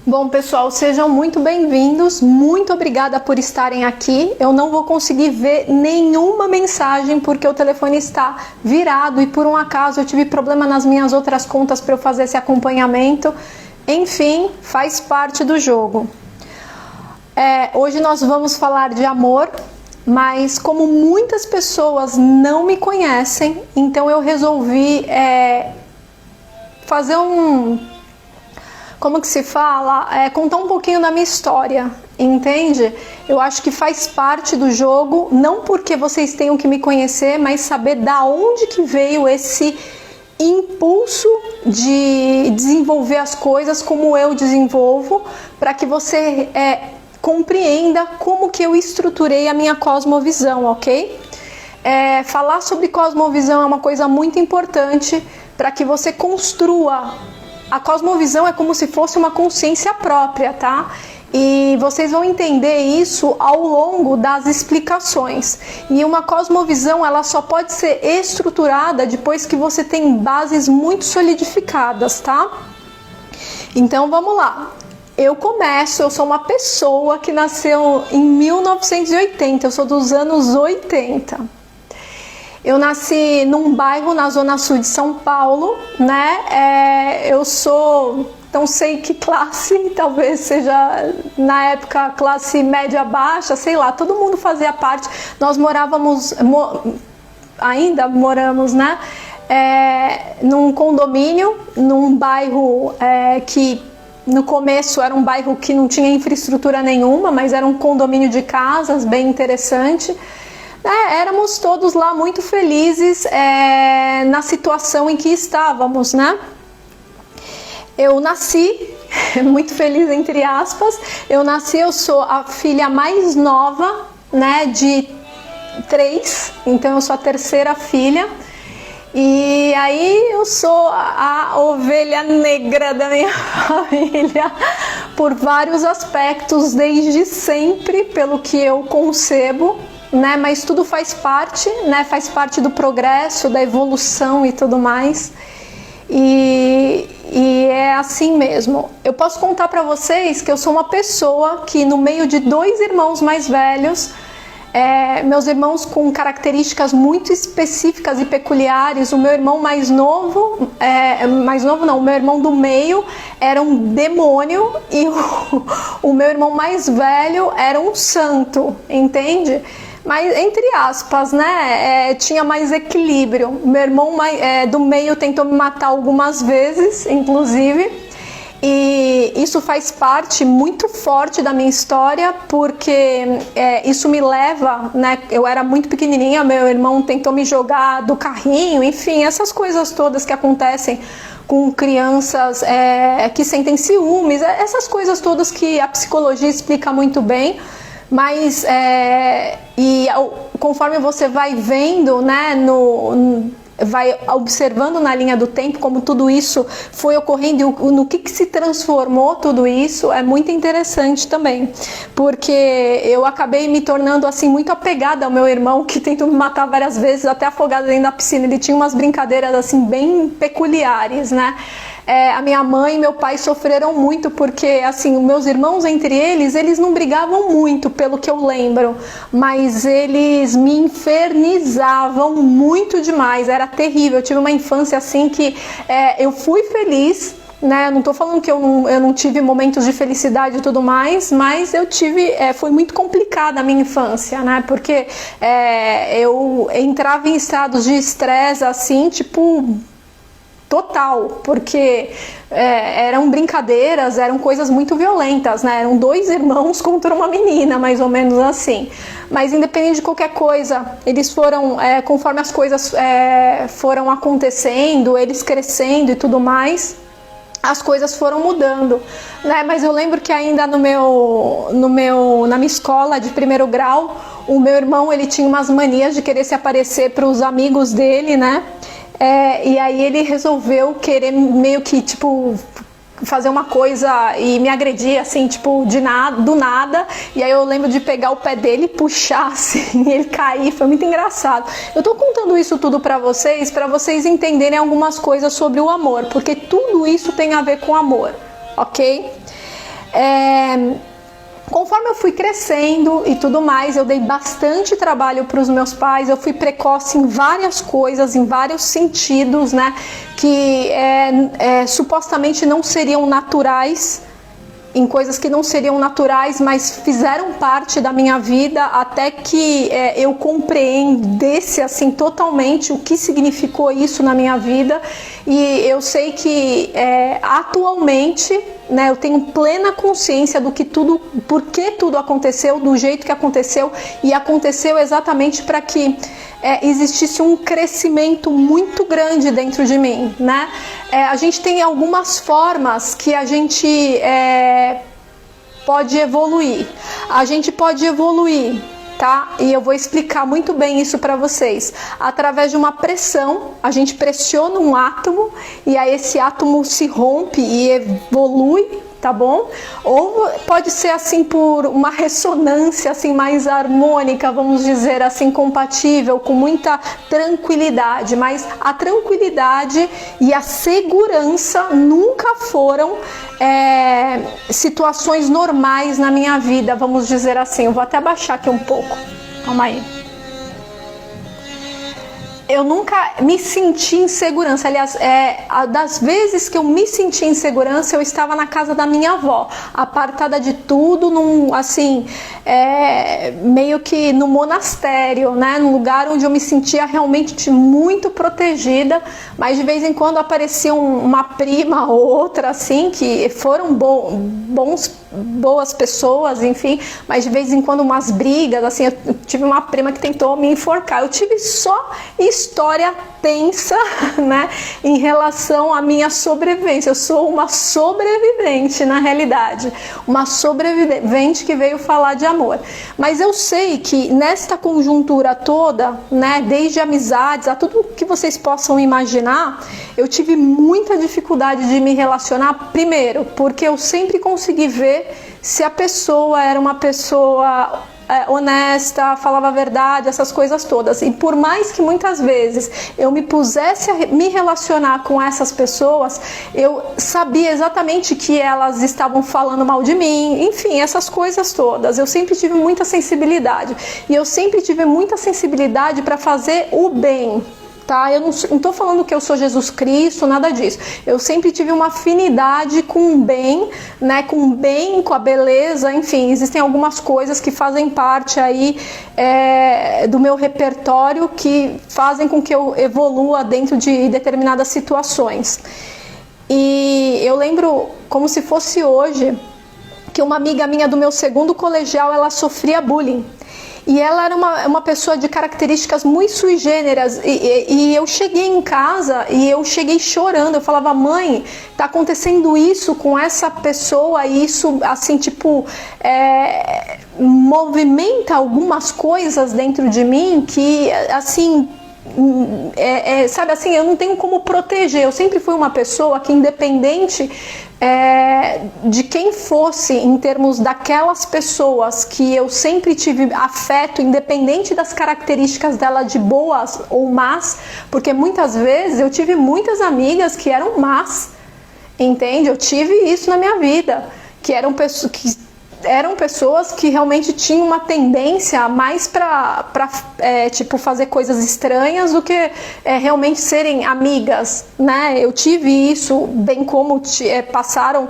Bom, pessoal, sejam muito bem-vindos. Muito obrigada por estarem aqui. Eu não vou conseguir ver nenhuma mensagem porque o telefone está virado e por um acaso eu tive problema nas minhas outras contas para eu fazer esse acompanhamento. Enfim, faz parte do jogo. Hoje nós vamos falar de amor, mas como muitas pessoas não me conhecem, então eu resolvi fazer como que se fala? Contar um pouquinho da minha história, entende? Eu acho que faz parte do jogo, não porque vocês tenham que me conhecer, mas saber da onde que veio esse impulso de desenvolver as coisas como eu desenvolvo, para que você compreenda como que eu estruturei a minha cosmovisão, ok? Falar sobre cosmovisão é uma coisa muito importante para que você construa. A cosmovisão é como se fosse uma consciência própria, tá? E vocês vão entender isso ao longo das explicações. E uma cosmovisão, ela só pode ser estruturada depois que você tem bases muito solidificadas, tá? Então vamos lá. Eu sou uma pessoa que nasceu em 1980, eu sou dos anos 80. Eu nasci num bairro na zona sul de São Paulo, né? Eu sou, não sei que classe, talvez seja na época classe média baixa, sei lá, todo mundo fazia parte. Nós ainda moramos, né? Num condomínio, num bairro que no começo era um bairro que não tinha infraestrutura nenhuma, mas era um condomínio de casas bem interessante. Éramos todos lá muito felizes na situação em que estávamos, né? Eu nasci, muito feliz entre aspas, eu sou a filha mais nova, né, de 3, então eu sou a terceira filha. E aí eu sou a ovelha negra da minha família por vários aspectos, desde sempre, pelo que eu concebo. Né, mas tudo faz parte, né, faz parte do progresso, da evolução e tudo mais. E é assim mesmo. Eu posso contar para vocês que eu sou uma pessoa que, no meio de 2 irmãos mais velhos, meus irmãos com características muito específicas e peculiares. O meu irmão mais novo, o meu irmão do meio era um demônio e o meu irmão mais velho era um santo, entende? Mas, entre aspas, né, tinha mais equilíbrio. Meu irmão do meio tentou me matar algumas vezes, inclusive, e isso faz parte muito forte da minha história, porque isso me leva, né, eu era muito pequenininha, meu irmão tentou me jogar do carrinho, enfim, essas coisas todas que acontecem com crianças que sentem ciúmes, essas coisas todas que a psicologia explica muito bem. Mas conforme você vai vendo, né, vai observando na linha do tempo como tudo isso foi ocorrendo e no que se transformou tudo isso, é muito interessante também, porque eu acabei me tornando assim muito apegada ao meu irmão, que tentou me matar várias vezes, até afogada dentro da piscina. Ele tinha umas brincadeiras assim bem peculiares, né? A minha mãe e meu pai sofreram muito porque, assim, os meus irmãos entre eles não brigavam muito, pelo que eu lembro, mas eles me infernizavam muito demais, era terrível. Eu tive uma infância assim que eu fui feliz, né? Não tô falando que eu não tive momentos de felicidade e tudo mais, mas eu tive, foi muito complicada a minha infância, né? Porque eu entrava em estados de estresse assim, tipo, total, porque eram brincadeiras, eram coisas muito violentas, né? Eram 2 irmãos contra uma menina, mais ou menos assim. Mas independente de qualquer coisa, eles foram, conforme as coisas foram acontecendo, eles crescendo e tudo mais, as coisas foram mudando, né? Mas eu lembro que ainda na minha escola de primeiro grau, o meu irmão, ele tinha umas manias de querer se aparecer para os amigos dele, né? E aí ele resolveu querer meio que, tipo, fazer uma coisa e me agredir, assim, tipo, do nada. E aí eu lembro de pegar o pé dele e puxar, assim, e ele cair. Foi muito engraçado. Eu tô contando isso tudo pra vocês entenderem algumas coisas sobre o amor, porque tudo isso tem a ver com amor, ok? Conforme eu fui crescendo e tudo mais, eu dei bastante trabalho para os meus pais, eu fui precoce em várias coisas, em vários sentidos, né, que supostamente não seriam naturais, em coisas que não seriam naturais, mas fizeram parte da minha vida até que eu compreendesse assim totalmente o que significou isso na minha vida. E eu sei que atualmente, né, eu tenho plena consciência do que tudo, por que tudo aconteceu, do jeito que aconteceu, e aconteceu exatamente para que existisse um crescimento muito grande dentro de mim, né? A gente tem algumas formas que a gente pode evoluir. A gente pode evoluir, tá? E eu vou explicar muito bem isso para vocês. Através de uma pressão, a gente pressiona um átomo e aí esse átomo se rompe e evolui, tá bom? Ou pode ser assim por uma ressonância assim mais harmônica, vamos dizer assim, compatível, com muita tranquilidade, mas a tranquilidade e a segurança nunca foram situações normais na minha vida, vamos dizer assim. Eu vou até abaixar aqui um pouco, calma aí. Eu nunca me senti em segurança. Aliás, das vezes que eu me senti em segurança, eu estava na casa da minha avó, apartada de tudo, meio que no monastério, né? Num lugar onde eu me sentia realmente muito protegida, mas de vez em quando aparecia uma prima ou outra, assim, que foram boas pessoas, enfim, mas de vez em quando umas brigas, assim. Eu tive uma prima que tentou me enforcar. Eu tive só história tensa, né, em relação à minha sobrevivência. Eu sou uma sobrevivente, na realidade, uma sobrevivente que veio falar de amor. Mas eu sei que nesta conjuntura toda, né, desde amizades a tudo que vocês possam imaginar, eu tive muita dificuldade de me relacionar. Primeiro, porque eu sempre consegui ver se a pessoa era uma pessoa honesta, falava a verdade, essas coisas todas. E por mais que muitas vezes eu me pusesse a me relacionar com essas pessoas, eu sabia exatamente que elas estavam falando mal de mim, enfim, essas coisas todas. Eu sempre tive muita sensibilidade, e eu sempre tive muita sensibilidade para fazer o bem. Tá? Eu não estou falando que eu sou Jesus Cristo, nada disso. Eu sempre tive uma afinidade com o bem, né? Com o bem, com a beleza, enfim, existem algumas coisas que fazem parte aí do meu repertório, que fazem com que eu evolua dentro de determinadas situações. E eu lembro como se fosse hoje que uma amiga minha do meu segundo colegial, ela sofria bullying. E ela era uma pessoa de características muito sui generis, e eu cheguei em casa e eu cheguei chorando. Eu falava: mãe, tá acontecendo isso com essa pessoa, e isso, assim, tipo, movimenta algumas coisas dentro de mim que, assim, sabe assim, eu não tenho como proteger. Eu sempre fui uma pessoa que, independente de quem fosse, em termos daquelas pessoas que eu sempre tive afeto, independente das características dela de boas ou más, porque muitas vezes eu tive muitas amigas que eram más, entende? Eu tive isso na minha vida, que eram pessoas que realmente tinham uma tendência mais para tipo, fazer coisas estranhas do que realmente serem amigas, né? Eu tive isso, bem como passaram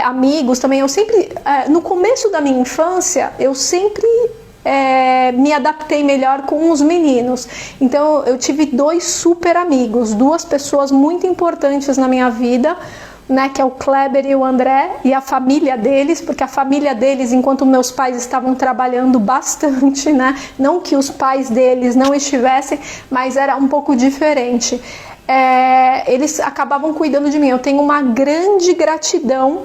amigos também. Eu sempre, no começo da minha infância, eu sempre me adaptei melhor com os meninos. Então eu tive 2 super amigos, 2 pessoas muito importantes na minha vida, né, que é o Kleber e o André, e a família deles, porque a família deles, enquanto meus pais estavam trabalhando bastante, né, não que os pais deles não estivessem, mas era um pouco diferente, eles acabavam cuidando de mim. Eu tenho uma grande gratidão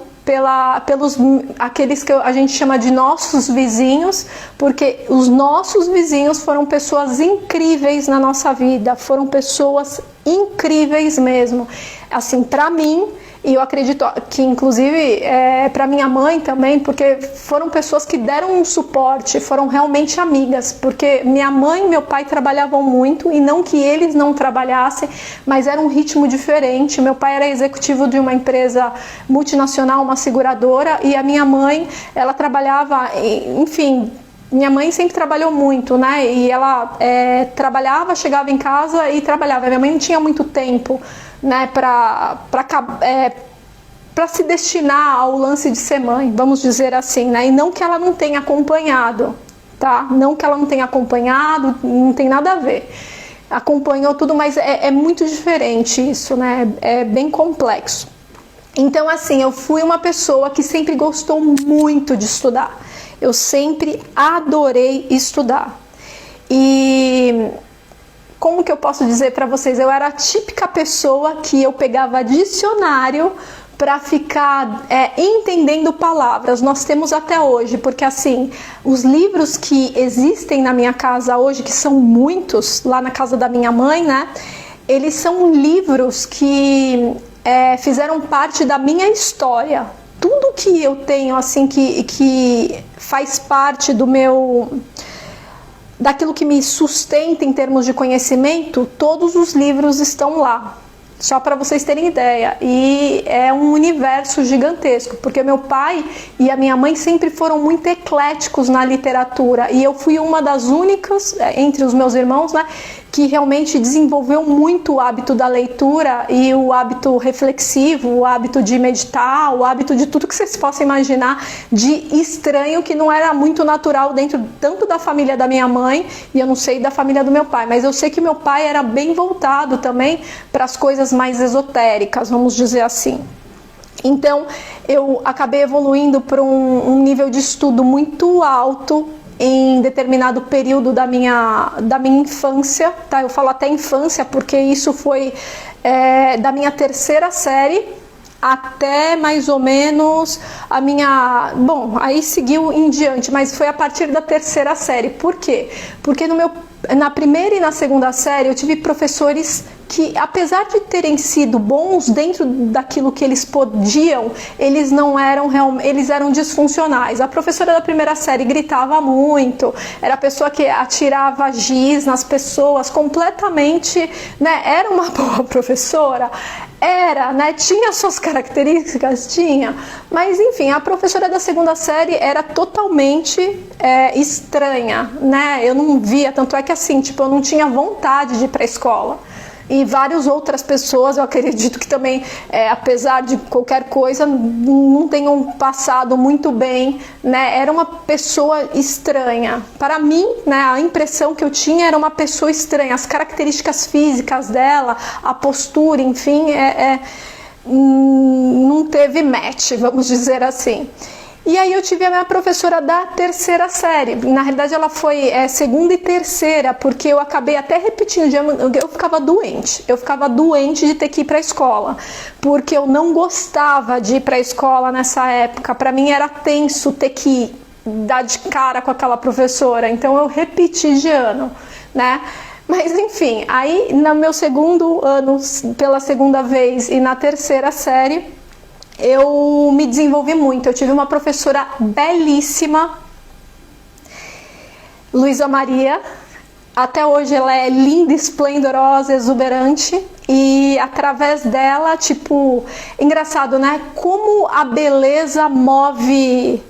pelos aqueles que a gente chama de nossos vizinhos, porque os nossos vizinhos foram pessoas incríveis na nossa vida, foram pessoas incríveis mesmo. Assim, para mim, E eu acredito que, inclusive, para minha mãe também, porque foram pessoas que deram um suporte, foram realmente amigas, porque minha mãe e meu pai trabalhavam muito, e não que eles não trabalhassem, mas era um ritmo diferente. Meu pai era executivo de uma empresa multinacional, uma seguradora, e a minha mãe, ela trabalhava, enfim, minha mãe sempre trabalhou muito, né? E ela trabalhava, chegava em casa e trabalhava. Minha mãe não tinha muito tempo, né, para se destinar ao lance de ser mãe, vamos dizer assim, né? E não que ela não tenha acompanhado, tá? Não que ela não tenha acompanhado, não tem nada a ver. Acompanhou tudo, mas é muito diferente isso, né? É bem complexo. Então, assim, eu fui uma pessoa que sempre gostou muito de estudar. Eu sempre adorei estudar. E como que eu posso dizer para vocês? Eu era a típica pessoa que eu pegava dicionário para ficar entendendo palavras. Nós temos até hoje, porque assim, os livros que existem na minha casa hoje, que são muitos, lá na casa da minha mãe, né? Eles são livros que fizeram parte da minha história. Tudo que eu tenho, assim, que faz parte do meu... daquilo que me sustenta em termos de conhecimento, todos os livros estão lá. Só para vocês terem ideia. E é um universo gigantesco, porque meu pai e a minha mãe sempre foram muito ecléticos na literatura, e eu fui uma das únicas, entre os meus irmãos, né, que realmente desenvolveu muito o hábito da leitura e o hábito reflexivo, o hábito de meditar, o hábito de tudo que vocês possam imaginar de estranho, que não era muito natural dentro tanto da família da minha mãe, e eu não sei da família do meu pai, mas eu sei que meu pai era bem voltado também para as coisas mais esotéricas, vamos dizer assim. Então eu acabei evoluindo para um nível de estudo muito alto em determinado período da minha infância, tá? Eu falo até infância porque isso foi da minha terceira série até mais ou menos a minha... Bom, aí seguiu em diante, mas foi a partir da terceira série. Por quê? Porque na primeira e na segunda série eu tive professores que, apesar de terem sido bons dentro daquilo que eles podiam, eles não eram eles eram disfuncionais. A professora da primeira série gritava muito, era a pessoa que atirava giz nas pessoas, completamente, né? Era uma boa professora, era, né? Tinha suas características, tinha, mas enfim, a professora da segunda série era totalmente estranha, né? Eu não via, tanto é que assim, tipo, eu não tinha vontade de ir para a escola. E várias outras pessoas, eu acredito que também, apesar de qualquer coisa, não tenham passado muito bem, né? Era uma pessoa estranha. Para mim, né, a impressão que eu tinha era uma pessoa estranha. As características físicas dela, a postura, enfim, não teve match, vamos dizer assim. E aí eu tive a minha professora da terceira série. Na realidade ela foi segunda e terceira, porque eu acabei até repetindo, eu ficava doente. Eu ficava doente de ter que ir para a escola, porque eu não gostava de ir para a escola nessa época. Para mim era tenso ter que dar de cara com aquela professora, então eu repeti de ano, né? Mas enfim, aí no meu segundo ano, pela segunda vez, e na terceira série, eu me desenvolvi muito. Eu tive uma professora belíssima, Luísa Maria. Até hoje ela é linda, esplendorosa, exuberante. E através dela, tipo, engraçado, né? Como a beleza move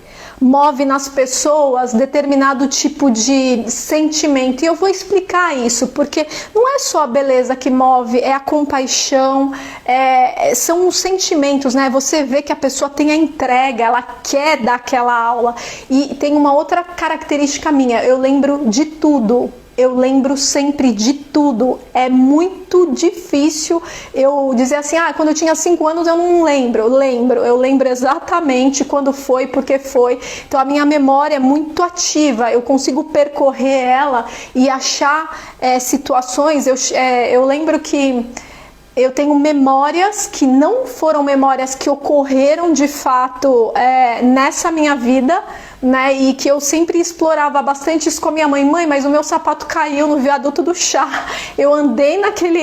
nas pessoas determinado tipo de sentimento. E eu vou explicar isso, porque não é só a beleza que move, é a compaixão, são os sentimentos, né? Você vê que a pessoa tem a entrega, ela quer dar aquela aula. E tem uma outra característica minha, eu lembro de tudo. Eu lembro sempre de tudo. É muito difícil eu dizer assim, quando eu tinha 5 anos eu não lembro. Eu lembro exatamente quando foi, porque foi. Então a minha memória é muito ativa, eu consigo percorrer ela e achar situações. Eu lembro que eu tenho memórias que não foram memórias que ocorreram de fato nessa minha vida, né? E que eu sempre explorava bastante isso com a minha mãe. Mãe, mas o meu sapato caiu no viaduto do chá. Eu andei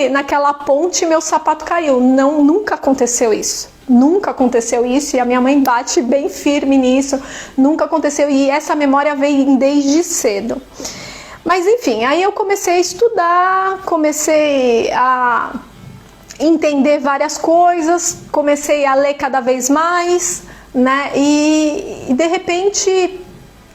naquela ponte e meu sapato caiu. Não, nunca aconteceu isso. Nunca aconteceu isso, e a minha mãe bate bem firme nisso. Nunca aconteceu, e essa memória vem desde cedo. Mas enfim, aí eu comecei a estudar, comecei a entender várias coisas, comecei a ler cada vez mais, né? E de repente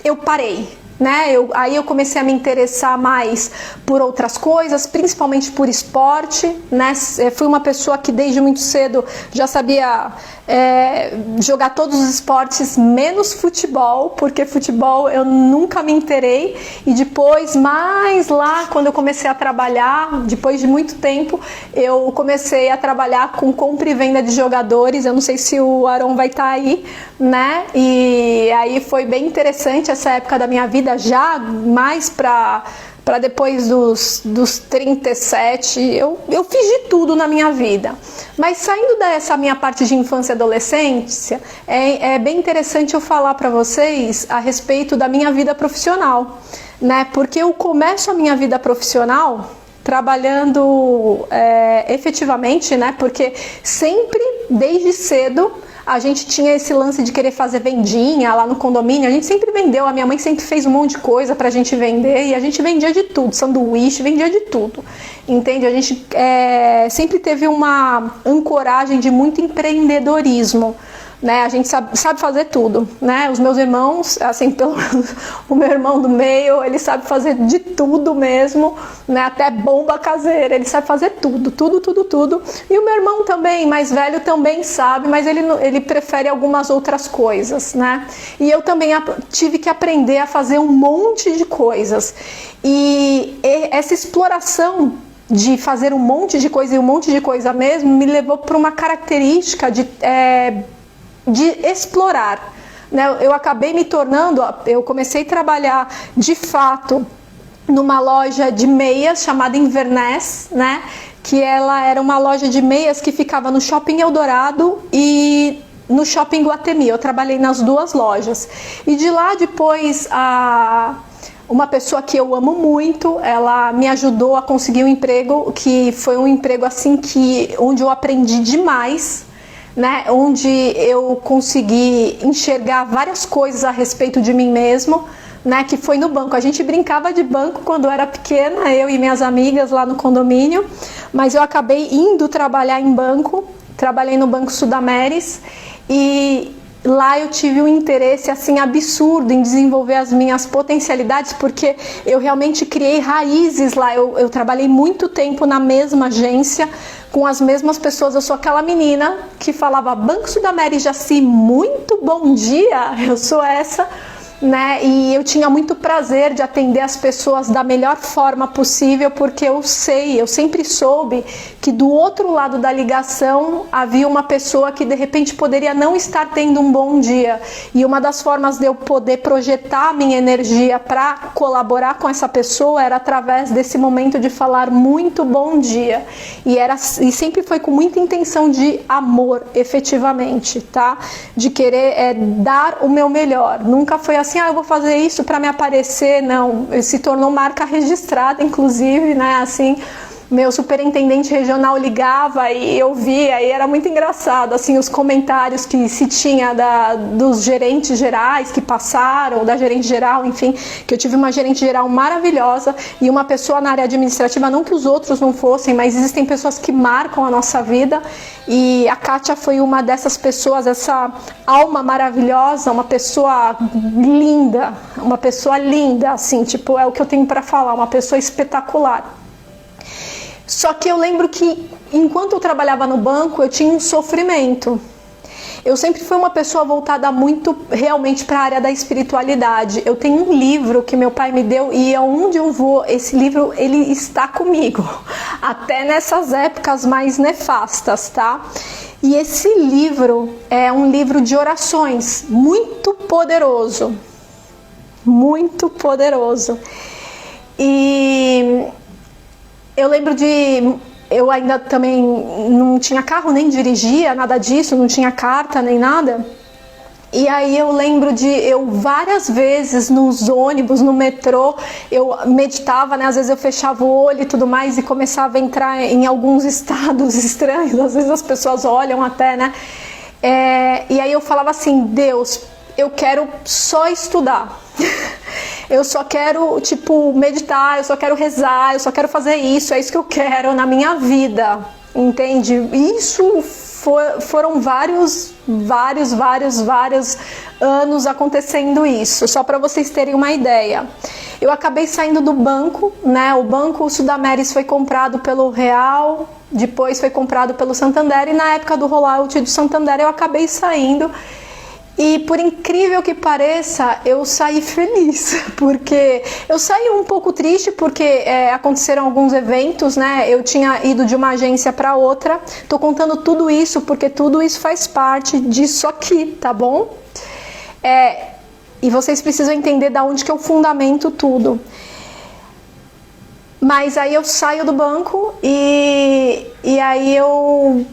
eu parei, né? Aí eu comecei a me interessar mais por outras coisas, principalmente por esporte, né? Fui uma pessoa que desde muito cedo já sabia jogar todos os esportes menos futebol, porque futebol eu nunca me inteirei, e depois, mais lá, quando eu comecei a trabalhar, depois de muito tempo, eu comecei a trabalhar com compra e venda de jogadores. Eu não sei se o Aron vai estar aí, né? E aí foi bem interessante essa época da minha vida, já mais para depois dos 37, eu fiz de tudo na minha vida. Mas saindo dessa minha parte de infância e adolescência, é bem interessante eu falar para vocês a respeito da minha vida profissional, né? Porque eu começo a minha vida profissional trabalhando efetivamente, né? Porque sempre, desde cedo, a gente tinha esse lance de querer fazer vendinha lá no condomínio. A gente sempre vendeu, a minha mãe sempre fez um monte de coisa pra gente vender, e a gente vendia de tudo, sanduíche, vendia de tudo, entende? A gente sempre teve uma ancoragem de muito empreendedorismo, né? A gente sabe fazer tudo, né? Os meus irmãos, assim, o meu irmão do meio, ele sabe fazer de tudo mesmo, né? Até bomba caseira, ele sabe fazer tudo. E o meu irmão também, mais velho, também sabe, mas ele prefere algumas outras coisas, né? E eu também tive que aprender a fazer um monte de coisas. E essa exploração de fazer um monte de coisa, e um monte de coisa mesmo, me levou para uma característica de explorar, né? Eu acabei me tornando, eu comecei a trabalhar de fato numa loja de meias chamada Inverness, né? Que ela era uma loja de meias que ficava no Shopping Eldorado e no Shopping Guatemi. Eu trabalhei nas duas lojas. E de lá depois uma pessoa que eu amo muito, ela me ajudou a conseguir um emprego, que foi um emprego assim onde eu aprendi demais, né? Onde eu consegui enxergar várias coisas a respeito de mim mesmo, né? Que foi no banco. A gente brincava de banco quando eu era pequena, eu e minhas amigas lá no condomínio, mas eu acabei indo trabalhar em banco. Trabalhei no Banco Sudameris, e lá eu tive um interesse assim absurdo em desenvolver as minhas potencialidades, porque eu realmente criei raízes lá. Eu trabalhei muito tempo na mesma agência, com as mesmas pessoas. Eu sou aquela menina que falava Banco Sudameris Jaci, muito bom dia, eu sou essa, né? E eu tinha muito prazer de atender as pessoas da melhor forma possível, porque eu sempre soube que do outro lado da ligação havia uma pessoa que de repente poderia não estar tendo um bom dia, e uma das formas de eu poder projetar a minha energia para colaborar com essa pessoa era através desse momento de falar muito bom dia, e sempre foi com muita intenção de amor, efetivamente, tá? De querer dar o meu melhor. Nunca foi assim, eu vou fazer isso para me aparecer, não. Se tornou marca registrada, inclusive, né? Assim, meu superintendente regional ligava e eu via, e era muito engraçado, assim, os comentários que se tinha dos gerentes gerais que passaram, da gerente geral, enfim, que eu tive uma gerente geral maravilhosa e uma pessoa na área administrativa, não que os outros não fossem, mas existem pessoas que marcam a nossa vida, e a Kátia foi uma dessas pessoas, essa alma maravilhosa, uma pessoa linda, assim, tipo, é o que eu tenho para falar, uma pessoa espetacular. Só que eu lembro que enquanto eu trabalhava no banco, eu tinha um sofrimento. Eu sempre fui uma pessoa voltada muito realmente para a área da espiritualidade. Eu tenho um livro que meu pai me deu, e aonde eu vou, esse livro ele está comigo, até nessas épocas mais nefastas, tá? E esse livro é um livro de orações, muito poderoso. Muito poderoso. E eu lembro eu ainda também não tinha carro, nem dirigia, nada disso, não tinha carta nem nada. E aí eu lembro eu várias vezes nos ônibus, no metrô, eu meditava, né? Às vezes eu fechava o olho e tudo mais, e começava a entrar em alguns estados estranhos. Às vezes as pessoas olham até, né? E aí eu falava assim, Deus, eu quero só estudar. Eu só quero, tipo, meditar, eu só quero rezar, eu só quero fazer isso, é isso que eu quero na minha vida, entende? Isso foram vários anos acontecendo isso, só para vocês terem uma ideia. Eu acabei saindo do banco, né? O Banco Sudameris foi comprado pelo Real, depois foi comprado pelo Santander, e na época do rollout do Santander eu acabei saindo. E por incrível que pareça, eu saí feliz, porque eu saí um pouco triste porque aconteceram alguns eventos, né? Eu tinha ido de uma agência para outra. Tô contando tudo isso porque tudo isso faz parte disso aqui, tá bom? E vocês precisam entender da onde que eu fundamento tudo. Mas aí eu saio do banco e aí eu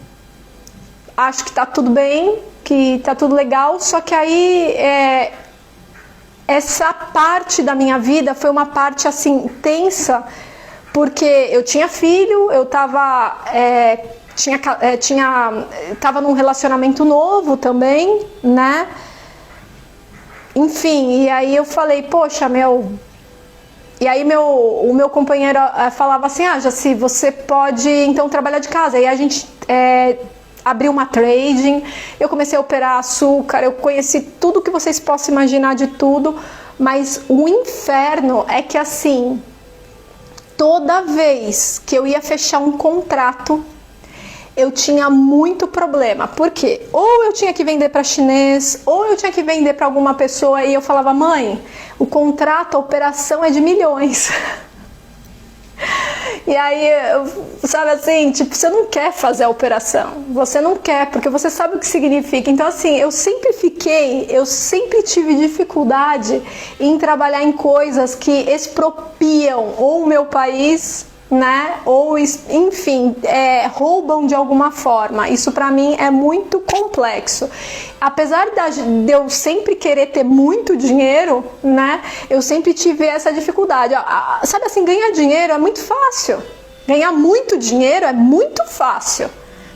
acho que tá tudo bem, que tá tudo legal, só que aí essa parte da minha vida foi uma parte assim tensa, porque eu tinha filho, eu tava tava num relacionamento novo também, né? Enfim, e aí eu falei, poxa, e aí o meu companheiro falava assim, Jaci, você pode então trabalhar de casa. E a gente abri uma trading, eu comecei a operar açúcar, eu conheci tudo que vocês possam imaginar de tudo, mas o inferno é que assim, toda vez que eu ia fechar um contrato, eu tinha muito problema, porque ou eu tinha que vender para chinês, ou eu tinha que vender para alguma pessoa, e eu falava, mãe, o contrato, a operação é de milhões. E aí, sabe assim, tipo, você não quer fazer a operação, você não quer, porque você sabe o que significa. Então assim, eu sempre tive dificuldade em trabalhar em coisas que expropriam ou o meu país, né, ou enfim, roubam de alguma forma. Isso pra mim é muito complexo. Apesar de eu sempre querer ter muito dinheiro, né, eu sempre tive essa dificuldade. Sabe assim, ganhar dinheiro é muito fácil. Ganhar muito dinheiro é muito fácil,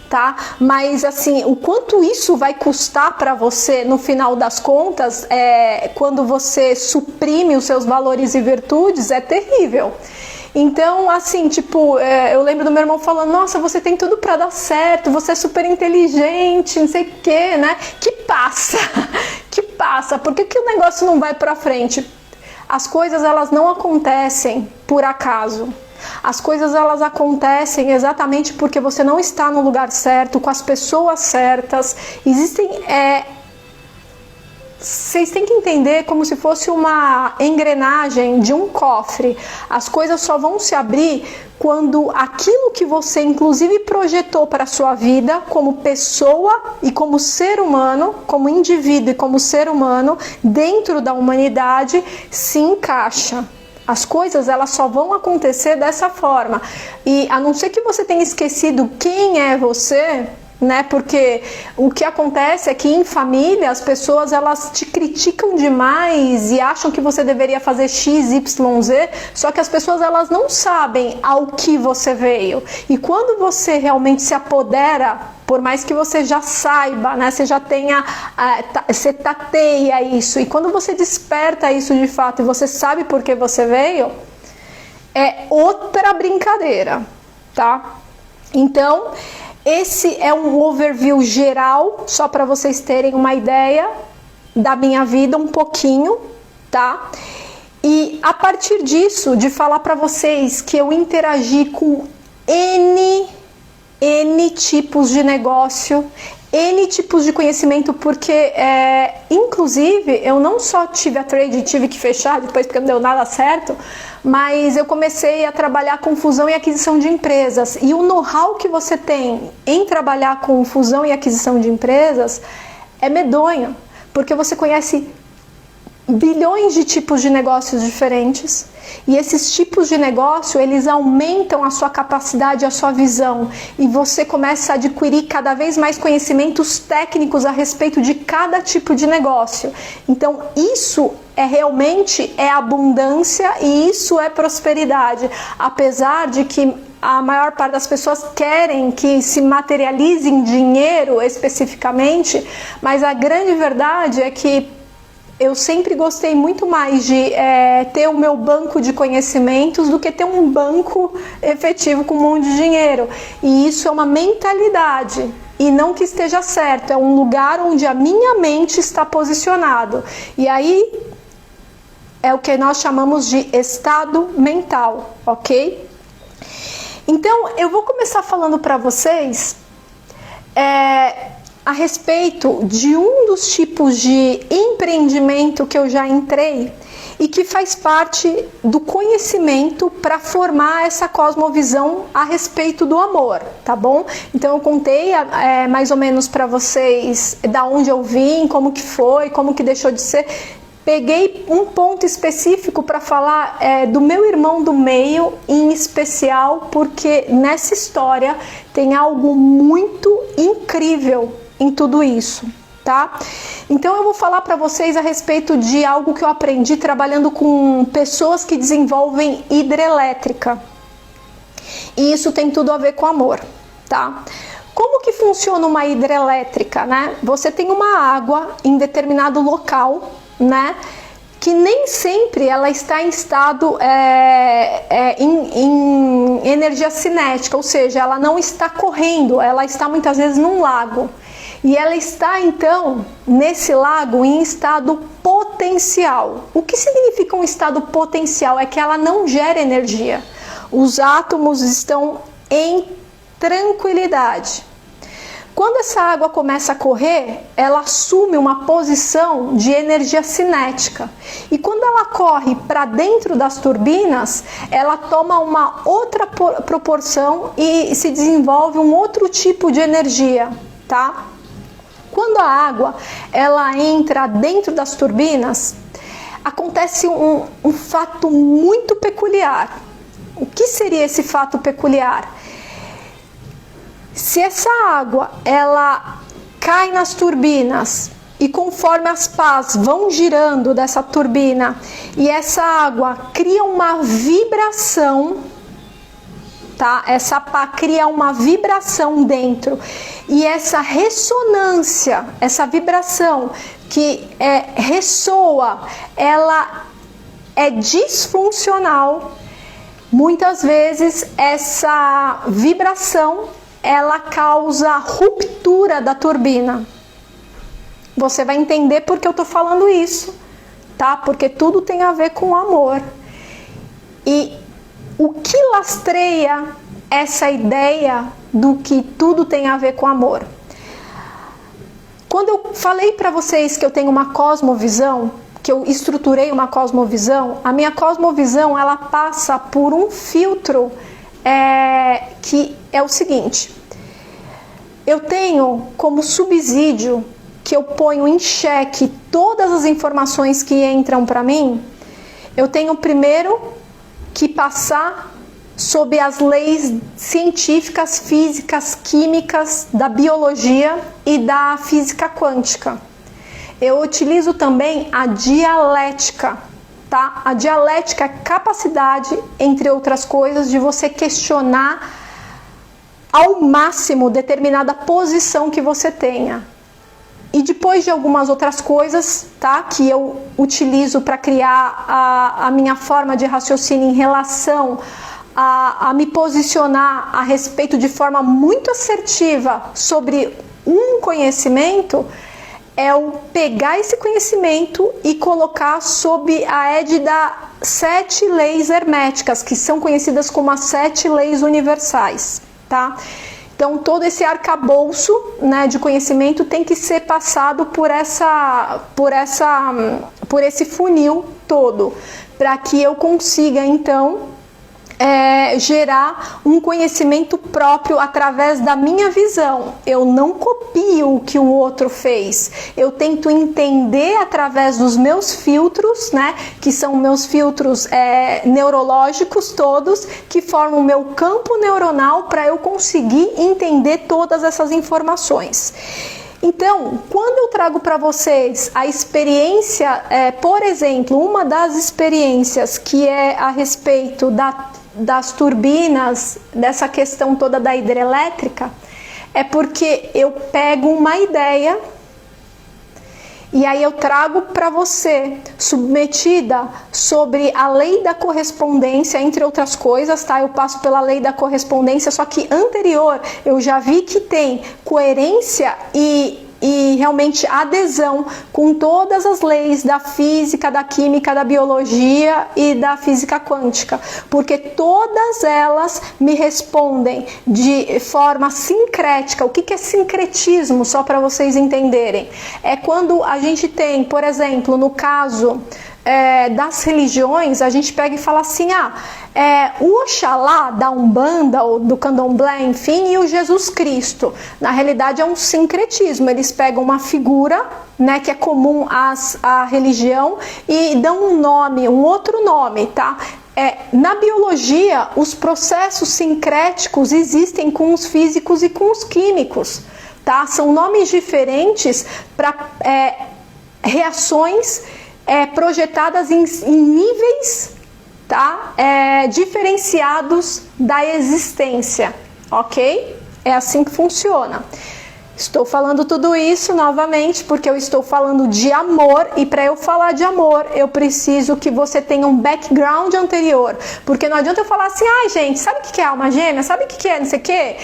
tá? Mas assim, o quanto isso vai custar para você no final das contas, quando você suprime os seus valores e virtudes, é terrível. Então, assim, tipo, eu lembro do meu irmão falando, nossa, você tem tudo pra dar certo, você é super inteligente, não sei o que, né? Que passa, por que o negócio não vai pra frente? As coisas, elas não acontecem por acaso. As coisas, elas acontecem exatamente porque você não está no lugar certo, com as pessoas certas. Existem... Vocês têm que entender como se fosse uma engrenagem de um cofre. As coisas só vão se abrir quando aquilo que você inclusive projetou para a sua vida como pessoa e como ser humano, como indivíduo e como ser humano, dentro da humanidade, se encaixa. As coisas, elas só vão acontecer dessa forma. E a não ser que você tenha esquecido quem é você, né? Porque o que acontece é que em família as pessoas, elas te criticam demais e acham que você deveria fazer X, Y, Z, só que as pessoas, elas não sabem ao que você veio. E quando você realmente se apodera, por mais que você já saiba, né, você já tenha, você tateia isso, e quando você desperta isso de fato e você sabe por que você veio, é outra brincadeira, tá? Então, esse é um overview geral, só para vocês terem uma ideia da minha vida, um pouquinho, tá? E a partir disso, de falar para vocês que eu interagi com N tipos de negócio, N tipos de conhecimento, porque inclusive eu não só tive a trade e tive que fechar depois porque não deu nada certo, mas eu comecei a trabalhar com fusão e aquisição de empresas, e o know-how que você tem em trabalhar com fusão e aquisição de empresas é medonho, porque você conhece bilhões de tipos de negócios diferentes, e esses tipos de negócio, eles aumentam a sua capacidade, a sua visão, e você começa a adquirir cada vez mais conhecimentos técnicos a respeito de cada tipo de negócio. Então isso realmente é abundância, e isso é prosperidade, apesar de que a maior parte das pessoas querem que se materialize em dinheiro especificamente, mas a grande verdade é que eu sempre gostei muito mais de ter o meu banco de conhecimentos do que ter um banco efetivo com um monte de dinheiro. E isso é uma mentalidade, e não que esteja certo, é um lugar onde a minha mente está posicionado. E aí é o que nós chamamos de estado mental, ok? Então eu vou começar falando para vocês a respeito de um dos tipos de empreendimento que eu já entrei e que faz parte do conhecimento para formar essa cosmovisão a respeito do amor, tá bom? Então eu contei mais ou menos para vocês da onde eu vim, como que foi, como que deixou de ser. Peguei um ponto específico para falar do meu irmão do meio, em especial, porque nessa história tem algo muito incrível em tudo isso, tá? Então eu vou falar para vocês a respeito de algo que eu aprendi trabalhando com pessoas que desenvolvem hidrelétrica. E isso tem tudo a ver com amor, tá? Como que funciona uma hidrelétrica, né? Você tem uma água em determinado local, né? Que nem sempre ela está em estado em energia cinética, ou seja, ela não está correndo, ela está muitas vezes num lago. E ela está então nesse lago em estado potencial. O que significa um estado potencial? É que ela não gera energia. Os átomos estão em tranquilidade. Quando essa água começa a correr, ela assume uma posição de energia cinética. E quando ela corre para dentro das turbinas, ela toma uma outra proporção e se desenvolve um outro tipo de energia, tá? Quando a água ela entra dentro das turbinas, acontece um fato muito peculiar. O que seria esse fato peculiar? Se essa água ela cai nas turbinas e conforme as pás vão girando dessa turbina e essa água cria uma vibração, tá? Essa pá cria uma vibração dentro e essa ressonância, essa vibração que ressoa, ela é disfuncional. Muitas vezes essa vibração ela causa ruptura da turbina. Você vai entender por que eu tô falando isso, tá? Porque tudo tem a ver com o amor. E o que lastreia essa ideia do que tudo tem a ver com amor? Quando eu falei para vocês que eu tenho uma cosmovisão, que eu estruturei uma cosmovisão, a minha cosmovisão ela passa por um filtro que é o seguinte: eu tenho como subsídio que eu ponho em xeque todas as informações que entram para mim. Eu tenho primeiro que passar sob as leis científicas, físicas, químicas, da biologia e da física quântica. Eu utilizo também a dialética, tá? A dialética é a capacidade, entre outras coisas, de você questionar ao máximo determinada posição que você tenha. E depois de algumas outras coisas, tá, que eu utilizo para criar a minha forma de raciocínio em relação a me posicionar a respeito de forma muito assertiva sobre um conhecimento, é eu pegar esse conhecimento e colocar sob a égide das 7 leis herméticas, que são conhecidas como as 7 leis universais, tá? Então todo esse arcabouço, né, de conhecimento tem que ser passado por esse funil todo, para que eu consiga então gerar um conhecimento próprio através da minha visão. Eu não copio o que o outro fez, eu tento entender através dos meus filtros, né, que são meus filtros neurológicos todos, que formam o meu campo neuronal para eu conseguir entender todas essas informações. Então, quando eu trago para vocês a experiência, por exemplo, uma das experiências que é a respeito da das turbinas, dessa questão toda da hidrelétrica, é porque eu pego uma ideia e aí eu trago para você, submetida sobre a lei da correspondência, entre outras coisas, tá? Eu passo pela lei da correspondência, só que anterior eu já vi que tem coerência e realmente adesão com todas as leis da física, da química, da biologia e da física quântica, porque todas elas me respondem de forma sincrética. O que é sincretismo, só para vocês entenderem? É quando a gente tem, por exemplo, no caso das religiões, a gente pega e fala assim, o Oxalá da Umbanda ou do Candomblé, enfim, e o Jesus Cristo. Na realidade é um sincretismo, eles pegam uma figura, né, que é comum à religião e dão um nome, um outro nome, tá? Na biologia, os processos sincréticos existem com os físicos e com os químicos, tá? São nomes diferentes para reações projetadas em níveis, tá? Diferenciados da existência, ok? É assim que funciona. Estou falando tudo isso novamente porque eu estou falando de amor, e para eu falar de amor eu preciso que você tenha um background anterior, porque não adianta eu falar assim, gente, sabe o que é alma gêmea? Sabe o que é não sei o que?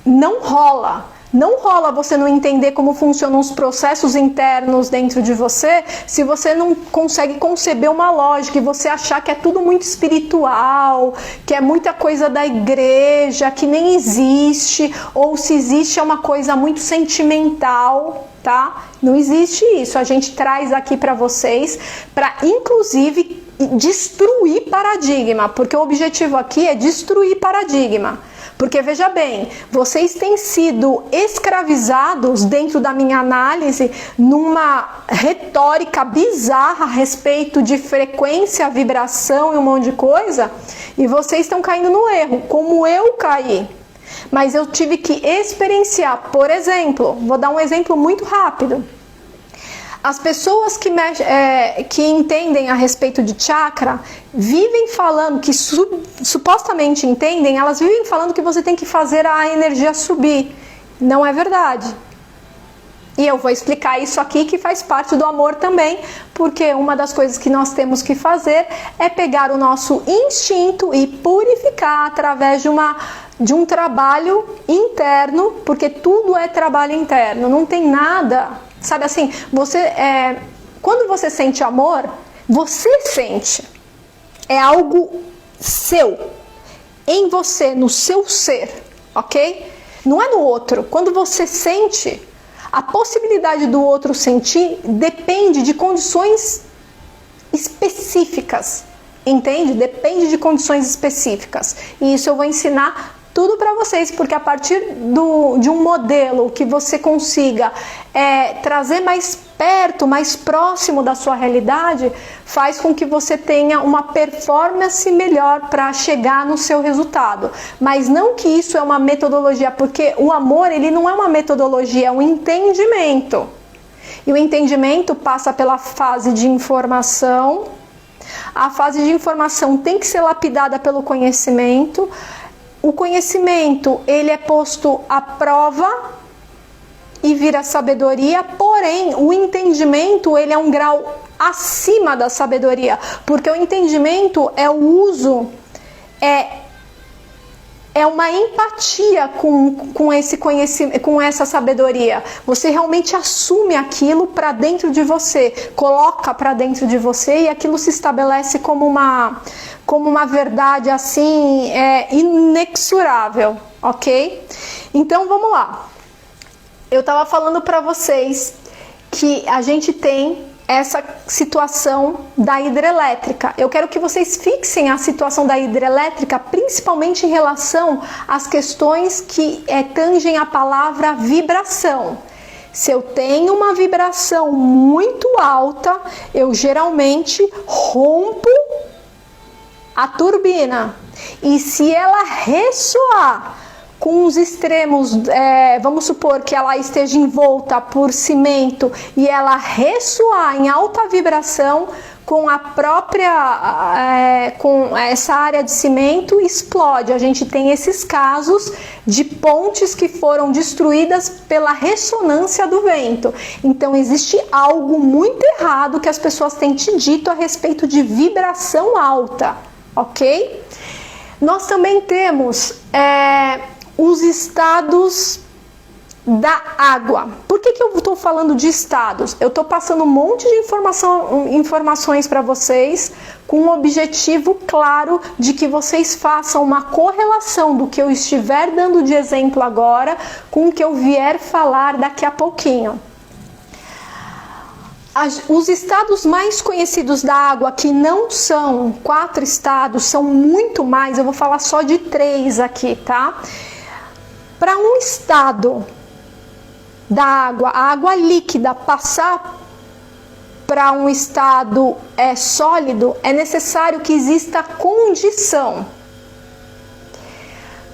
Não rola. Não rola você não entender como funcionam os processos internos dentro de você se você não consegue conceber uma lógica e você achar que é tudo muito espiritual, que é muita coisa da igreja, que nem existe, ou se existe é uma coisa muito sentimental, tá? Não existe isso. A gente traz aqui para vocês, para inclusive destruir paradigma, porque o objetivo aqui é destruir paradigma. Porque veja bem, vocês têm sido escravizados dentro da minha análise numa retórica bizarra a respeito de frequência, vibração e um monte de coisa, e vocês estão caindo no erro, como eu caí. Mas eu tive que experienciar, por exemplo, vou dar um exemplo muito rápido. As pessoas que entendem a respeito de chakra vivem falando, que supostamente entendem, elas vivem falando que você tem que fazer a energia subir. Não é verdade. E eu vou explicar isso aqui, que faz parte do amor também, porque uma das coisas que nós temos que fazer é pegar o nosso instinto e purificar através de um trabalho interno, porque tudo é trabalho interno, não tem nada. Sabe assim, quando você sente amor, você sente. É algo seu, em você, no seu ser, ok? Não é no outro. Quando você sente, a possibilidade do outro sentir depende de condições específicas, entende? Depende de condições específicas. E isso eu vou ensinar tudo para vocês, porque a partir de um modelo que você consiga trazer mais perto, mais próximo da sua realidade, faz com que você tenha uma performance melhor para chegar no seu resultado. Mas não que isso é uma metodologia, porque o amor, ele não é uma metodologia, é um entendimento. E o entendimento passa pela fase de informação. A fase de informação tem que ser lapidada pelo conhecimento. O conhecimento, ele é posto à prova e vira sabedoria, porém, o entendimento, ele é um grau acima da sabedoria, porque o entendimento é o uso, é uma empatia com esse conhecimento, com essa sabedoria. Você realmente assume aquilo para dentro de você, coloca para dentro de você e aquilo se estabelece como uma verdade assim, inexorável, ok? Então vamos lá. Eu estava falando para vocês que a gente tem essa situação da hidrelétrica. Eu quero que vocês fixem a situação da hidrelétrica, principalmente em relação às questões que tangem a palavra vibração. Se eu tenho uma vibração muito alta, eu geralmente rompo a turbina. E se ela ressoar com os extremos, vamos supor que ela esteja envolta por cimento e ela ressoar em alta vibração, com a própria, com essa área de cimento, explode. A gente tem esses casos de pontes que foram destruídas pela ressonância do vento. Então existe algo muito errado que as pessoas têm te dito a respeito de vibração alta, ok? Nós também temos os estados da água. Por que eu estou falando de estados? Eu estou passando um monte de informações para vocês com o objetivo claro de que vocês façam uma correlação do que eu estiver dando de exemplo agora com o que eu vier falar daqui a pouquinho. Os estados mais conhecidos da água, que não são 4 estados, são muito mais, eu vou falar só de 3 aqui, tá? Para um estado da água, a água líquida, passar para um estado sólido, é necessário que exista condição.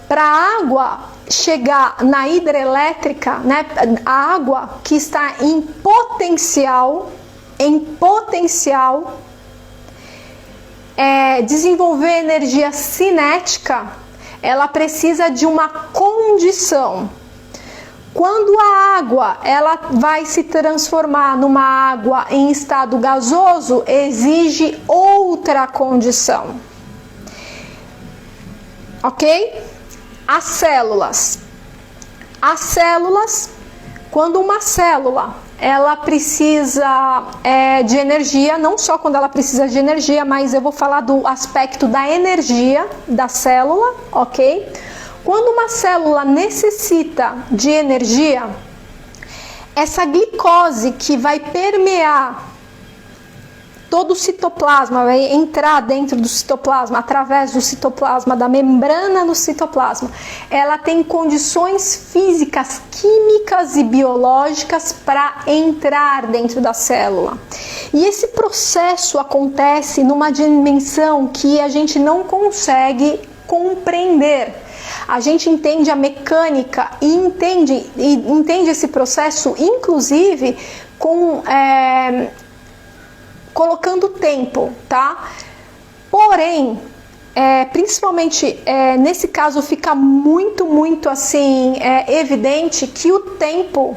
Para a água chegar na hidrelétrica, né, a água que está em potencial, desenvolver energia cinética, ela precisa de uma condição. Quando a água ela vai se transformar numa água em estado gasoso, exige outra condição. Ok? As células. As células, quando uma célula ela precisa de energia, não só quando ela precisa de energia, mas eu vou falar do aspecto da energia da célula, ok? Quando uma célula necessita de energia, essa glicose que vai permear todo o citoplasma, vai entrar dentro do citoplasma, através do citoplasma, da membrana do citoplasma, ela tem condições físicas, químicas e biológicas para entrar dentro da célula. E esse processo acontece numa dimensão que a gente não consegue compreender. A gente entende a mecânica e entende esse processo, inclusive, colocando tempo, tá? Porém, principalmente nesse caso, fica muito assim evidente que o tempo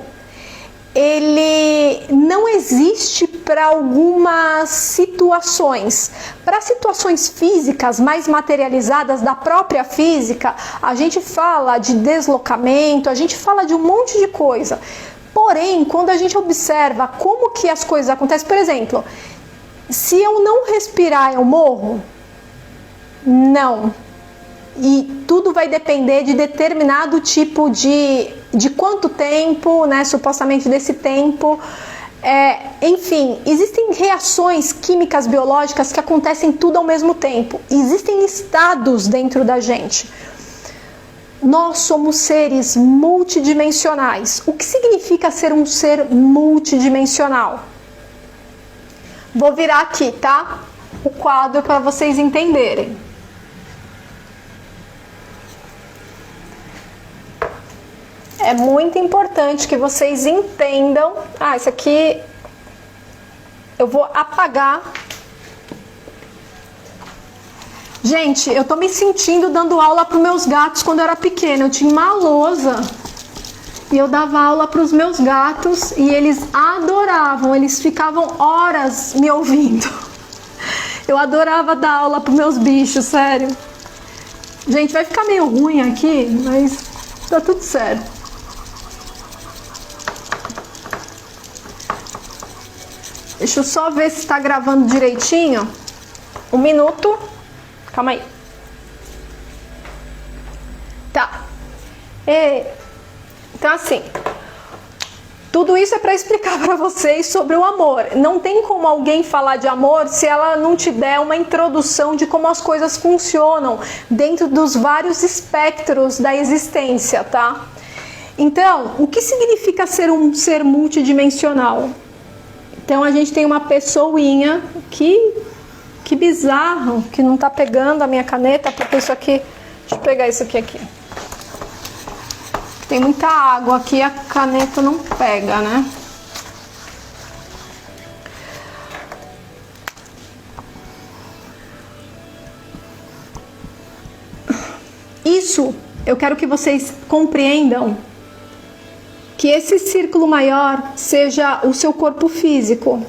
ele não existe para algumas situações. Para situações físicas mais materializadas da própria física, a gente fala de deslocamento, a gente fala de um monte de coisa. Porém, quando a gente observa como que as coisas acontecem, por exemplo, se eu não respirar, eu morro? Não. E tudo vai depender de determinado tipo de quanto tempo, né, supostamente desse tempo. Enfim, existem reações químicas, biológicas que acontecem tudo ao mesmo tempo. Existem estados dentro da gente. Nós somos seres multidimensionais. O que significa ser um ser multidimensional? Vou virar aqui, tá? O quadro para vocês entenderem. É muito importante que vocês entendam. Isso aqui eu vou apagar. Gente, eu tô me sentindo dando aula para os meus gatos quando eu era pequena. Eu tinha uma lousa e eu dava aula para os meus gatos e eles adoravam. Eles ficavam horas me ouvindo. Eu adorava dar aula para os meus bichos, sério. Gente, vai ficar meio ruim aqui, mas tá tudo certo. Deixa eu só ver se está gravando direitinho. 1 minuto. Calma aí. Tá. Então, assim, tudo isso é para explicar para vocês sobre o amor. Não tem como alguém falar de amor se ela não te der uma introdução de como as coisas funcionam dentro dos vários espectros da existência, tá? Então, o que significa ser um ser multidimensional? Então a gente tem uma pessoinha que bizarro, que não tá pegando a minha caneta, porque isso aqui, deixa eu pegar isso aqui. Tem muita água aqui, a caneta não pega, né? isso, eu quero que vocês compreendam que esse círculo maior seja o seu corpo físico.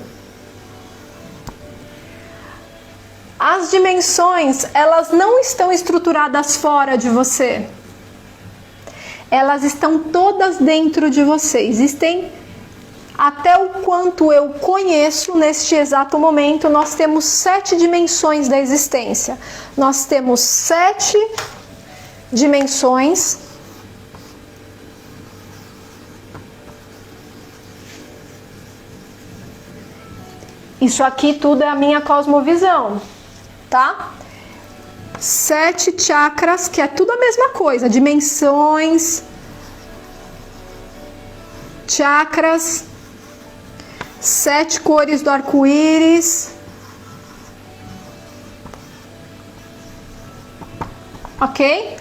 As dimensões, elas não estão estruturadas fora de você. Elas estão todas dentro de você. Existem, até o quanto eu conheço neste exato momento, nós temos 7 dimensões da existência. Nós temos 7 dimensões. Isso aqui tudo é a minha cosmovisão, tá? 7 chakras, que é tudo a mesma coisa, dimensões, chakras, 7 cores do arco-íris, ok?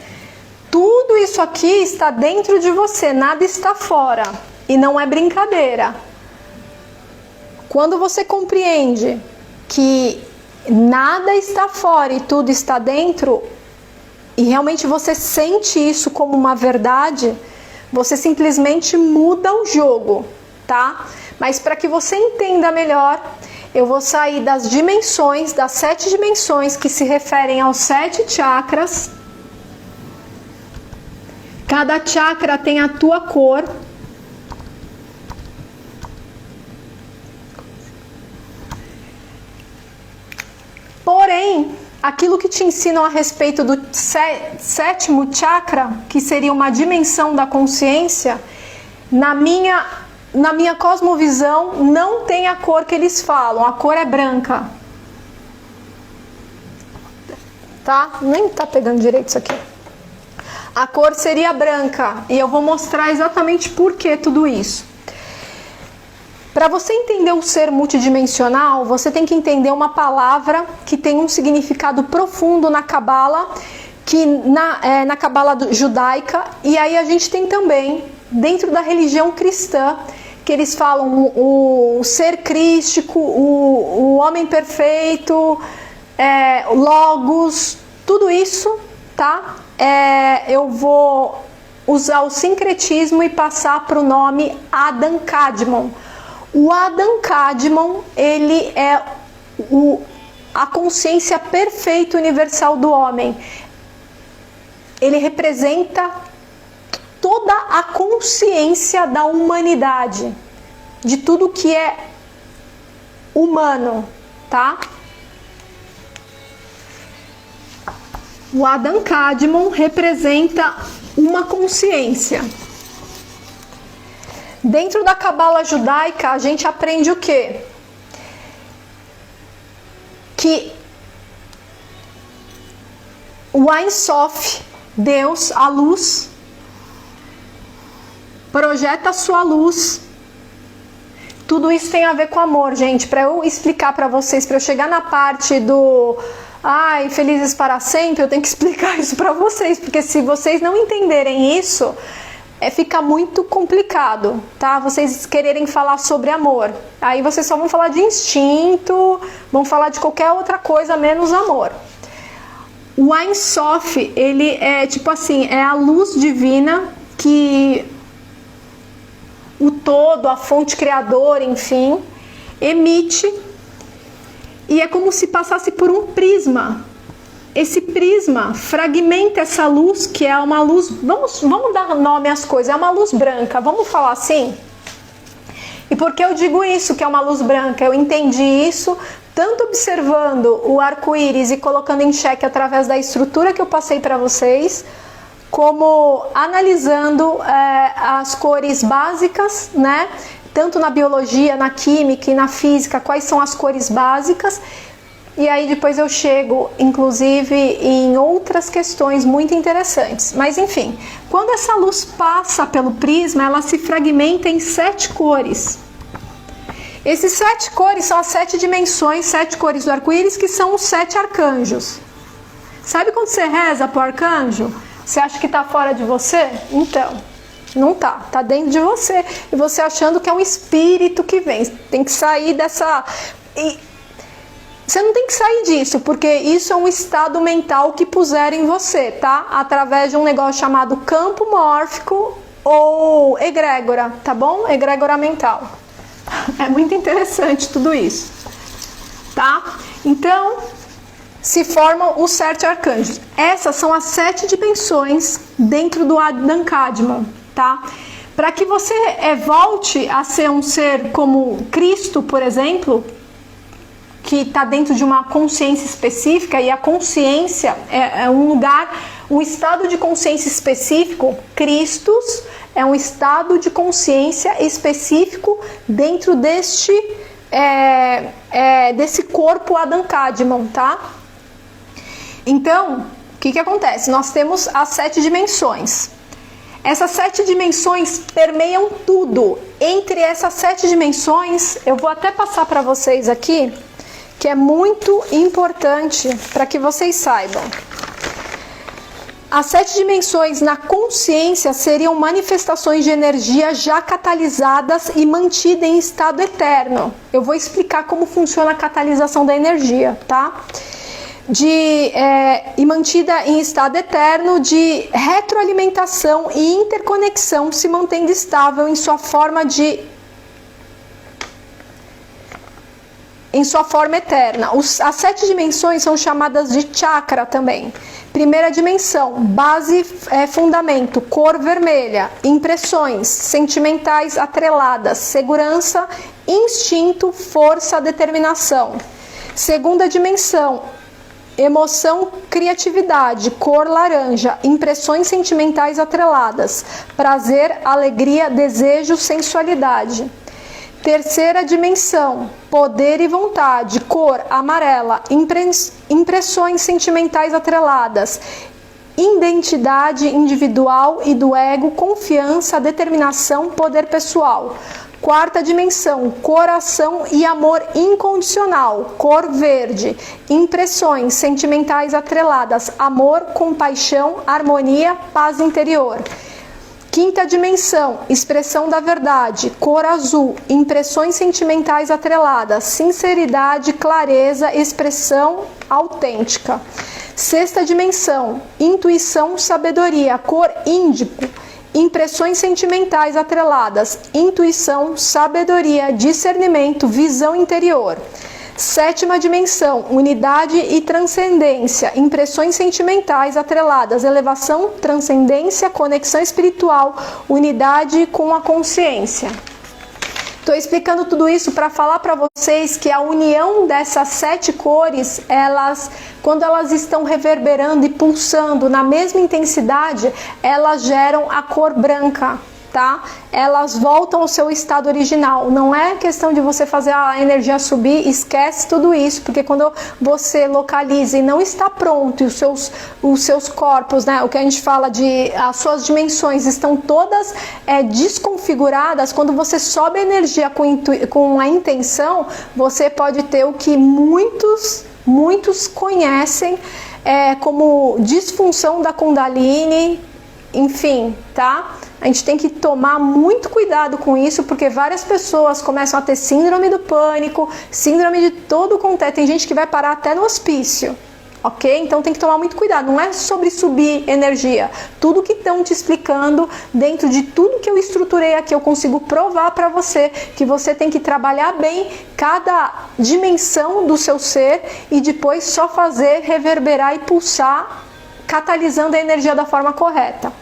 Tudo isso aqui está dentro de você, nada está fora, e não é brincadeira. Quando você compreende que nada está fora e tudo está dentro, e realmente você sente isso como uma verdade, você simplesmente muda o jogo, tá? Mas para que você entenda melhor, eu vou sair das dimensões, das 7 dimensões que se referem aos 7 chakras. Cada chakra tem a tua cor. Porém, aquilo que te ensinam a respeito do 7º chakra, que seria uma dimensão da consciência, na minha cosmovisão, não tem a cor que eles falam. A cor é branca. Tá? Nem tá pegando direito isso aqui. A cor seria branca. E eu vou mostrar exatamente por que tudo isso. Para você entender o ser multidimensional, você tem que entender uma palavra que tem um significado profundo na Cabala, que na Cabala judaica, e aí a gente tem também, dentro da religião cristã, que eles falam o ser crístico, o homem perfeito, logos, tudo isso, tá? Eu vou usar o sincretismo e passar para o nome Adam Kadmon. O Adam Kadmon, ele é a consciência perfeita universal do homem. Ele representa toda a consciência da humanidade, de tudo que é humano, tá? O Adam Kadmon representa uma consciência. Dentro da Cabala judaica, a gente aprende o quê? Que o Ein Sof, Deus, a luz, projeta a sua luz. Tudo isso tem a ver com amor, gente. Para eu explicar para vocês, para eu chegar na parte do felizes para sempre, eu tenho que explicar isso para vocês, porque se vocês não entenderem isso, fica muito complicado, tá? Vocês quererem falar sobre amor. Aí vocês só vão falar de instinto, vão falar de qualquer outra coisa menos amor. O Ein Sof, ele é tipo assim, é a luz divina que o todo, a fonte criadora, enfim, emite, e é como se passasse por um prisma. Esse prisma fragmenta essa luz, que é uma luz, vamos dar nome às coisas, é uma luz branca, vamos falar assim? E por que eu digo isso, que é uma luz branca? Eu entendi isso tanto observando o arco-íris e colocando em xeque através da estrutura que eu passei para vocês, como analisando as cores básicas, né? Tanto na biologia, na química e na física, quais são as cores básicas. E aí depois eu chego, inclusive, em outras questões muito interessantes. Mas enfim, quando essa luz passa pelo prisma, ela se fragmenta em 7 cores. Esses 7 cores são as 7 dimensões, 7 cores do arco-íris, que são os 7 arcanjos. Sabe quando você reza pro arcanjo? Você acha que tá fora de você? Então, não tá. Tá dentro de você. E você achando que é um espírito que vem. Tem que sair dessa... Você não tem que sair disso, porque isso é um estado mental que puseram em você, tá? Através de um negócio chamado campo mórfico ou egrégora, tá bom? Egrégora mental. É muito interessante tudo isso, tá? Então, se formam os 7 arcanjos. Essas são as 7 dimensões dentro do Adam Kadmon, tá? Para que você volte a ser um ser como Cristo, por exemplo, que está dentro de uma consciência específica, e a consciência é um lugar, um estado de consciência específico. Christus é um estado de consciência específico dentro desse corpo Adam Kadmon, tá? Então, o que acontece? Nós temos as 7 dimensões. Essas 7 dimensões permeiam tudo. Entre essas 7 dimensões, eu vou até passar para vocês aqui, que é muito importante para que vocês saibam. As 7 dimensões na consciência seriam manifestações de energia já catalisadas e mantidas em estado eterno. Eu vou explicar como funciona a catalisação da energia, tá? E mantida em estado eterno de retroalimentação e interconexão, se mantendo estável em sua forma eterna. As 7 dimensões são chamadas de chakra também. Primeira dimensão, base, fundamento, cor vermelha, impressões sentimentais atreladas, segurança, instinto, força, determinação. Segunda dimensão, emoção, criatividade, cor laranja, impressões sentimentais atreladas, prazer, alegria, desejo, sensualidade. Terceira dimensão, poder e vontade, cor amarela, impressões sentimentais atreladas, identidade individual e do ego, confiança, determinação, poder pessoal. Quarta dimensão, coração e amor incondicional, cor verde, impressões sentimentais atreladas, amor, compaixão, harmonia, paz interior. Quinta dimensão, expressão da verdade, cor azul, impressões sentimentais atreladas, sinceridade, clareza, expressão autêntica. Sexta dimensão, intuição, sabedoria, cor índico, impressões sentimentais atreladas, intuição, sabedoria, discernimento, visão interior. Sétima dimensão, unidade e transcendência, impressões sentimentais atreladas, elevação, transcendência, conexão espiritual, unidade com a consciência. Estou explicando tudo isso para falar para vocês que a união dessas 7 cores, quando elas estão reverberando e pulsando na mesma intensidade, elas geram a cor branca. Tá? Elas voltam ao seu estado original. Não é questão de você fazer a energia subir, esquece tudo isso, porque quando você localiza e não está pronto, e os seus corpos, né, o que a gente fala de as suas dimensões estão todas desconfiguradas, quando você sobe a energia com a intenção, você pode ter o que muitos conhecem como disfunção da Kundalini, enfim, tá? A gente tem que tomar muito cuidado com isso, porque várias pessoas começam a ter síndrome do pânico, síndrome de todo o contexto. Tem gente que vai parar até no hospício, ok? Então tem que tomar muito cuidado. Não é sobre subir energia. Tudo que estão te explicando, dentro de tudo que eu estruturei aqui, eu consigo provar para você que você tem que trabalhar bem cada dimensão do seu ser e depois só fazer reverberar e pulsar, catalisando a energia da forma correta.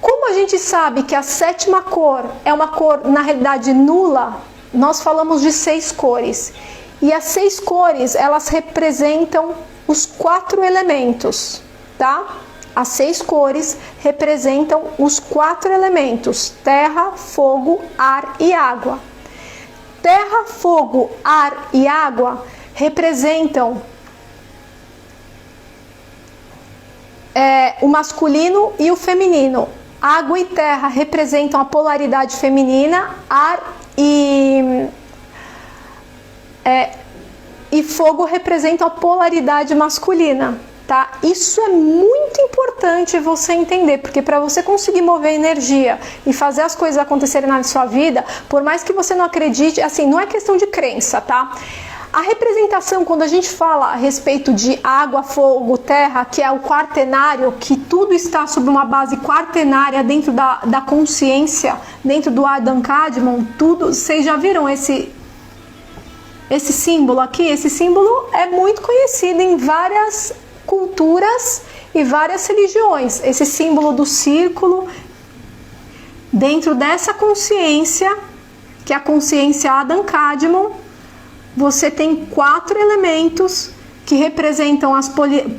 Como a gente sabe que a 7ª cor é uma cor, na realidade, nula, nós falamos de 6 cores. E as 6 cores, elas representam os 4 elementos, tá? As 6 cores representam os 4 elementos: terra, fogo, ar e água. Terra, fogo, ar e água representam o masculino e o feminino. Água e terra representam a polaridade feminina, ar e fogo representam a polaridade masculina, tá? Isso é muito importante você entender, porque para você conseguir mover energia e fazer as coisas acontecerem na sua vida, por mais que você não acredite, assim, não é questão de crença, tá? A representação, quando a gente fala a respeito de água, fogo, terra, que é o quaternário, que tudo está sob uma base quaternária dentro da consciência, dentro do Adam Kadmon, tudo, vocês já viram esse símbolo aqui? Esse símbolo é muito conhecido em várias culturas e várias religiões. Esse símbolo do círculo, dentro dessa consciência, que é a consciência Adam Kadmon, você tem 4 elementos que representam as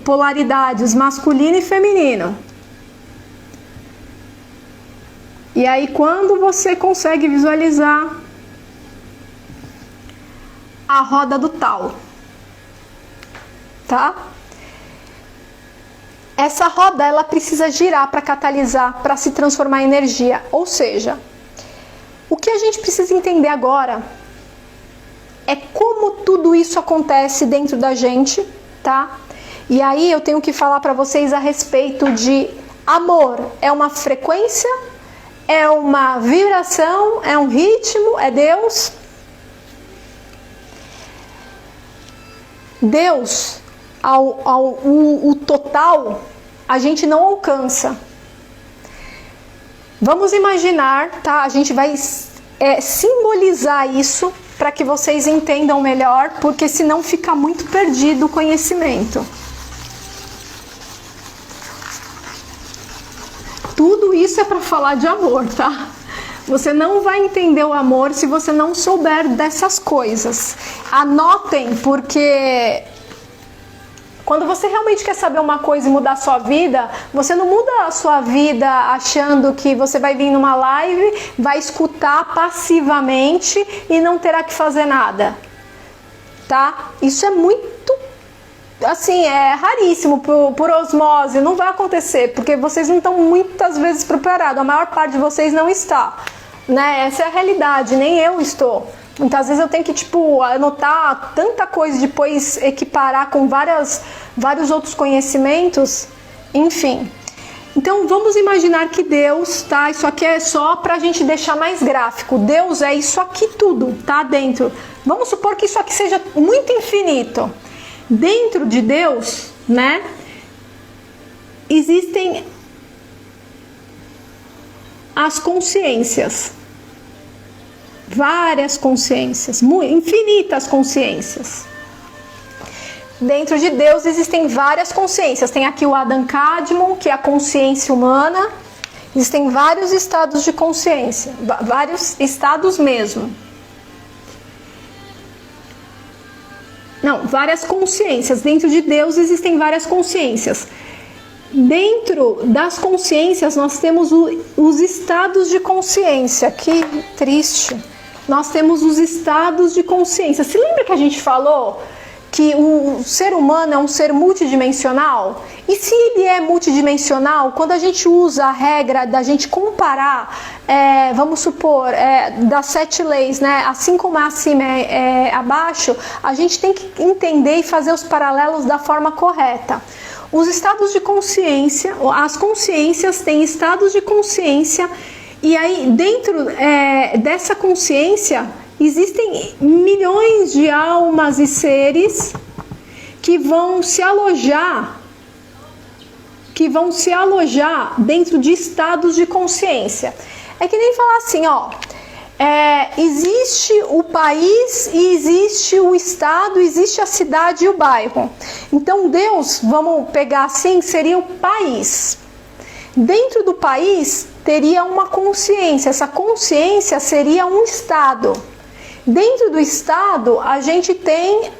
polaridades masculino e feminino. E aí, quando você consegue visualizar a roda do Tao, tá? Essa roda, ela precisa girar para catalisar, para se transformar em energia. Ou seja, o que a gente precisa entender agora é como tudo isso acontece dentro da gente, tá? E aí eu tenho que falar para vocês a respeito de amor. É uma frequência? É uma vibração? É um ritmo? É Deus? Deus, o total, a gente não alcança. Vamos imaginar, tá? A gente vai simbolizar isso para que vocês entendam melhor, porque senão fica muito perdido o conhecimento. Tudo isso é para falar de amor, tá? Você não vai entender o amor se você não souber dessas coisas. Anotem, porque quando você realmente quer saber uma coisa e mudar a sua vida, você não muda a sua vida achando que você vai vir numa live, vai escutar passivamente e não terá que fazer nada, tá? Isso é muito, assim, é raríssimo por osmose, não vai acontecer, porque vocês não estão muitas vezes preparados, a maior parte de vocês não está, né? Essa é a realidade, nem eu estou. Muitas vezes eu tenho que, anotar tanta coisa, depois equiparar com vários outros conhecimentos, enfim. Então, vamos imaginar que Deus, tá? Isso aqui é só pra gente deixar mais gráfico. Deus é isso aqui tudo, tá? Dentro. Vamos supor que isso aqui seja muito infinito. Dentro de Deus, né? Existem as consciências. Várias consciências, infinitas consciências. Dentro de Deus existem várias consciências. Tem aqui o Adam Kadmon, que é a consciência humana. Existem vários estados de consciência, vários estados mesmo. Não, várias consciências. Dentro de Deus existem várias consciências. Dentro das consciências nós temos os estados de consciência. Que triste. Nós temos os estados de consciência. Se lembra que a gente falou que o ser humano é um ser multidimensional? E se ele é multidimensional, quando a gente usa a regra da gente comparar, vamos supor, das 7 leis, né? Assim como é acima é abaixo, a gente tem que entender e fazer os paralelos da forma correta. Os estados de consciência, as consciências têm estados de consciência, e aí dentro dessa consciência existem milhões de almas e seres que vão se alojar dentro de estados de consciência. É que nem falar assim, ó, existe o país e existe o estado, existe a cidade e o bairro. Então Deus, vamos pegar assim, seria o país. Dentro do país teria uma consciência, essa consciência seria um estado. Dentro do estado a gente tem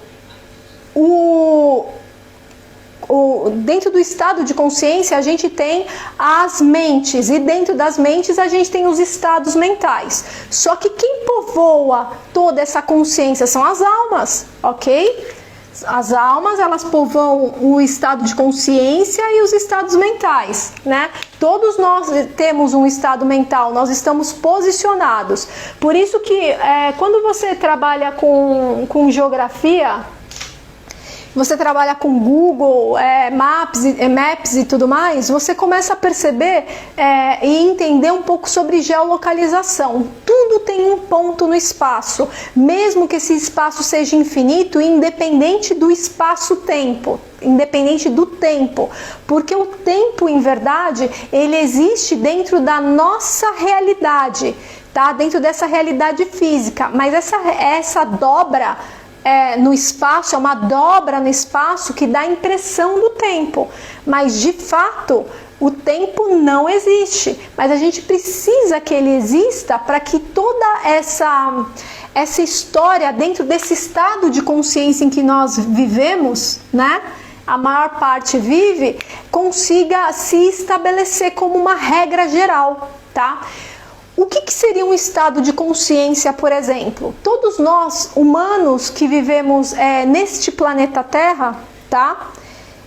dentro do estado de consciência a gente tem as mentes, e dentro das mentes a gente tem os estados mentais. Só que quem povoa toda essa consciência são as almas, ok? As almas, elas povoam o estado de consciência e os estados mentais, né? Todos nós temos um estado mental, nós estamos posicionados. Por isso que quando você trabalha com geografia, você trabalha com Google, Maps e tudo mais, você começa a perceber e entender um pouco sobre geolocalização. Tudo tem um ponto no espaço, mesmo que esse espaço seja infinito, independente do espaço-tempo, independente do tempo, porque o tempo, em verdade, ele existe dentro da nossa realidade, tá? Dentro dessa realidade física, mas essa dobra no espaço, é uma dobra no espaço que dá a impressão do tempo, mas de fato o tempo não existe, mas a gente precisa que ele exista para que toda essa história dentro desse estado de consciência em que nós vivemos, né? A maior parte vive, consiga se estabelecer como uma regra geral, tá? O que seria um estado de consciência, por exemplo? Todos nós, humanos que vivemos neste planeta Terra, tá?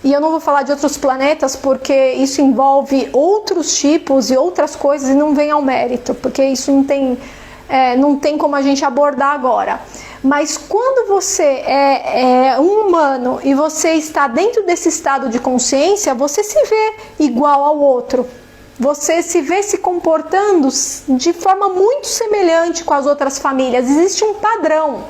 E eu não vou falar de outros planetas porque isso envolve outros tipos e outras coisas e não vem ao mérito, porque isso não tem como a gente abordar agora. Mas quando você é um humano e você está dentro desse estado de consciência, você se vê igual ao outro. Você se vê se comportando de forma muito semelhante com as outras famílias. Existe um padrão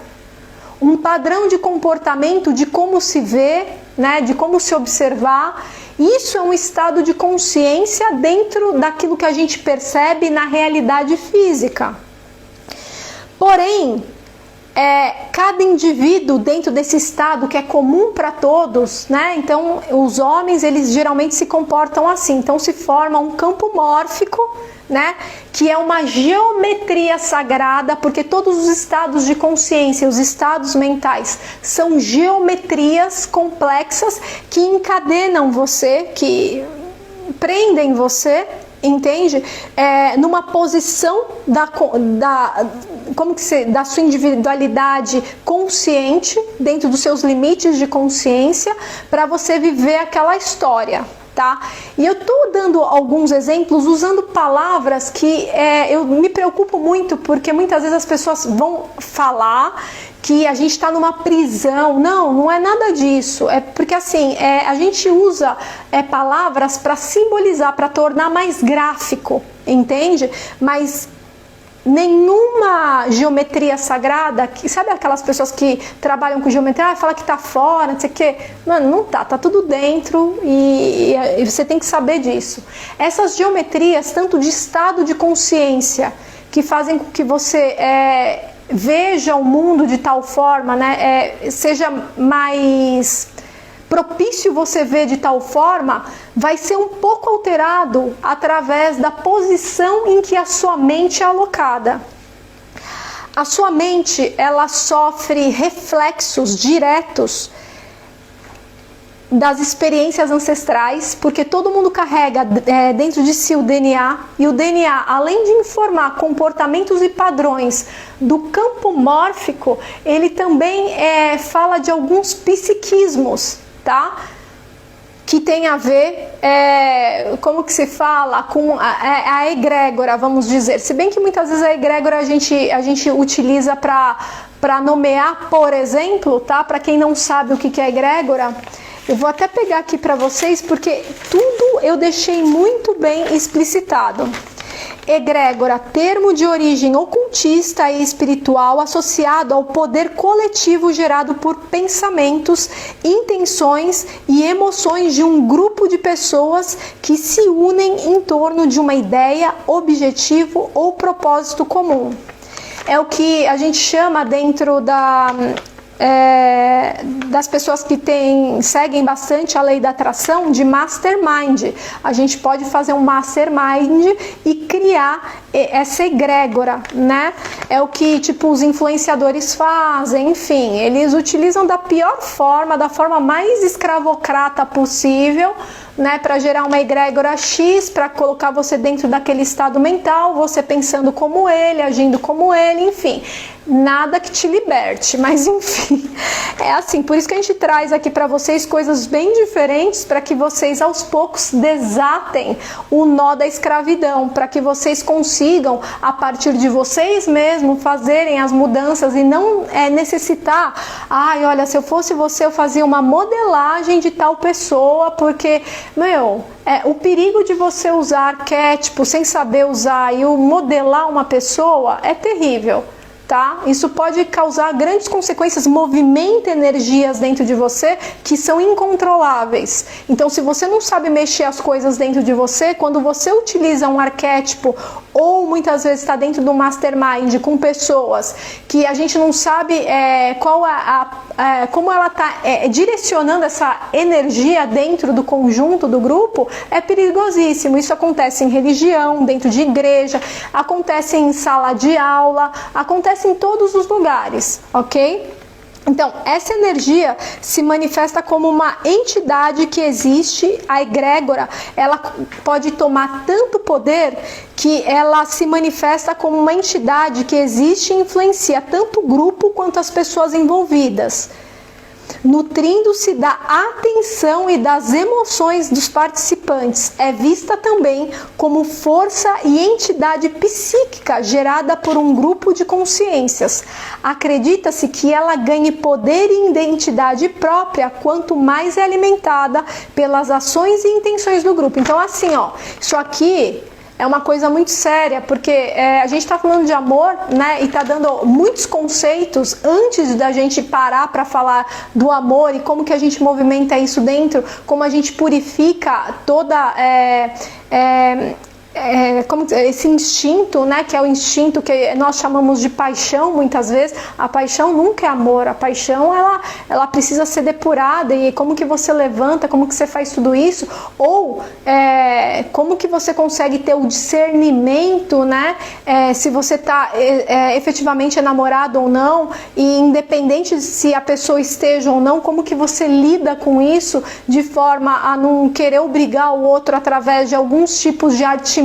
de comportamento, de como se vê, né, de como se observar. Isso é um estado de consciência dentro daquilo que a gente percebe na realidade física. Porém, cada indivíduo dentro desse estado que é comum para todos, né? Então os homens, eles geralmente se comportam assim, então se forma um campo mórfico, né? Que é uma geometria sagrada, porque todos os estados de consciência, os estados mentais, são geometrias complexas que encadenam você, que prendem você, entende? Numa posição da sua individualidade consciente, dentro dos seus limites de consciência, para você viver aquela história, tá? E eu estou dando alguns exemplos usando palavras que eu me preocupo muito, porque muitas vezes as pessoas vão falar que a gente está numa prisão. Não é nada disso. É porque assim, a gente usa palavras para simbolizar, para tornar mais gráfico, entende? Mas nenhuma geometria sagrada, sabe aquelas pessoas que trabalham com geometria, fala que tá fora, não sei o quê. Mano, não tá tudo dentro e você tem que saber disso. Essas geometrias, tanto de estado de consciência, que fazem com que você veja o mundo de tal forma, né, seja mais propício você ver de tal forma, vai ser um pouco alterado através da posição em que a sua mente é alocada. A sua mente, ela sofre reflexos diretos das experiências ancestrais, porque todo mundo carrega dentro de si o DNA, e o DNA, além de informar comportamentos e padrões do campo mórfico, ele também fala de alguns psiquismos, tá? Que tem a ver, como que se fala, com a egrégora, vamos dizer. Se bem que muitas vezes a egrégora a gente utiliza para nomear, por exemplo, tá? Para quem não sabe o que é egrégora, eu vou até pegar aqui para vocês, porque tudo eu deixei muito bem explicitado. Egrégora, termo de origem ocultista e espiritual associado ao poder coletivo gerado por pensamentos, intenções e emoções de um grupo de pessoas que se unem em torno de uma ideia, objetivo ou propósito comum. É o que a gente chama dentro das pessoas que seguem bastante a lei da atração de mastermind. A gente pode fazer um mastermind e criar essa egrégora, né? É o que os influenciadores fazem, enfim, eles utilizam da pior forma, da forma mais escravocrata possível, né, para gerar uma egrégora X, para colocar você dentro daquele estado mental, você pensando como ele, agindo como ele, enfim, nada que te liberte, mas enfim, é assim, por isso que a gente traz aqui para vocês coisas bem diferentes, para que vocês aos poucos desatem o nó da escravidão, para que vocês consigam, a partir de vocês mesmos, fazerem as mudanças e não necessitar, ai, olha, se eu fosse você, eu fazia uma modelagem de tal pessoa, porque, o perigo de você usar arquétipo sem saber usar e o modelar uma pessoa é terrível. Tá? Isso pode causar grandes consequências, movimenta energias dentro de você que são incontroláveis. Então, se você não sabe mexer as coisas dentro de você, quando você utiliza um arquétipo ou muitas vezes está dentro do mastermind com pessoas que a gente não sabe como ela está direcionando essa energia dentro do conjunto do grupo, é perigosíssimo. Isso acontece em religião, dentro de igreja, acontece em sala de aula, acontece em todos os lugares, ok? Então, essa energia se manifesta como uma entidade que existe, a egrégora, ela pode tomar tanto poder que ela se manifesta como uma entidade que existe e influencia tanto o grupo quanto as pessoas envolvidas, nutrindo-se da atenção e das emoções dos participantes. É vista também como força e entidade psíquica gerada por um grupo de consciências. Acredita-se que ela ganhe poder e identidade própria quanto mais é alimentada pelas ações e intenções do grupo. Então, assim, isso aqui é uma coisa muito séria, porque a gente está falando de amor, né, e está dando muitos conceitos antes da gente parar para falar do amor e como que a gente movimenta isso dentro, como a gente purifica toda como esse instinto, né, que é o instinto que nós chamamos de paixão muitas vezes. A paixão nunca é amor, a paixão ela precisa ser depurada, e como que você levanta, como que você faz tudo isso, ou como que você consegue ter o discernimento, né, se você está efetivamente enamorado ou não, e independente se a pessoa esteja ou não, como que você lida com isso de forma a não querer obrigar o outro através de alguns tipos de artimanhas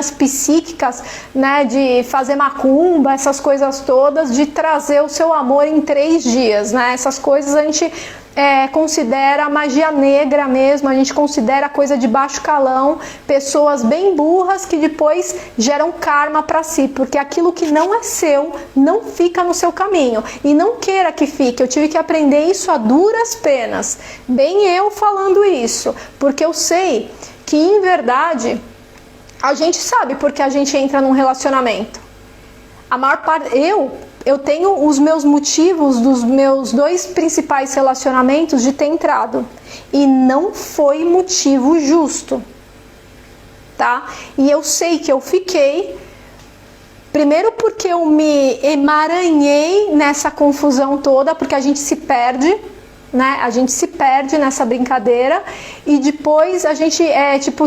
psíquicas, né, de fazer macumba, essas coisas todas, de trazer o seu amor em 3 dias, né? Essas coisas a gente considera magia negra mesmo, a gente considera coisa de baixo calão, pessoas bem burras que depois geram karma para si, porque aquilo que não é seu não fica no seu caminho, e não queira que fique. Eu tive que aprender isso a duras penas, bem eu falando isso, porque eu sei que em verdade a gente sabe porque a gente entra num relacionamento. A maior parte, eu tenho os meus motivos dos meus 2 principais relacionamentos de ter entrado, e não foi motivo justo, tá? E eu sei que eu fiquei, primeiro porque eu me emaranhei nessa confusão toda, porque a gente se perde, né? A gente se perde nessa brincadeira, e depois a gente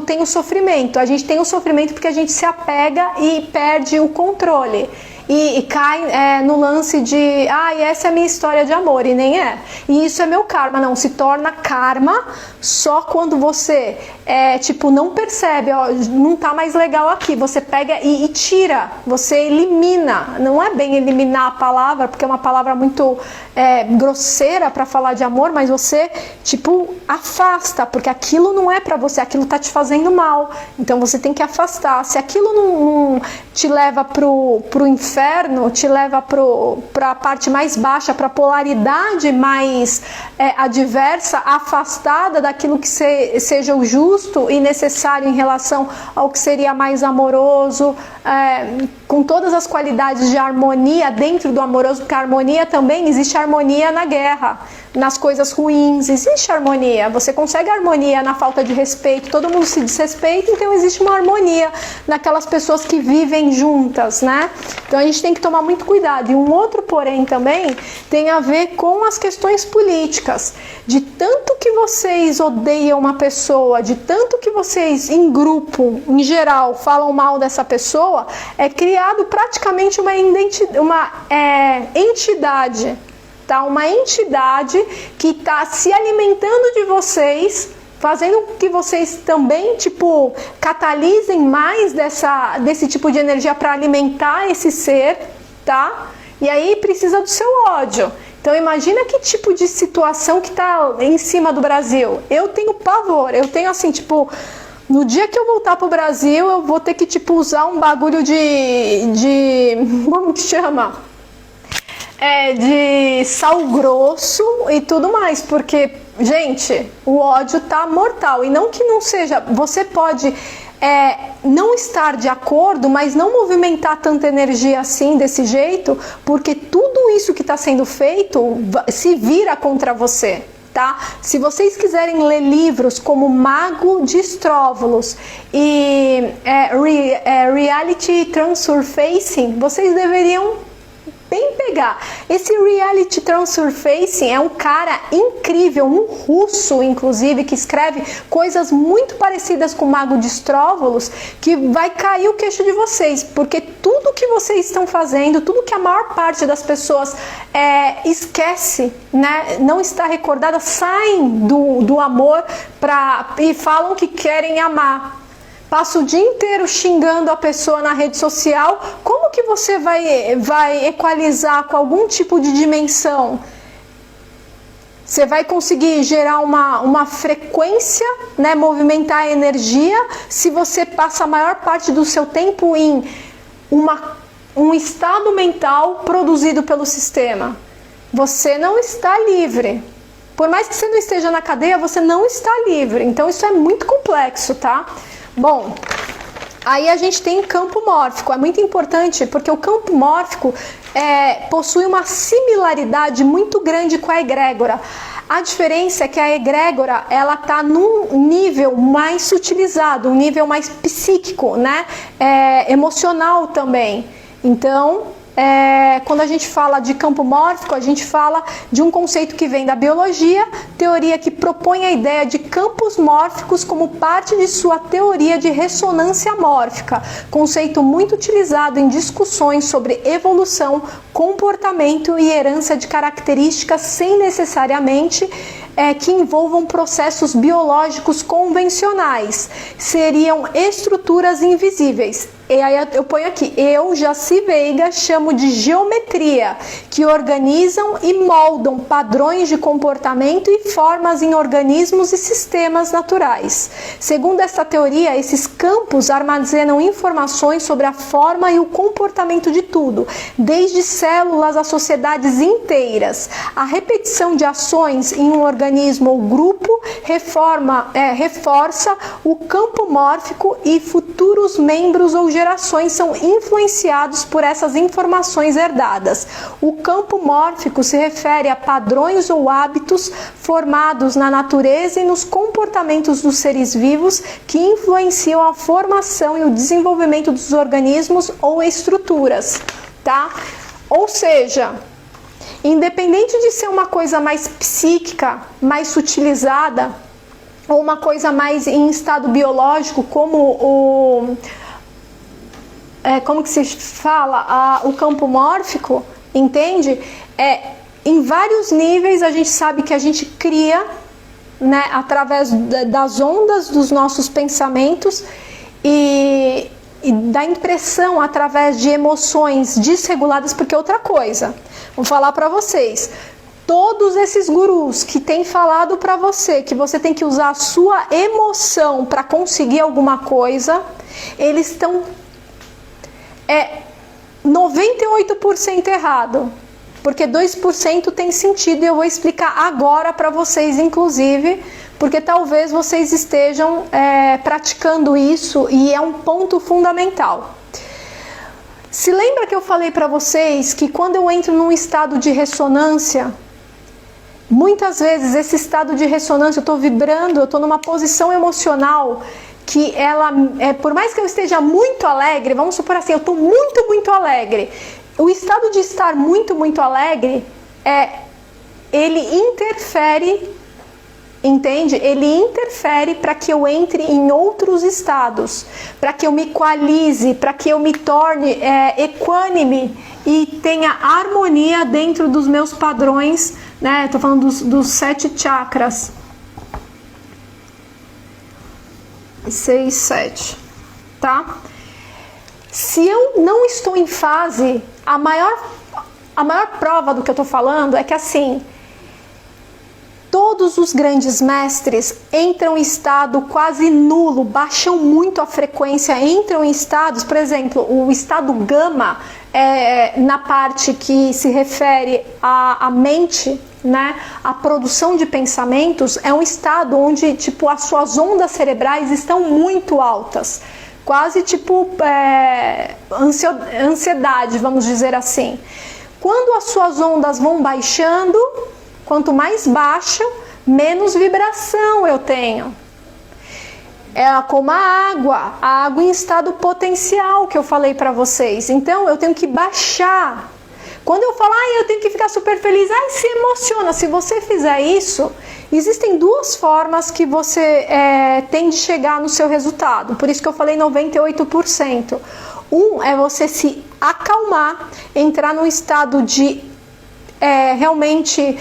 tem o sofrimento. A gente tem o sofrimento porque a gente se apega e perde o controle. E cai no lance de essa é a minha história de amor, e nem é. E isso é meu karma. Não, se torna karma só quando você não percebe, não tá mais legal aqui. Você pega e tira, você elimina. Não é bem eliminar a palavra, porque é uma palavra muito grosseira para falar de amor, mas você afasta, porque aquilo não é para você, aquilo tá te fazendo mal. Então você tem que afastar. Se aquilo não te leva pro inferno, te leva para a parte mais baixa, para a polaridade mais adversa, afastada daquilo que seja o justo e necessário em relação ao que seria mais amoroso, com todas as qualidades de harmonia dentro do amoroso, porque a harmonia também existe, harmonia na guerra, nas coisas ruins, existe harmonia. Você consegue harmonia na falta de respeito, todo mundo se desrespeita, então existe uma harmonia naquelas pessoas que vivem juntas, né? Então a gente tem que tomar muito cuidado. E um outro porém também tem a ver com as questões políticas. De tanto que vocês odeiam uma pessoa, de tanto que vocês em grupo, em geral, falam mal dessa pessoa, é criado praticamente uma entidade, tá? Uma entidade que está se alimentando de vocês, fazendo com que vocês também, tipo, catalisem mais desse tipo de energia para alimentar esse ser, tá? E aí precisa do seu ódio. Então imagina que tipo de situação que tá em cima do Brasil. Eu tenho pavor, eu tenho assim, tipo, no dia que eu voltar pro Brasil, eu vou ter que, tipo, usar um bagulho de como que chama? De sal grosso e tudo mais, porque, gente, o ódio tá mortal. E não que não seja, você pode não estar de acordo, mas não movimentar tanta energia assim, desse jeito, porque tudo isso que está sendo feito se vira contra você, tá? Se vocês quiserem ler livros como Mago de Estróvolos e Reality Transurfacing, vocês deveriam bem pegar. Esse Reality Transurfacing é um cara incrível, um russo, inclusive, que escreve coisas muito parecidas com o Mago de Estróvolos, que vai cair o queixo de vocês, porque tudo que vocês estão fazendo, tudo que a maior parte das pessoas esquece, né, não está recordada, saem do amor e falam que querem amar. Passa o dia inteiro xingando a pessoa na rede social. Como que você vai equalizar com algum tipo de dimensão? Você vai conseguir gerar uma frequência, né, movimentar a energia, se você passa a maior parte do seu tempo em um estado mental produzido pelo sistema. Você não está livre. Por mais que você não esteja na cadeia, você não está livre. Então isso é muito complexo, tá? Bom, aí a gente tem campo mórfico. É muito importante porque o campo mórfico possui uma similaridade muito grande com a egrégora. A diferença é que a egrégora, ela tá num nível mais sutilizado, um nível mais psíquico, né? Emocional também. Então, quando a gente fala de campo mórfico, a gente fala de um conceito que vem da biologia, teoria que propõe a ideia de campos mórficos como parte de sua teoria de ressonância mórfica, conceito muito utilizado em discussões sobre evolução, comportamento e herança de características sem necessariamente que envolvam processos biológicos convencionais. Seriam estruturas invisíveis. E aí eu ponho aqui, eu, Jaci Veiga, chamo de geometria, que organizam e moldam padrões de comportamento e formas em organismos e sistemas naturais. Segundo essa teoria, esses campos armazenam informações sobre a forma e o comportamento de tudo, desde células a sociedades inteiras. A repetição de ações em um organismo ou grupo reforça o campo mórfico e futuros membros ou gerações são influenciados por essas informações herdadas. O campo mórfico se refere a padrões ou hábitos formados na natureza e nos comportamentos dos seres vivos que influenciam a formação e o desenvolvimento dos organismos ou estruturas, tá? Ou seja, independente de ser uma coisa mais psíquica, mais sutilizada, ou uma coisa mais em estado biológico, como como que se fala? O campo mórfico, entende? Em vários níveis a gente sabe que a gente cria, né, através das ondas dos nossos pensamentos e da impressão através de emoções desreguladas, porque outra coisa, vou falar para vocês, todos esses gurus que têm falado para você que você tem que usar a sua emoção para conseguir alguma coisa, eles estão 98% errado, porque 2% tem sentido e eu vou explicar agora para vocês, inclusive, porque talvez vocês estejam praticando isso e é um ponto fundamental. Se lembra que eu falei para vocês que quando eu entro num estado de ressonância, muitas vezes esse estado de ressonância, eu estou vibrando, eu estou numa posição emocional que ela, por mais que eu esteja muito alegre, vamos supor assim, eu estou muito, muito alegre. O estado de estar muito, muito alegre, ele interfere, entende? Ele interfere para que eu entre em outros estados, para que eu me equalize, para que eu me torne equânime e tenha harmonia dentro dos meus padrões, né? Estou falando dos 7 chakras. 6, 7, tá? Se eu não estou em fase, a maior prova do que eu tô falando é que assim, todos os grandes mestres entram em estado quase nulo, baixam muito a frequência, entram em estados, por exemplo, o estado gama, na parte que se refere à mente, né, a produção de pensamentos, é um estado onde tipo as suas ondas cerebrais estão muito altas, quase tipo ansiedade, vamos dizer assim. Quando as suas ondas vão baixando, quanto mais baixa, menos vibração eu tenho. É como a água em estado potencial que eu falei para vocês. Então eu tenho que baixar. Quando eu falo, eu tenho que ficar super feliz, se emociona. Se você fizer isso, existem duas formas que você tem de chegar no seu resultado. Por isso que eu falei 98%. Um é você se acalmar, entrar num estado de realmente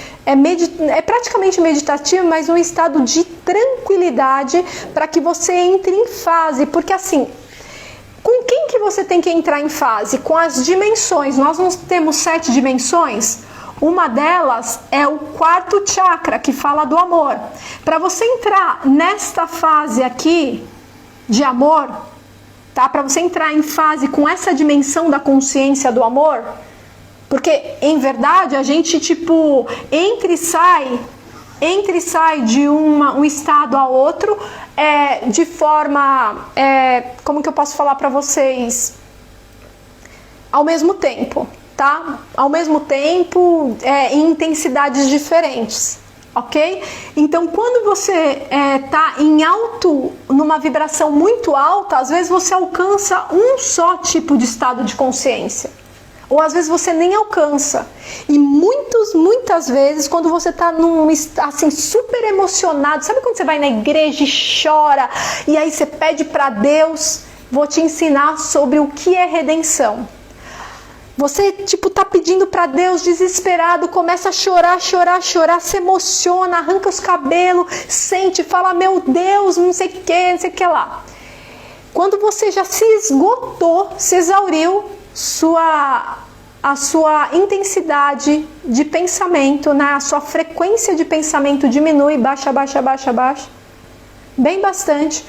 praticamente meditativo, mas um estado de tranquilidade para que você entre em fase, porque assim, com quem que você tem que entrar em fase? Com as dimensões. Nós não temos 7 dimensões. Uma delas é o 4º chakra, que fala do amor. Para você entrar nesta fase aqui de amor, tá? Para você entrar em fase com essa dimensão da consciência do amor, porque em verdade a gente tipo entra e sai de um estado a outro de forma, como que eu posso falar para vocês, ao mesmo tempo, tá? Ao mesmo tempo, em intensidades diferentes, ok? Então quando você tá numa vibração muito alta, às vezes você alcança um só tipo de estado de consciência. Ou às vezes você nem alcança. E muitas vezes, quando você está assim, super emocionado, sabe quando você vai na igreja e chora, e aí você pede para Deus, vou te ensinar sobre o que é redenção. Você tá pedindo para Deus desesperado, começa a chorar, se emociona, arranca os cabelos, sente, fala, meu Deus, não sei o que lá. Quando você já se esgotou, se exauriu, a sua intensidade de pensamento, né? A sua frequência de pensamento diminui, baixa, bem bastante.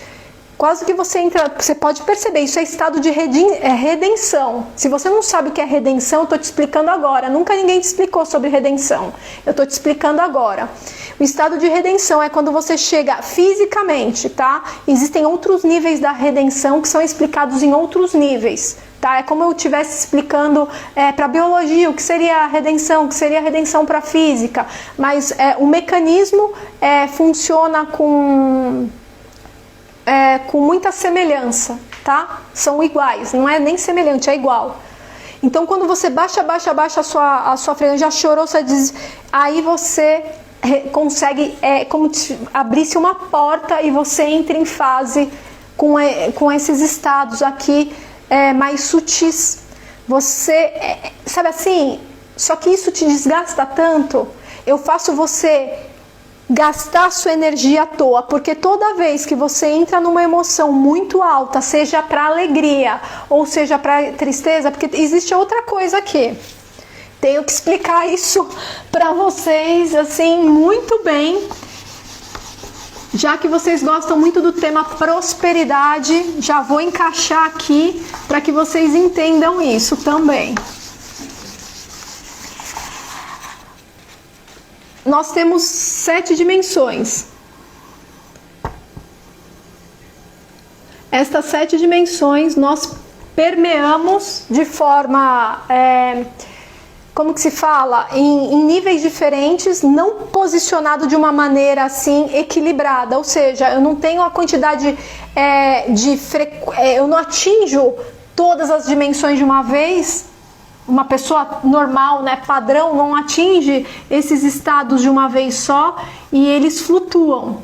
Quase que você entra, você pode perceber, isso é estado de redenção. Se você não sabe o que é redenção, eu estou te explicando agora. Nunca ninguém te explicou sobre redenção. Eu estou te explicando agora. O estado de redenção é quando você chega fisicamente, tá? Existem outros níveis da redenção que são explicados em outros níveis. Tá? É como eu estivesse explicando para a biologia o que seria a redenção para a física, mas o mecanismo funciona com muita semelhança, tá? São iguais, não é nem semelhante, é igual. Então quando você baixa a sua frequência, já chorou, você diz, aí você consegue, como se abrisse uma porta e você entra em fase com esses estados aqui, mais sutis. Você, sabe assim, só que isso te desgasta tanto, eu faço você gastar sua energia à toa, porque toda vez que você entra numa emoção muito alta, seja para alegria ou seja para tristeza, porque existe outra coisa aqui, tenho que explicar isso para vocês assim muito bem. Já que vocês gostam muito do tema prosperidade, já vou encaixar aqui para que vocês entendam isso também. Nós temos 7 dimensões. Estas 7 dimensões nós permeamos de forma... como que se fala, em níveis diferentes, não posicionado de uma maneira assim equilibrada, ou seja, eu não tenho a quantidade eu não atinjo todas as dimensões de uma vez. Uma pessoa normal, né, padrão, não atinge esses estados de uma vez só e eles flutuam.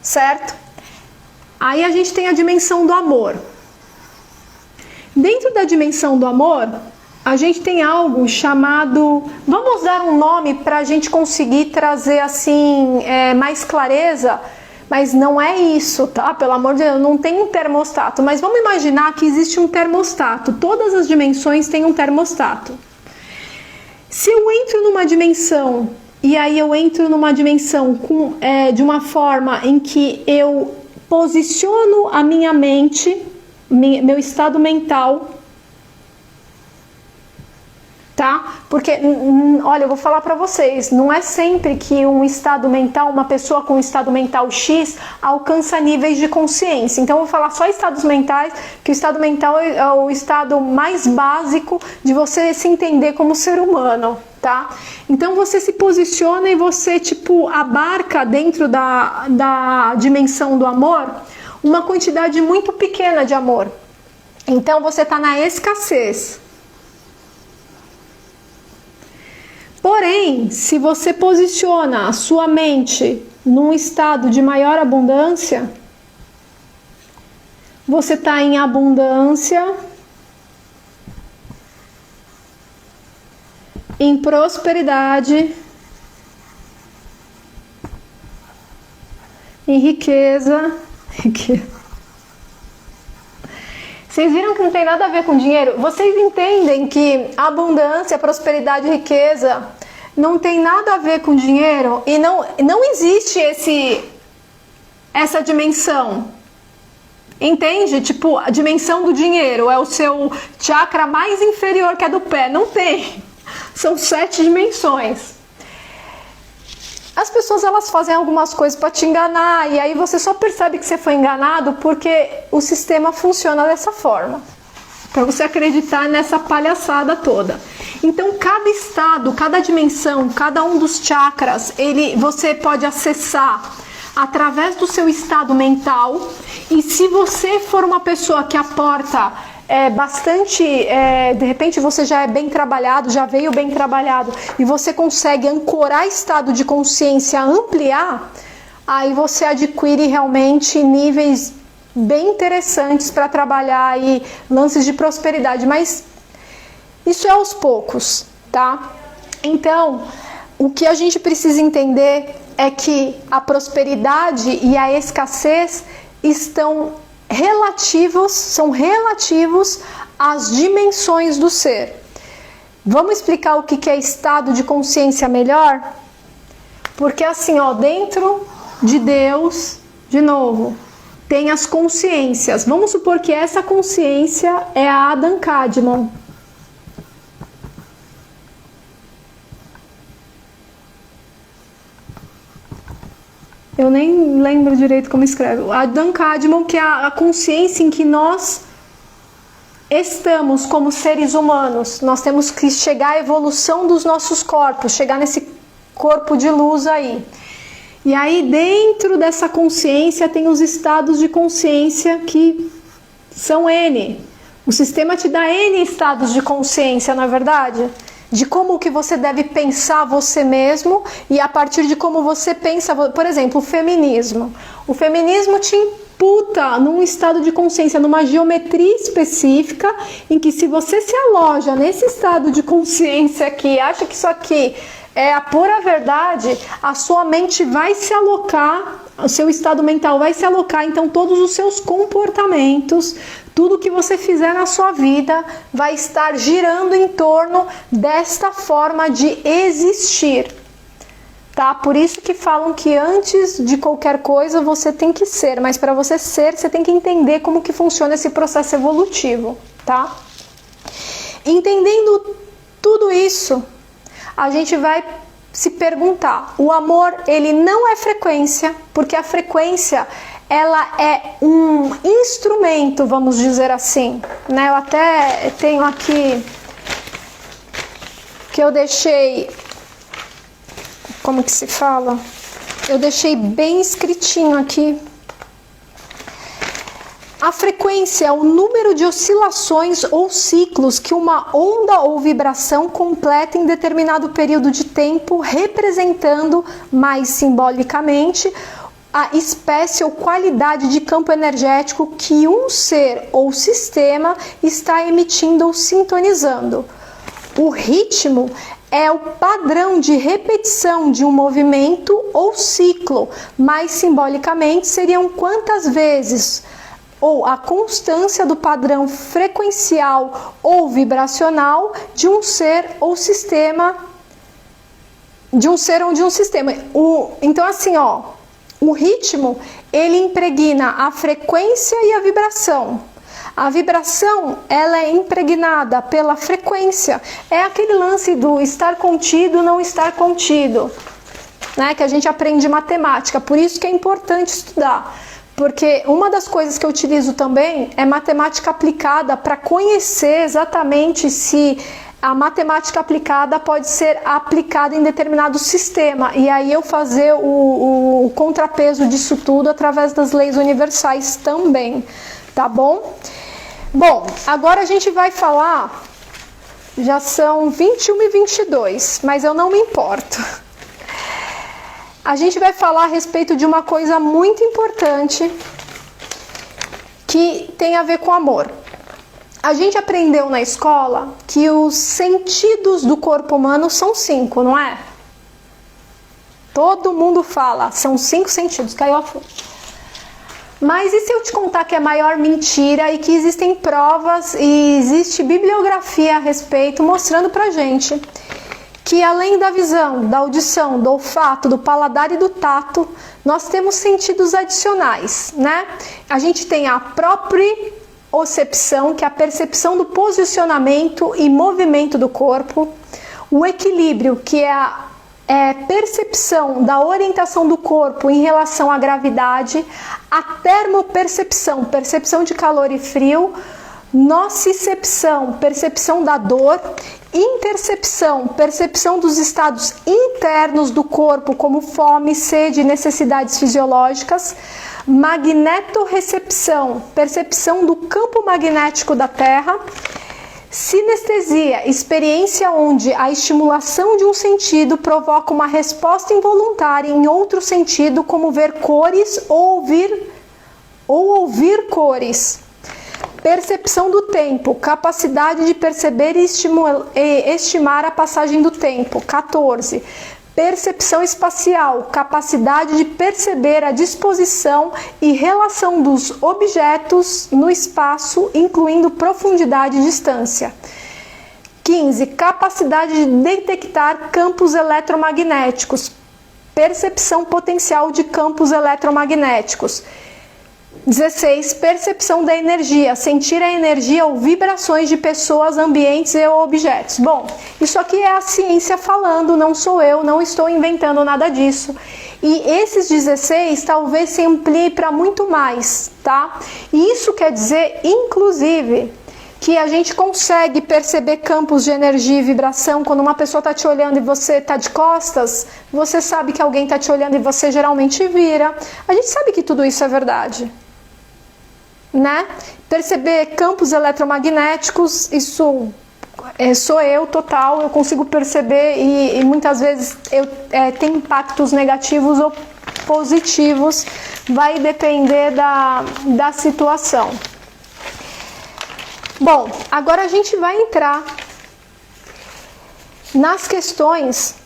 Certo? Aí a gente tem a dimensão do amor. Dentro da dimensão do amor, a gente tem algo chamado, vamos dar um nome para a gente conseguir trazer assim mais clareza, mas não é isso, tá? Pelo amor de Deus, não tem um termostato, mas vamos imaginar que existe um termostato, todas as dimensões têm um termostato. Se eu entro numa dimensão, e aí eu entro numa dimensão de uma forma em que eu posiciono a minha mente, meu estado mental, tá? Porque, olha, eu vou falar para vocês, não é sempre que um estado mental, uma pessoa com um estado mental X alcança níveis de consciência. Então eu vou falar só estados mentais, que o estado mental é o estado mais básico de você se entender como ser humano, tá? Então você se posiciona e você, tipo, abarca dentro da dimensão do amor uma quantidade muito pequena de amor. Então você tá na escassez. Porém, se você posiciona a sua mente num estado de maior abundância, você está em abundância, em prosperidade, em riqueza. Vocês viram que não tem nada a ver com dinheiro? Vocês entendem que abundância, prosperidade e riqueza não tem nada a ver com dinheiro? E não existe essa dimensão. Entende? Tipo, a dimensão do dinheiro é o seu chakra mais inferior, que é do pé. Não tem. São 7 dimensões. As pessoas, elas fazem algumas coisas para te enganar, e aí você só percebe que você foi enganado porque o sistema funciona dessa forma, para você acreditar nessa palhaçada toda. Então cada estado, cada dimensão, cada um dos chakras, você pode acessar através do seu estado mental, e se você for uma pessoa que aporta bastante, de repente você já é bem trabalhado, já veio bem trabalhado, e você consegue ancorar estado de consciência, ampliar, aí você adquire realmente níveis bem interessantes para trabalhar aí lances de prosperidade, mas isso é aos poucos, tá? Então, o que a gente precisa entender é que a prosperidade e a escassez são relativos às dimensões do ser. Vamos explicar o que é estado de consciência melhor? Porque assim, ó, dentro de Deus, de novo, tem as consciências. Vamos supor que essa consciência é a Adam Kadmon. Eu nem lembro direito como escreve. Adam Kadmon, que é a consciência em que nós estamos como seres humanos. Nós temos que chegar à evolução dos nossos corpos, chegar nesse corpo de luz aí. E aí dentro dessa consciência tem os estados de consciência que são N. O sistema te dá N estados de consciência, não é verdade? De como que você deve pensar você mesmo, e a partir de como você pensa, por exemplo, o feminismo. O feminismo te imputa num estado de consciência, numa geometria específica, em que se você se aloja nesse estado de consciência aqui, acha que isso aqui é a pura verdade, a sua mente vai se alocar, o seu estado mental vai se alocar, então todos os seus comportamentos, tudo que você fizer na sua vida vai estar girando em torno desta forma de existir, tá? Por isso que falam que antes de qualquer coisa você tem que ser, mas para você ser, você tem que entender como que funciona esse processo evolutivo, tá? Entendendo tudo isso, a gente vai se perguntar, o amor, ele não é frequência, porque a frequência, ela é um instrumento, vamos dizer assim, né? Eu até tenho aqui, que eu deixei, como que se fala? Eu deixei bem escritinho aqui. A frequência é o número de oscilações ou ciclos que uma onda ou vibração completa em determinado período de tempo, representando mais simbolicamente a espécie ou qualidade de campo energético que um ser ou sistema está emitindo ou sintonizando. O ritmo é o padrão de repetição de um movimento ou ciclo, mas simbolicamente seriam quantas vezes, ou a constância do padrão frequencial ou vibracional de um ser ou sistema, então assim, ó, o ritmo, ele impregna a frequência e a vibração. A vibração, ela é impregnada pela frequência. É aquele lance do estar contido, não estar contido, né? Que a gente aprende em matemática. Por isso que é importante estudar. Porque uma das coisas que eu utilizo também é matemática aplicada para conhecer exatamente se a matemática aplicada pode ser aplicada em determinado sistema. E aí eu fazer o contrapeso disso tudo através das leis universais também. Tá bom? Bom, agora a gente vai falar, já são 21h22, mas eu não me importo. A gente vai falar a respeito de uma coisa muito importante que tem a ver com amor. A gente aprendeu na escola que os sentidos do corpo humano são 5, não é? Todo mundo fala, são 5 sentidos, caiu a folha. Mas e se eu te contar que é a maior mentira e que existem provas e existe bibliografia a respeito mostrando pra gente que além da visão, da audição, do olfato, do paladar e do tato, nós temos sentidos adicionais, né? A gente tem a propriocepção, que é a percepção do posicionamento e movimento do corpo, o equilíbrio, que é a percepção da orientação do corpo em relação à gravidade, a termopercepção, percepção de calor e frio, nocicepção, percepção da dor, intercepção, percepção dos estados internos do corpo, como fome, sede e necessidades fisiológicas, magnetorrecepção, percepção do campo magnético da Terra, sinestesia, experiência onde a estimulação de um sentido provoca uma resposta involuntária em outro sentido, como ver cores ou ouvir cores. Percepção do tempo, capacidade de perceber e estimar a passagem do tempo. 14. Percepção espacial, capacidade de perceber a disposição e relação dos objetos no espaço, incluindo profundidade e distância. 15. Capacidade de detectar campos eletromagnéticos, percepção potencial de campos eletromagnéticos. 16. Percepção da energia, sentir a energia ou vibrações de pessoas, ambientes e objetos. Bom, isso aqui é a ciência falando, não sou eu, não estou inventando nada disso. E esses 16 talvez se amplie para muito mais, tá? E isso quer dizer, inclusive, que a gente consegue perceber campos de energia e vibração quando uma pessoa está te olhando e você está de costas, você sabe que alguém está te olhando e você geralmente vira. A gente sabe que tudo isso é verdade, né? Perceber campos eletromagnéticos, isso sou eu total, eu consigo perceber e muitas vezes tem impactos negativos ou positivos, vai depender da situação. Bom, agora a gente vai entrar nas questões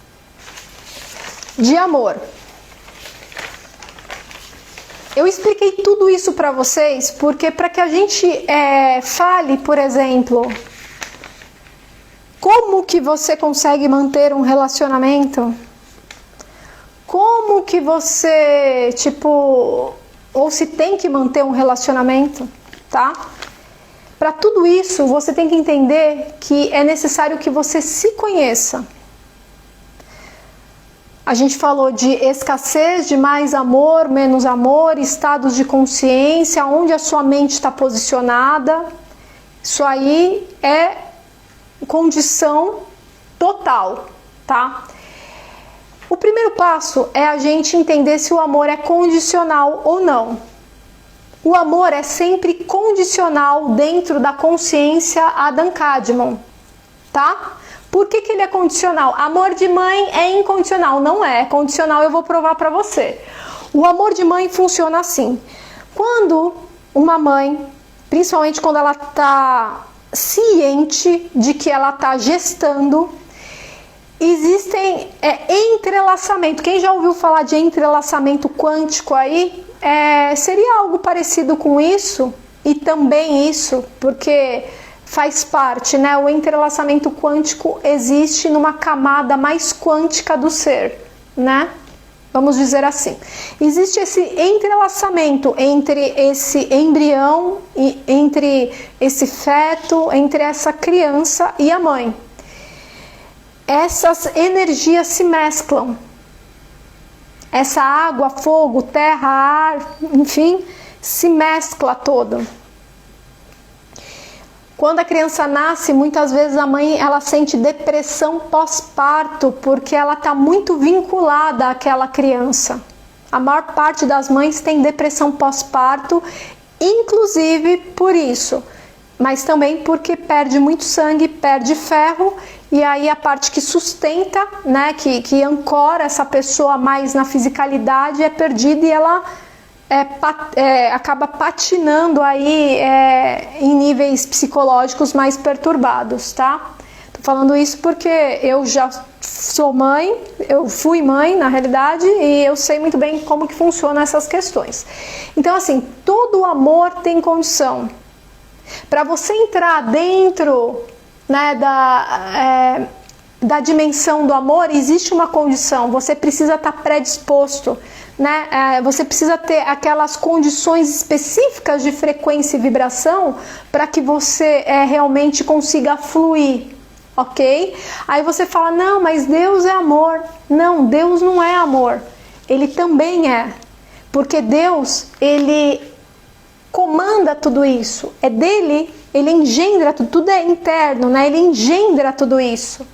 de amor. Eu expliquei tudo isso para vocês porque para que a gente fale, por exemplo, como que você consegue manter um relacionamento, como que você, ou se tem que manter um relacionamento, tá? Para tudo isso, você tem que entender que é necessário que você se conheça. A gente falou de escassez, de mais amor, menos amor, estados de consciência, onde a sua mente está posicionada. Isso aí é condição total, tá? O primeiro passo é a gente entender se o amor é condicional ou não. O amor é sempre condicional dentro da consciência Adam Kadmon, tá? Por que ele é condicional? Amor de mãe é incondicional, não é condicional, eu vou provar para você. O amor de mãe funciona assim. Quando uma mãe, principalmente quando ela está ciente de que ela está gestando. Existem entrelaçamento. Quem já ouviu falar de entrelaçamento quântico aí? Seria algo parecido com isso, e também isso, porque faz parte, né? O entrelaçamento quântico existe numa camada mais quântica do ser, né? Vamos dizer assim. Existe esse entrelaçamento entre esse embrião, e entre esse feto, entre essa criança e a mãe. Essas energias se mesclam. Essa água, fogo, terra, ar, enfim, se mescla todo. Quando a criança nasce, muitas vezes a mãe ela sente depressão pós-parto, porque ela está muito vinculada àquela criança. A maior parte das mães tem depressão pós-parto, inclusive por isso, mas também porque perde muito sangue, perde ferro, e aí a parte que sustenta, né, que ancora essa pessoa mais na fisicalidade é perdida, e ela acaba patinando aí em níveis psicológicos mais perturbados, tá? Tô falando isso porque eu já sou mãe, eu fui mãe na realidade, e eu sei muito bem como que funcionam essas questões. Então assim, todo amor tem condição. Para você entrar dentro, né, da dimensão do amor, existe uma condição, você precisa estar predisposto, né? Você precisa ter aquelas condições específicas de frequência e vibração para que você realmente consiga fluir, ok? Aí você fala, não, mas Deus é amor. Não, Deus não é amor, Ele também é, porque Deus, Ele comanda tudo isso, é dele, Ele engendra tudo é interno, né? Ele engendra tudo isso.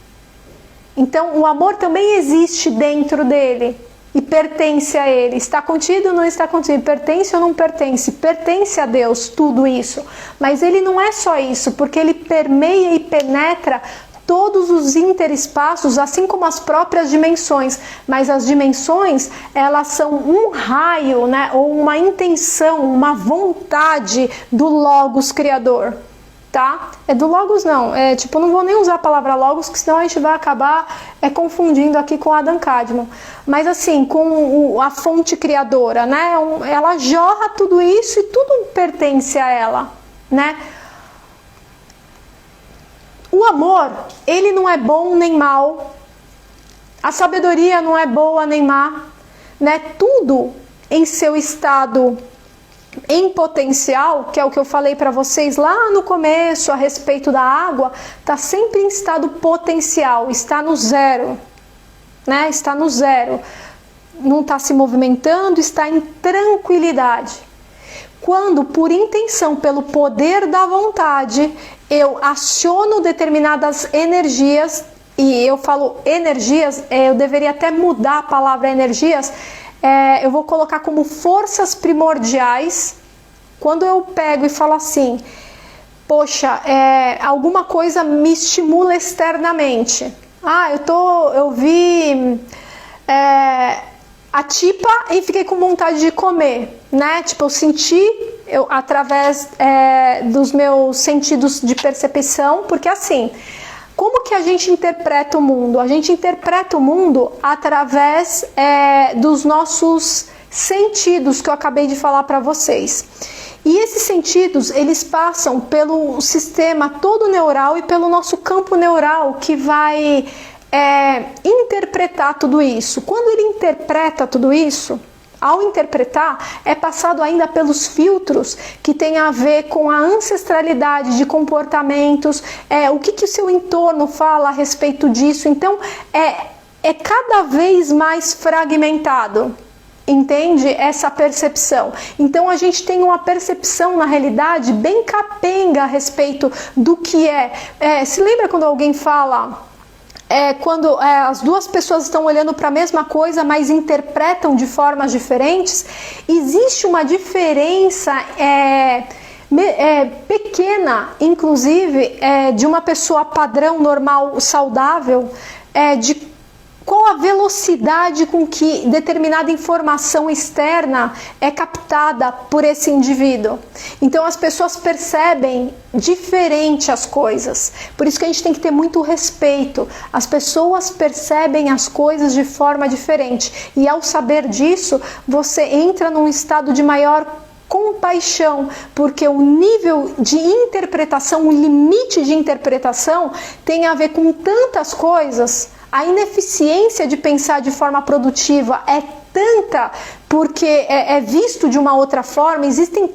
Então o amor também existe dentro dele e pertence a Ele. Está contido ou não está contido? Pertence ou não pertence? Pertence a Deus tudo isso. Mas Ele não é só isso, porque Ele permeia e penetra todos os interespaços, assim como as próprias dimensões. Mas as dimensões, elas são um raio, né? Ou uma intenção, uma vontade do Logos Criador. Tá? Do Logos não, não vou nem usar a palavra Logos, que senão a gente vai acabar confundindo aqui com Adam Kadmon, mas assim, com a fonte criadora, né? Ela jorra tudo isso e tudo pertence a ela, né? O amor, ele não é bom nem mal, a sabedoria não é boa nem má, né? Tudo em seu estado em potencial, que é o que eu falei para vocês lá no começo a respeito da água, está sempre em estado potencial, está no zero, né? Está no zero, não está se movimentando, está em tranquilidade. Quando, por intenção, pelo poder da vontade, eu aciono determinadas energias, e eu falo energias, eu deveria até mudar a palavra energias, eu vou colocar como forças primordiais. Quando eu pego e falo assim, poxa, alguma coisa me estimula externamente. Eu vi a tipa e fiquei com vontade de comer, né? Tipo, eu senti através dos meus sentidos de percepção, porque assim, como que a gente interpreta o mundo? A gente interpreta o mundo através dos nossos sentidos, que eu acabei de falar para vocês. E esses sentidos, eles passam pelo sistema todo neural e pelo nosso campo neural, que vai interpretar tudo isso. Quando ele interpreta tudo isso, ao interpretar, é passado ainda pelos filtros que tem a ver com a ancestralidade de comportamentos, o que o seu entorno fala a respeito disso. Então, é cada vez mais fragmentado, entende? Essa percepção. Então, a gente tem uma percepção, na realidade, bem capenga a respeito do que se lembra quando alguém fala... quando as duas pessoas estão olhando para a mesma coisa, mas interpretam de formas diferentes, existe uma diferença pequena, inclusive, de uma pessoa padrão, normal, saudável, de qual a velocidade com que determinada informação externa é captada por esse indivíduo. Então as pessoas percebem diferente as coisas. Por isso que a gente tem que ter muito respeito. As pessoas percebem as coisas de forma diferente. E ao saber disso, você entra num estado de maior compaixão, porque o nível de interpretação, o limite de interpretação tem a ver com tantas coisas. A ineficiência de pensar de forma produtiva é tanta porque é visto de uma outra forma. Existem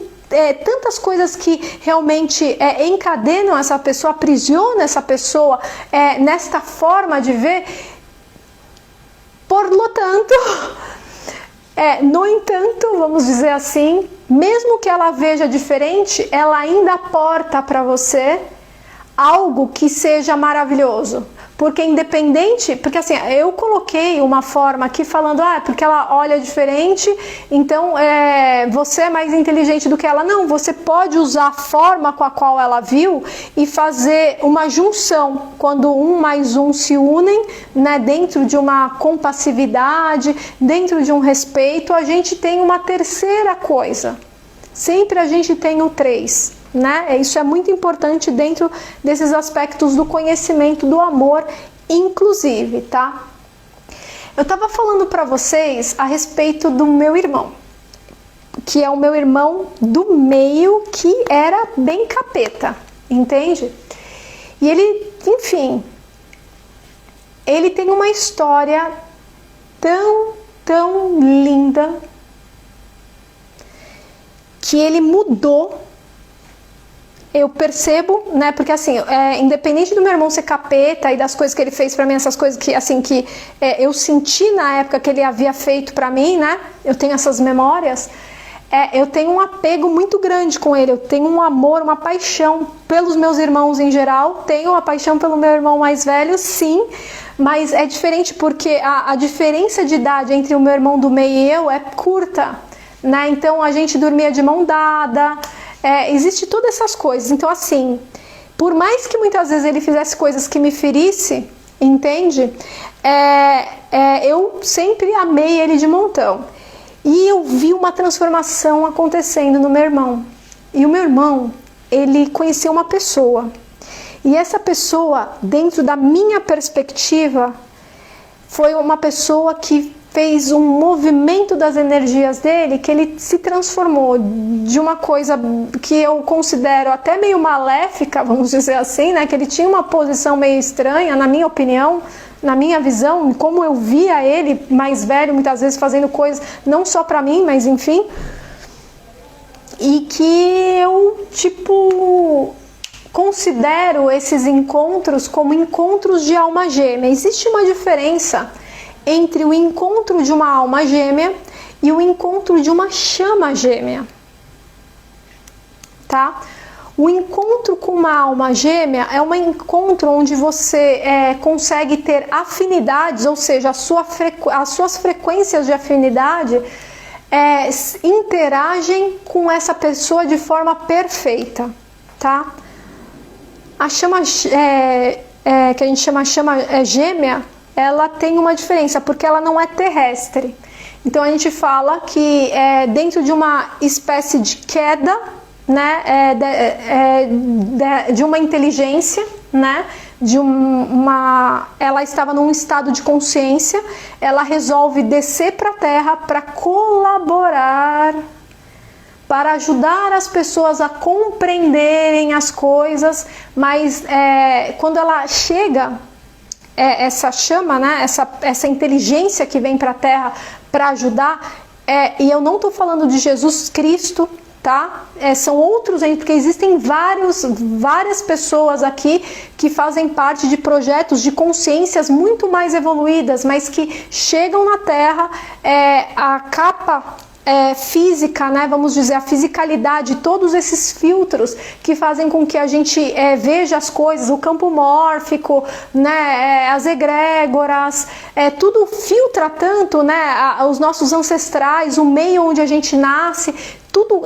tantas coisas que realmente encadenam essa pessoa, aprisionam essa pessoa nesta forma de ver. No entanto, vamos dizer assim, mesmo que ela veja diferente, ela ainda aporta para você algo que seja maravilhoso. Porque independente, porque assim, eu coloquei uma forma aqui falando, porque ela olha diferente, então você é mais inteligente do que ela. Não, você pode usar a forma com a qual ela viu e fazer uma junção, quando 1 mais 1 se unem, né, dentro de uma compassividade, dentro de um respeito, a gente tem uma terceira coisa. Sempre a gente tem o 3. Né? Isso é muito importante dentro desses aspectos do conhecimento do amor, inclusive, tá? Eu estava falando para vocês a respeito do meu irmão, que é o meu irmão do meio, que era bem capeta, entende? E ele, enfim, ele tem uma história tão linda, que ele mudou. Eu percebo, né, porque assim, independente do meu irmão ser capeta e das coisas que ele fez pra mim, essas coisas que, assim, que eu senti na época que ele havia feito pra mim, né, eu tenho essas memórias, eu tenho um apego muito grande com ele, eu tenho um amor, uma paixão pelos meus irmãos em geral, tenho uma paixão pelo meu irmão mais velho, sim, mas é diferente porque a diferença de idade entre o meu irmão do meio e eu é curta, né, então a gente dormia de mão dada. Existe todas essas coisas. Então assim, por mais que muitas vezes ele fizesse coisas que me ferisse, entende? Eu sempre amei ele de montão. E eu vi uma transformação acontecendo no meu irmão. E o meu irmão, ele conheceu uma pessoa. E essa pessoa, dentro da minha perspectiva, foi uma pessoa que fez um movimento das energias dele, que ele se transformou de uma coisa que eu considero até meio maléfica, vamos dizer assim, né? Que ele tinha uma posição meio estranha, na minha opinião, na minha visão, como eu via ele mais velho, muitas vezes fazendo coisas não só pra mim, mas enfim, e que eu, considero esses encontros como encontros de alma gêmea. Existe uma diferença entre o encontro de uma alma gêmea e o encontro de uma chama gêmea, tá? O encontro com uma alma gêmea é um encontro onde você consegue ter afinidades, ou seja, as suas frequências de afinidade interagem com essa pessoa de forma perfeita, tá? A chama que a gente chama chama gêmea, ela tem uma diferença, porque ela não é terrestre. Então a gente fala que dentro de uma espécie de queda, né, de uma inteligência, né, ela estava num estado de consciência, ela resolve descer para a Terra para colaborar, para ajudar as pessoas a compreenderem as coisas, mas quando ela chega, essa chama, né, essa inteligência que vem para a Terra para ajudar, e eu não estou falando de Jesus Cristo, tá? São outros, porque existem várias pessoas aqui que fazem parte de projetos de consciências muito mais evoluídas, mas que chegam na Terra, a capa física, né, vamos dizer, a fisicalidade, todos esses filtros que fazem com que a gente veja as coisas, o campo mórfico, né, as egrégoras, tudo filtra tanto, né, os nossos ancestrais, o meio onde a gente nasce, tudo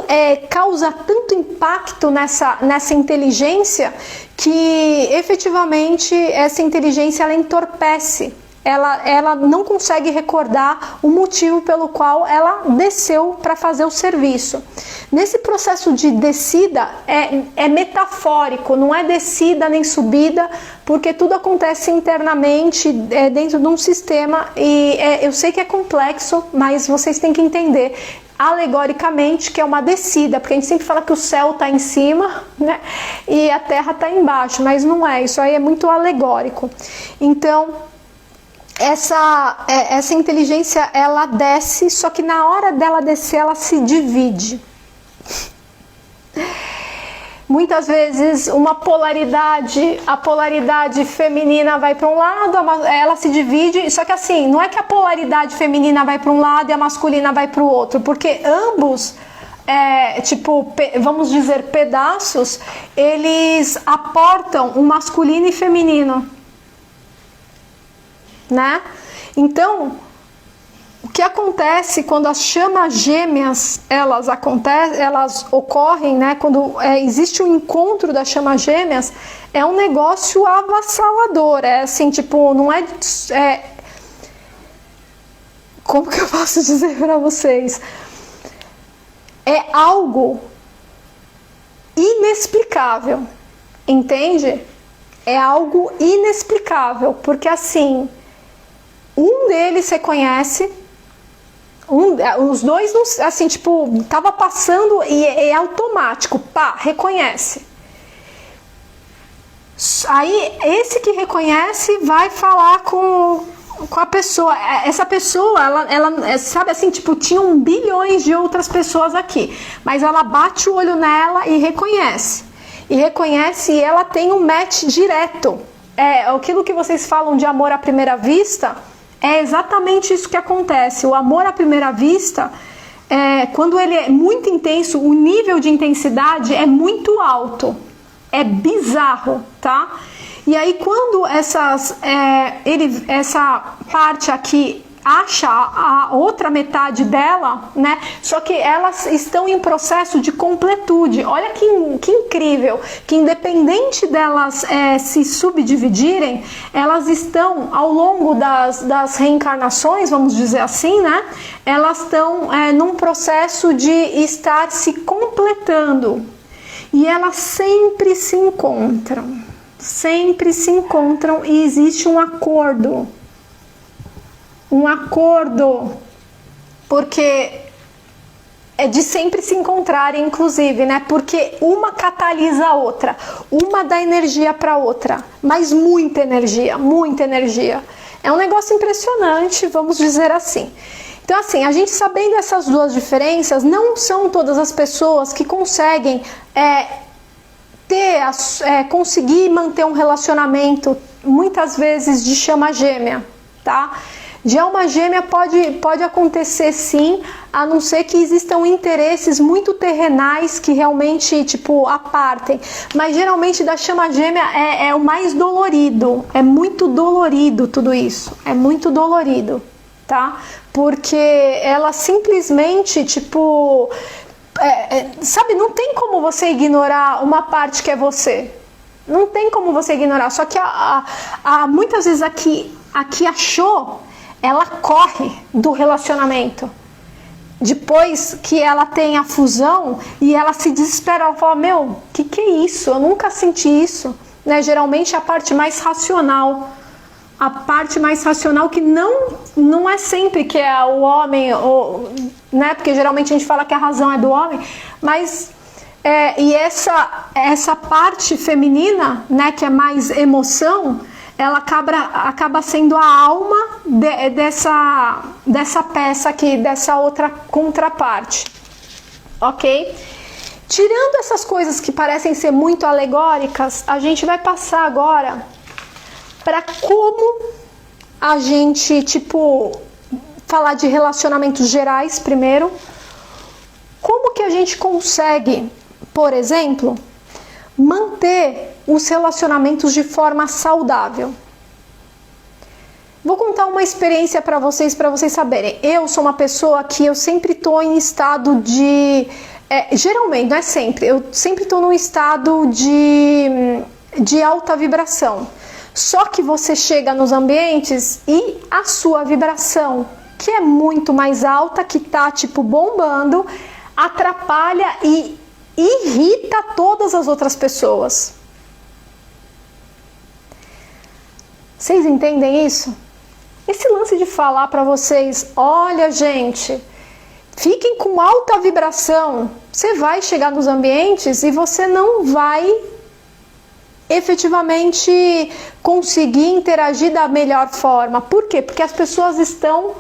causa tanto impacto nessa inteligência que efetivamente essa inteligência ela entorpece ela não consegue recordar o motivo pelo qual ela desceu para fazer o serviço. Nesse processo de descida é metafórico, não é descida nem subida, porque tudo acontece internamente dentro de um sistema, e eu sei que é complexo, mas vocês têm que entender alegoricamente que é uma descida, porque a gente sempre fala que o céu está em cima, né, e a terra está embaixo, mas não é, isso aí é muito alegórico. Então essa inteligência, ela desce, só que na hora dela descer ela se divide. Muitas vezes a polaridade feminina vai para um lado, ela se divide, só que assim, não é que a polaridade feminina vai para um lado e a masculina vai para o outro, porque ambos, vamos dizer, pedaços, eles aportam o masculino e feminino, né? Então, o que acontece quando as chamas gêmeas elas ocorrem, né? Quando existe um encontro das chamas gêmeas, é um negócio avassalador. É assim, tipo, não é como que eu posso dizer para vocês? É algo inexplicável, entende? É algo inexplicável, porque assim, um deles reconhece. Os dois, assim, tipo, tava passando e é automático, pá, reconhece. Aí, esse que reconhece vai falar com a pessoa. Essa pessoa, ela sabe assim, tipo, tinham bilhões de outras pessoas aqui, mas ela bate o olho nela e reconhece. E ela tem um match direto. Aquilo que vocês falam de amor à primeira vista. É exatamente isso que acontece. O amor à primeira vista, quando ele é muito intenso, o nível de intensidade é muito alto. É bizarro, tá? E aí quando essa parte aqui acha a outra metade dela, né? Só que elas estão em processo de completude. Olha que incrível, que independente delas se subdividirem, elas estão ao longo das reencarnações, vamos dizer assim, né? Elas estão num processo de estar se completando. E elas sempre se encontram e existe um acordo. Porque é de sempre se encontrarem, inclusive, né? Porque uma catalisa a outra, uma dá energia para a outra, mas muita energia. É um negócio impressionante, vamos dizer assim. Então, assim, a gente sabendo essas duas diferenças, não são todas as pessoas que conseguem conseguir manter um relacionamento, muitas vezes de chama gêmea, tá? De alma gêmea pode acontecer sim, a não ser que existam interesses muito terrenais que realmente, tipo, apartem. Mas geralmente da chama gêmea é o mais dolorido, é muito dolorido tudo isso, é muito dolorido, tá? Porque ela simplesmente, tipo, sabe, não tem como você ignorar uma parte que é você. Não tem como você ignorar, só que muitas vezes aqui achou, ela corre do relacionamento. Depois que ela tem a fusão e ela se desespera, ela fala, meu, que é isso? Eu nunca senti isso, né? Geralmente a parte mais racional. A parte mais racional que não é sempre que é o homem, né? Porque geralmente a gente fala que a razão é do homem, mas e essa parte feminina, né, que é mais emoção, ela acaba sendo a alma dessa peça aqui, dessa outra contraparte, ok? Tirando essas coisas que parecem ser muito alegóricas, a gente vai passar agora para como a gente, tipo, falar de relacionamentos gerais primeiro. Como que a gente consegue, por exemplo, manter os relacionamentos de forma saudável? Vou contar uma experiência para vocês saberem. Eu sou uma pessoa que eu sempre estou em estado de... geralmente, não é sempre. Eu sempre estou num estado de alta vibração. Só que você chega nos ambientes e a sua vibração, que é muito mais alta, que tá tipo bombando, atrapalha e irrita todas as outras pessoas. Vocês entendem isso? Esse lance de falar para vocês, olha gente, fiquem com alta vibração, você vai chegar nos ambientes e você não vai efetivamente conseguir interagir da melhor forma. Por quê? Porque as pessoas estão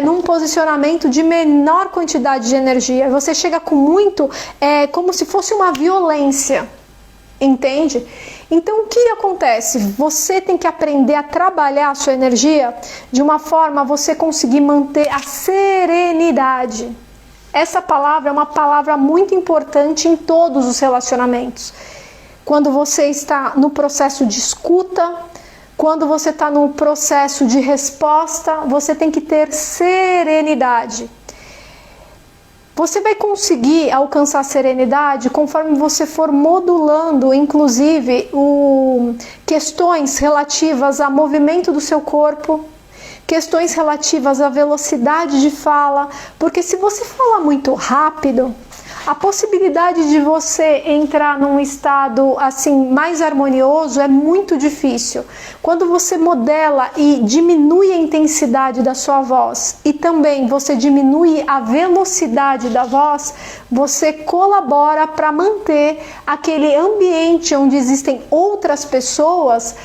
num posicionamento de menor quantidade de energia. Você chega com muito, como se fosse uma violência, entende? Então o que acontece? Você tem que aprender a trabalhar a sua energia de uma forma a você conseguir manter a serenidade. Essa palavra é uma palavra muito importante em todos os relacionamentos. Quando você está no processo de escuta, quando você está no processo de resposta, você tem que ter serenidade. Você vai conseguir alcançar a serenidade conforme você for modulando, inclusive, questões relativas ao movimento do seu corpo, questões relativas à velocidade de fala, porque se você fala muito rápido, a possibilidade de você entrar num estado assim mais harmonioso é muito difícil. Quando você modela e diminui a intensidade da sua voz e também você diminui a velocidade da voz, você colabora para manter aquele ambiente onde existem outras pessoas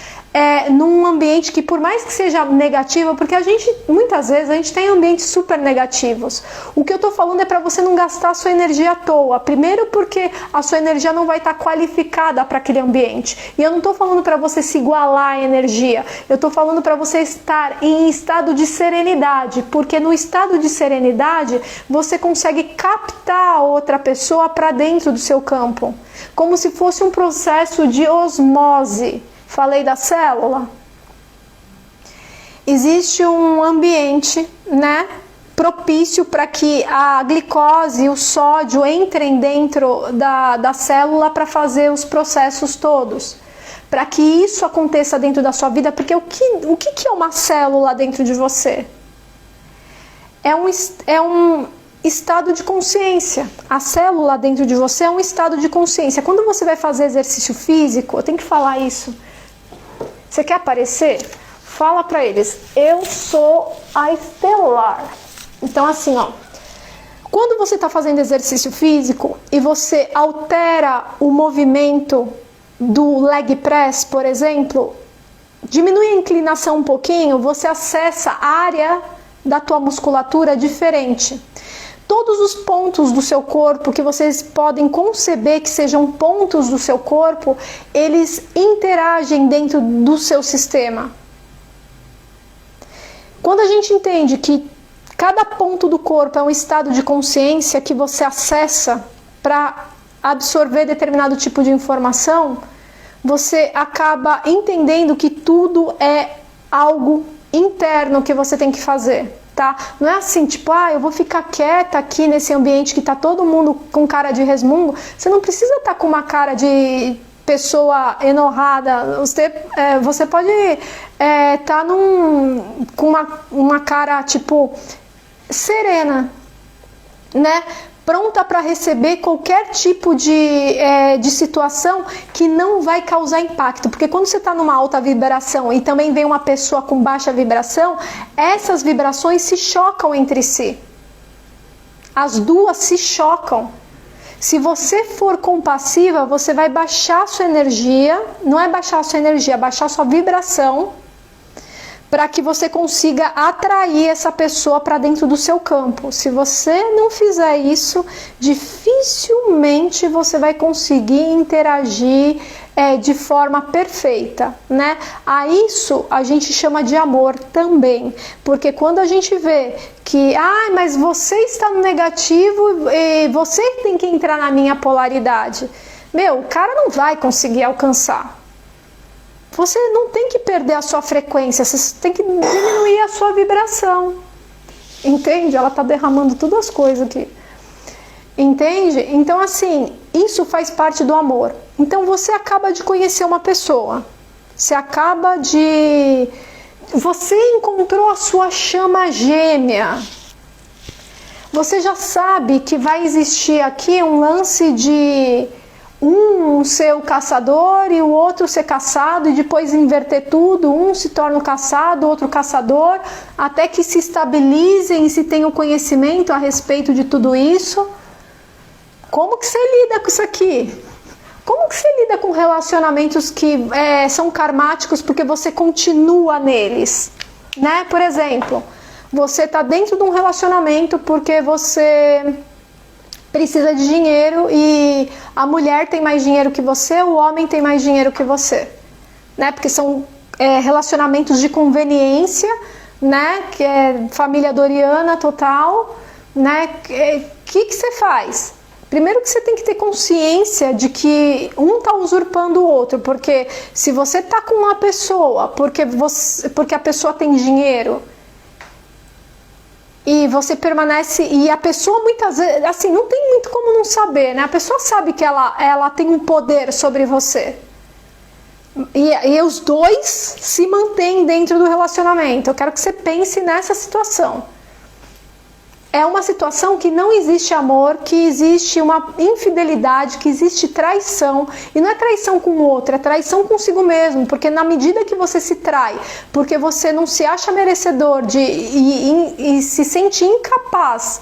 num ambiente que, por mais que seja negativo, porque muitas vezes a gente tem ambientes super negativos. O que eu tô falando é para você não gastar a sua energia à toa. Primeiro porque a sua energia não vai estar qualificada para aquele ambiente. E eu não tô falando para você se igualar à energia. Eu tô falando para você estar em estado de serenidade, porque no estado de serenidade você consegue captar a outra pessoa para dentro do seu campo, como se fosse um processo de osmose. Falei da célula? Existe um ambiente, né, propício para que a glicose e o sódio entrem dentro da célula para fazer os processos todos. Para que isso aconteça dentro da sua vida, porque o que é uma célula dentro de você? É um estado de consciência. A célula dentro de você é um estado de consciência. Quando você vai fazer exercício físico, eu tenho que falar isso. Você quer aparecer? Fala para eles, eu sou a estelar. Então assim, ó, quando você está fazendo exercício físico e você altera o movimento do leg press, por exemplo, diminui a inclinação um pouquinho, você acessa a área da tua musculatura diferente. Todos os pontos do seu corpo que vocês podem conceber que sejam pontos do seu corpo, eles interagem dentro do seu sistema. Quando a gente entende que cada ponto do corpo é um estado de consciência que você acessa para absorver determinado tipo de informação, você acaba entendendo que tudo é algo interno que você tem que fazer. Tá? Não é assim, tipo, eu vou ficar quieta aqui nesse ambiente que tá todo mundo com cara de resmungo. Você não precisa estar com uma cara de pessoa enorrada. Você pode estar com uma cara, tipo, serena, né? Pronta para receber qualquer tipo de situação que não vai causar impacto. Porque quando você está numa alta vibração e também vem uma pessoa com baixa vibração, essas vibrações se chocam entre si. As duas se chocam. Se você for compassiva, você vai baixar a sua energia, não é baixar a sua energia, é baixar a sua vibração, para que você consiga atrair essa pessoa para dentro do seu campo. Se você não fizer isso, dificilmente você vai conseguir interagir de forma perfeita, né? A isso a gente chama de amor também, porque quando a gente vê que, mas você está no negativo e você tem que entrar na minha polaridade, o cara não vai conseguir alcançar. Você não tem que perder a sua frequência, você tem que diminuir a sua vibração. Entende? Ela está derramando todas as coisas aqui. Entende? Então, assim, isso faz parte do amor. Então, você acaba de conhecer uma pessoa. Você acaba de... Você encontrou a sua chama gêmea. Você já sabe que vai existir aqui um lance de um ser o caçador e o outro ser caçado, e depois inverter tudo, um se torna o caçado, outro caçador, até que se estabilizem e se tenham conhecimento a respeito de tudo isso. Como que você lida com isso aqui? Como que você lida com relacionamentos que são karmáticos porque você continua neles? Né? Por exemplo, você está dentro de um relacionamento porque você precisa de dinheiro e a mulher tem mais dinheiro que você, o homem tem mais dinheiro que você, né? Porque são relacionamentos de conveniência, né? Que é família doriana total, né? Que você faz? Primeiro que você tem que ter consciência de que um está usurpando o outro, porque se você está com uma pessoa porque a pessoa tem dinheiro, e você permanece, e a pessoa muitas vezes, assim, não tem muito como não saber, né? A pessoa sabe que ela tem um poder sobre você. E os dois se mantêm dentro do relacionamento. Eu quero que você pense nessa situação. É uma situação que não existe amor, que existe uma infidelidade, que existe traição. E não é traição com o outro, é traição consigo mesmo. Porque na medida que você se trai, porque você não se acha merecedor e se sente incapaz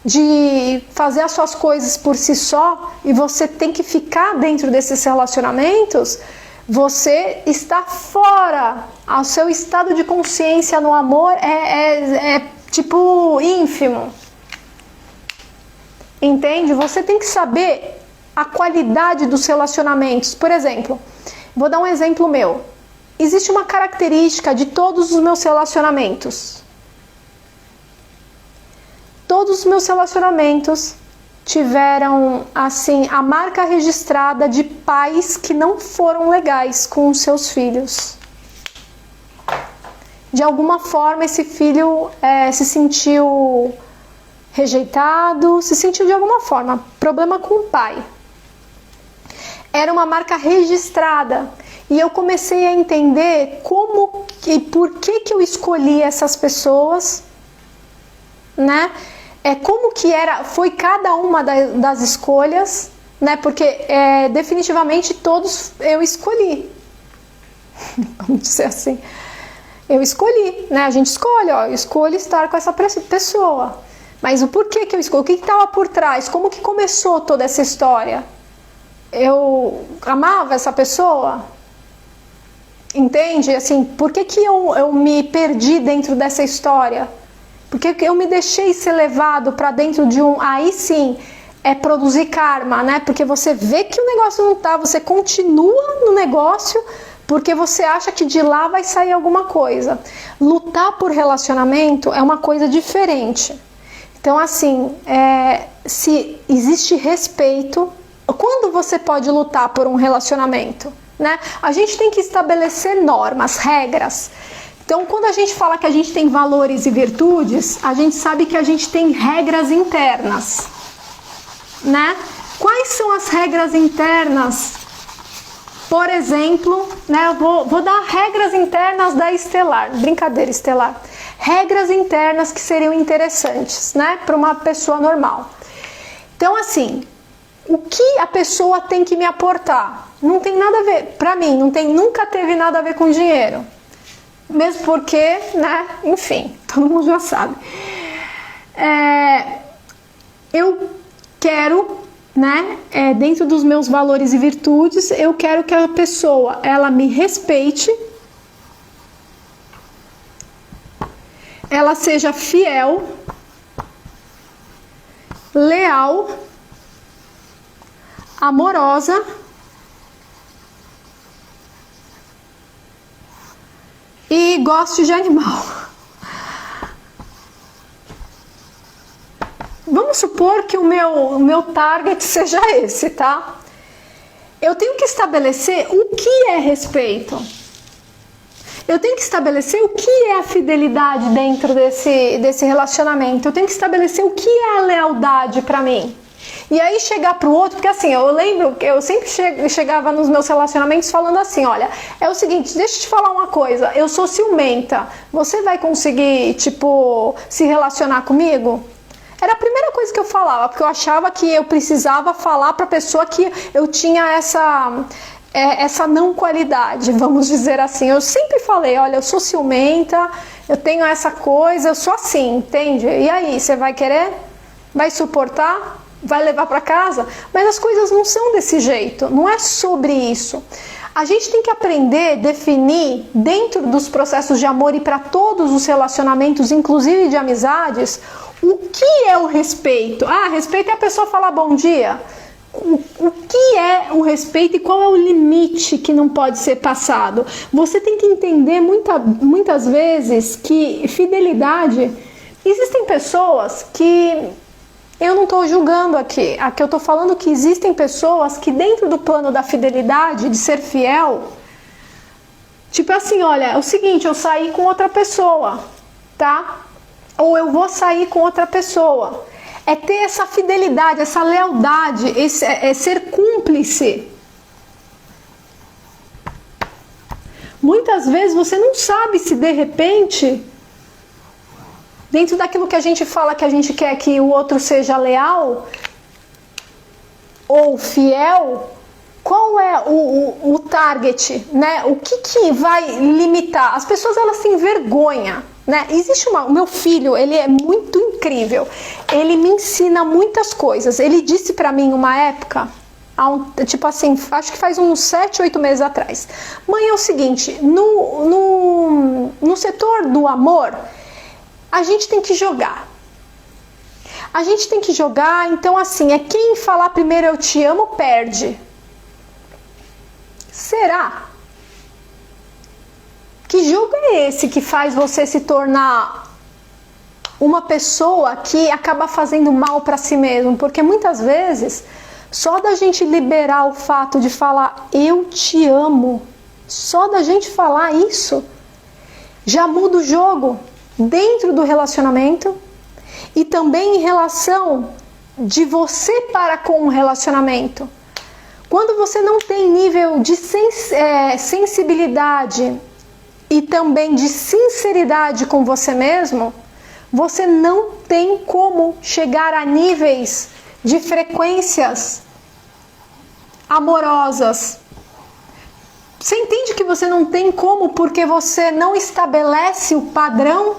de fazer as suas coisas por si só, e você tem que ficar dentro desses relacionamentos, você está fora. O seu estado de consciência no amor tipo ínfimo, entende? Você tem que saber a qualidade dos relacionamentos. Por exemplo, vou dar um exemplo meu. Existe uma característica de todos os meus relacionamentos. Todos os meus relacionamentos tiveram, assim, a marca registrada de pais que não foram legais com os seus filhos. De alguma forma esse filho se sentiu rejeitado, se sentiu de alguma forma, problema com o pai. Era uma marca registrada e eu comecei a entender como e por que eu escolhi essas pessoas, né? Como que foi cada uma das escolhas, né? Porque definitivamente todos eu escolhi, vamos dizer assim. Eu escolhi, né? A gente escolhe, eu escolho estar com essa pessoa. Mas o porquê que eu escolhi? O que estava por trás? Como que começou toda essa história? Eu amava essa pessoa? Entende? Assim, por que eu me perdi dentro dessa história? Por que eu me deixei ser levado para dentro de aí sim, produzir karma, né? Porque você vê que o negócio não tá, você continua no negócio, porque você acha que de lá vai sair alguma coisa. Lutar por relacionamento é uma coisa diferente. Então, assim, se existe respeito, quando você pode lutar por um relacionamento, né? A gente tem que estabelecer normas, regras. Então, quando a gente fala que a gente tem valores e virtudes, a gente sabe que a gente tem regras internas, né? Quais são as regras internas? Por exemplo, né, eu vou dar regras internas da Estelar, brincadeira Estelar. Regras internas que seriam interessantes, né, para uma pessoa normal. Então, assim, o que a pessoa tem que me aportar? Não tem nada a ver, para mim, nunca teve nada a ver com dinheiro. Mesmo porque, né, enfim, todo mundo já sabe. Eu quero, né, dentro dos meus valores e virtudes, eu quero que a pessoa, ela me respeite, ela seja fiel, leal, amorosa e goste de animal. Vamos supor que o meu target seja esse, tá? Eu tenho que estabelecer o que é respeito. Eu tenho que estabelecer o que é a fidelidade dentro desse relacionamento. Eu tenho que estabelecer o que é a lealdade para mim. E aí chegar pro outro, porque assim, eu lembro que eu sempre chegava nos meus relacionamentos falando assim, olha, é o seguinte, deixa eu te falar uma coisa, eu sou ciumenta, você vai conseguir, tipo, se relacionar comigo? Era a primeira coisa que eu falava, porque eu achava que eu precisava falar pra pessoa que eu tinha essa não qualidade, vamos dizer assim. Eu sempre falei, olha, eu sou ciumenta, eu tenho essa coisa, eu sou assim, entende? E aí, você vai querer? Vai suportar? Vai levar para casa? Mas as coisas não são desse jeito, não é sobre isso. A gente tem que aprender, definir dentro dos processos de amor e para todos os relacionamentos, inclusive de amizades, o que é o respeito. Ah, respeito é a pessoa falar bom dia. O que é o respeito e qual é o limite que não pode ser passado? Você tem que entender muitas vezes que fidelidade... Existem pessoas que... Eu não estou julgando aqui. Aqui eu estou falando que existem pessoas que dentro do plano da fidelidade, de ser fiel, tipo assim, olha, é o seguinte, eu saí com outra pessoa, tá? Ou eu vou sair com outra pessoa. É ter essa fidelidade, essa lealdade, é ser cúmplice. Muitas vezes você não sabe se de repente, dentro daquilo que a gente fala que a gente quer que o outro seja leal ou fiel, qual é o target, né? O que vai limitar? As pessoas, elas têm vergonha, né? O meu filho, ele é muito incrível. Ele me ensina muitas coisas. Ele disse pra mim uma época, tipo assim, acho que faz uns 7, 8 meses atrás. Mãe, é o seguinte, no setor do amor, a gente tem que jogar. A gente tem que jogar, então assim, é quem falar primeiro eu te amo, perde. Será? Que jogo é esse que faz você se tornar uma pessoa que acaba fazendo mal para si mesmo? Porque muitas vezes, só da gente liberar o fato de falar eu te amo, só da gente falar isso, já muda o jogo dentro do relacionamento e também em relação de você para com o relacionamento. Quando você não tem nível de sensibilidade e também de sinceridade com você mesmo, você não tem como chegar a níveis de frequências amorosas. Você entende que você não tem como porque você não estabelece o padrão?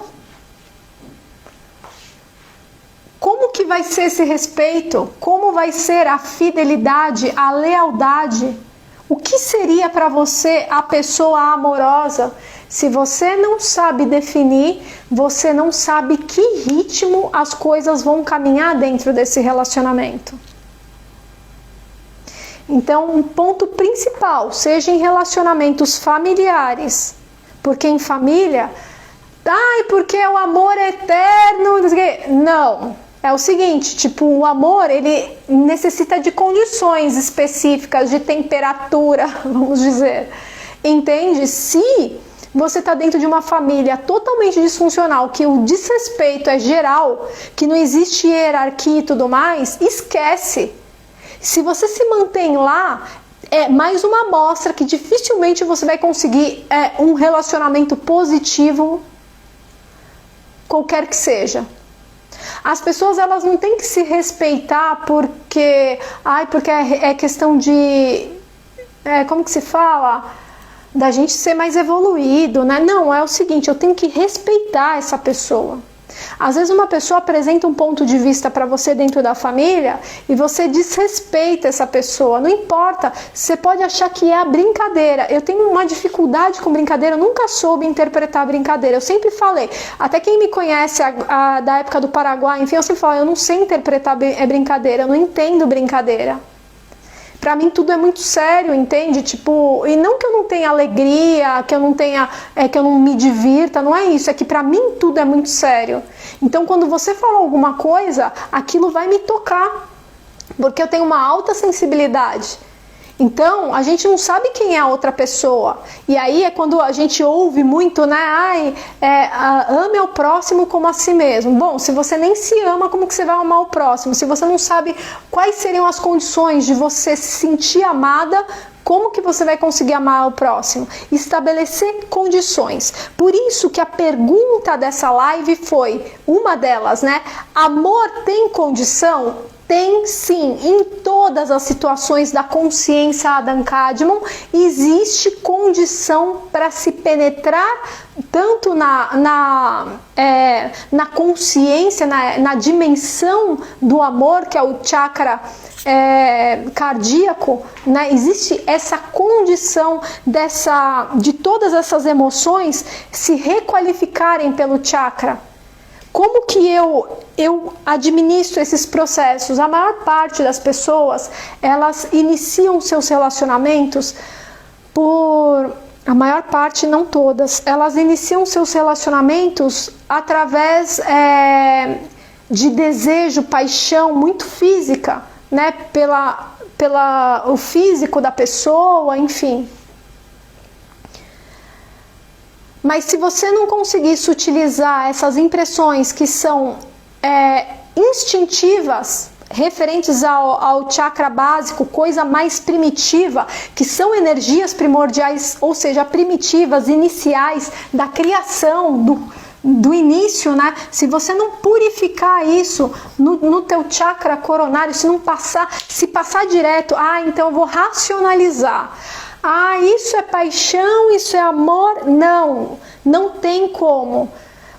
Como que vai ser esse respeito? Como vai ser a fidelidade, a lealdade? O que seria para você a pessoa amorosa? Se você não sabe definir, você não sabe que ritmo as coisas vão caminhar dentro desse relacionamento. Então, um ponto principal, seja em relacionamentos familiares, porque em família, porque o amor é eterno, não. É o seguinte, tipo, o amor, ele necessita de condições específicas, de temperatura, vamos dizer. Entende? Se você está dentro de uma família totalmente disfuncional, que o desrespeito é geral, que não existe hierarquia e tudo mais, esquece. Se você se mantém lá, é mais uma amostra que dificilmente você vai conseguir um relacionamento positivo, qualquer que seja. As pessoas, elas não têm que se respeitar porque é questão de, como que se fala? Da gente ser mais evoluído, né? Não, é o seguinte, eu tenho que respeitar essa pessoa. Às vezes uma pessoa apresenta um ponto de vista para você dentro da família e você desrespeita essa pessoa. Não importa, você pode achar que é a brincadeira. Eu tenho uma dificuldade com brincadeira, eu nunca soube interpretar brincadeira. Eu sempre falei, até quem me conhece da época do Paraguai, enfim, eu sempre falo, eu não sei interpretar brincadeira, eu não entendo brincadeira. Pra mim tudo é muito sério, entende? Tipo, e não que eu não tenha alegria, que eu não me divirta, não é isso, é que pra mim tudo é muito sério. Então quando você fala alguma coisa, aquilo vai me tocar, porque eu tenho uma alta sensibilidade. Então, a gente não sabe quem é a outra pessoa. E aí é quando a gente ouve muito, né? Ame ao próximo como a si mesmo. Bom, se você nem se ama, como que você vai amar o próximo? Se você não sabe quais seriam as condições de você se sentir amada, como que você vai conseguir amar o próximo? Estabelecer condições. Por isso que a pergunta dessa live foi, uma delas, né? Amor tem condição? Tem sim, em todas as situações da consciência Adam Kadmon existe condição para se penetrar tanto na consciência, na dimensão do amor, que é o chakra cardíaco, né? Existe essa condição de todas essas emoções se requalificarem pelo chakra. Como que eu administro esses processos? A maior parte das pessoas, elas iniciam seus relacionamentos a maior parte, não todas, elas iniciam seus relacionamentos através de desejo, paixão muito física, né? O físico da pessoa, enfim. Mas se você não conseguisse utilizar essas impressões que são instintivas, referentes ao chakra básico, coisa mais primitiva, que são energias primordiais, ou seja, primitivas, iniciais da criação, do início, né? Se você não purificar isso no teu chakra coronário, se passar direto, então eu vou racionalizar. Isso é paixão, isso é amor? Não tem como.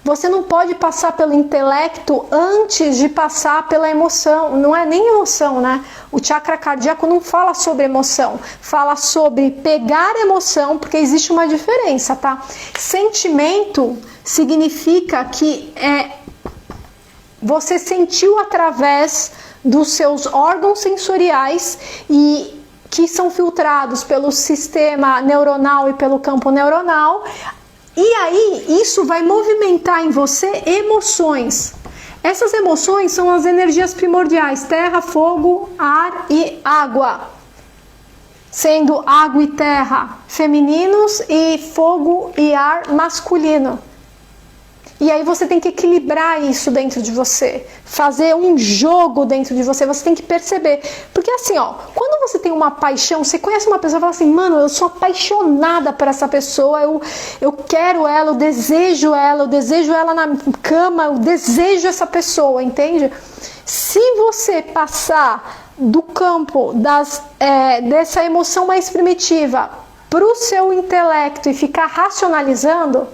Você não pode passar pelo intelecto antes de passar pela emoção. Não é nem emoção, né? O chakra cardíaco não fala sobre emoção. Fala sobre pegar emoção, porque existe uma diferença, tá? Sentimento significa que você sentiu através dos seus órgãos sensoriais e que são filtrados pelo sistema neuronal e pelo campo neuronal, e aí isso vai movimentar em você emoções. Essas emoções são as energias primordiais, terra, fogo, ar e água, sendo água e terra femininos e fogo e ar masculino. E aí você tem que equilibrar isso dentro de você, fazer um jogo dentro de você, você tem que perceber. Porque assim, quando você tem uma paixão, você conhece uma pessoa e fala assim, mano, eu sou apaixonada por essa pessoa, eu quero ela, eu desejo ela na cama, eu desejo essa pessoa, entende? Se você passar do campo dessa emoção mais primitiva para o seu intelecto e ficar racionalizando,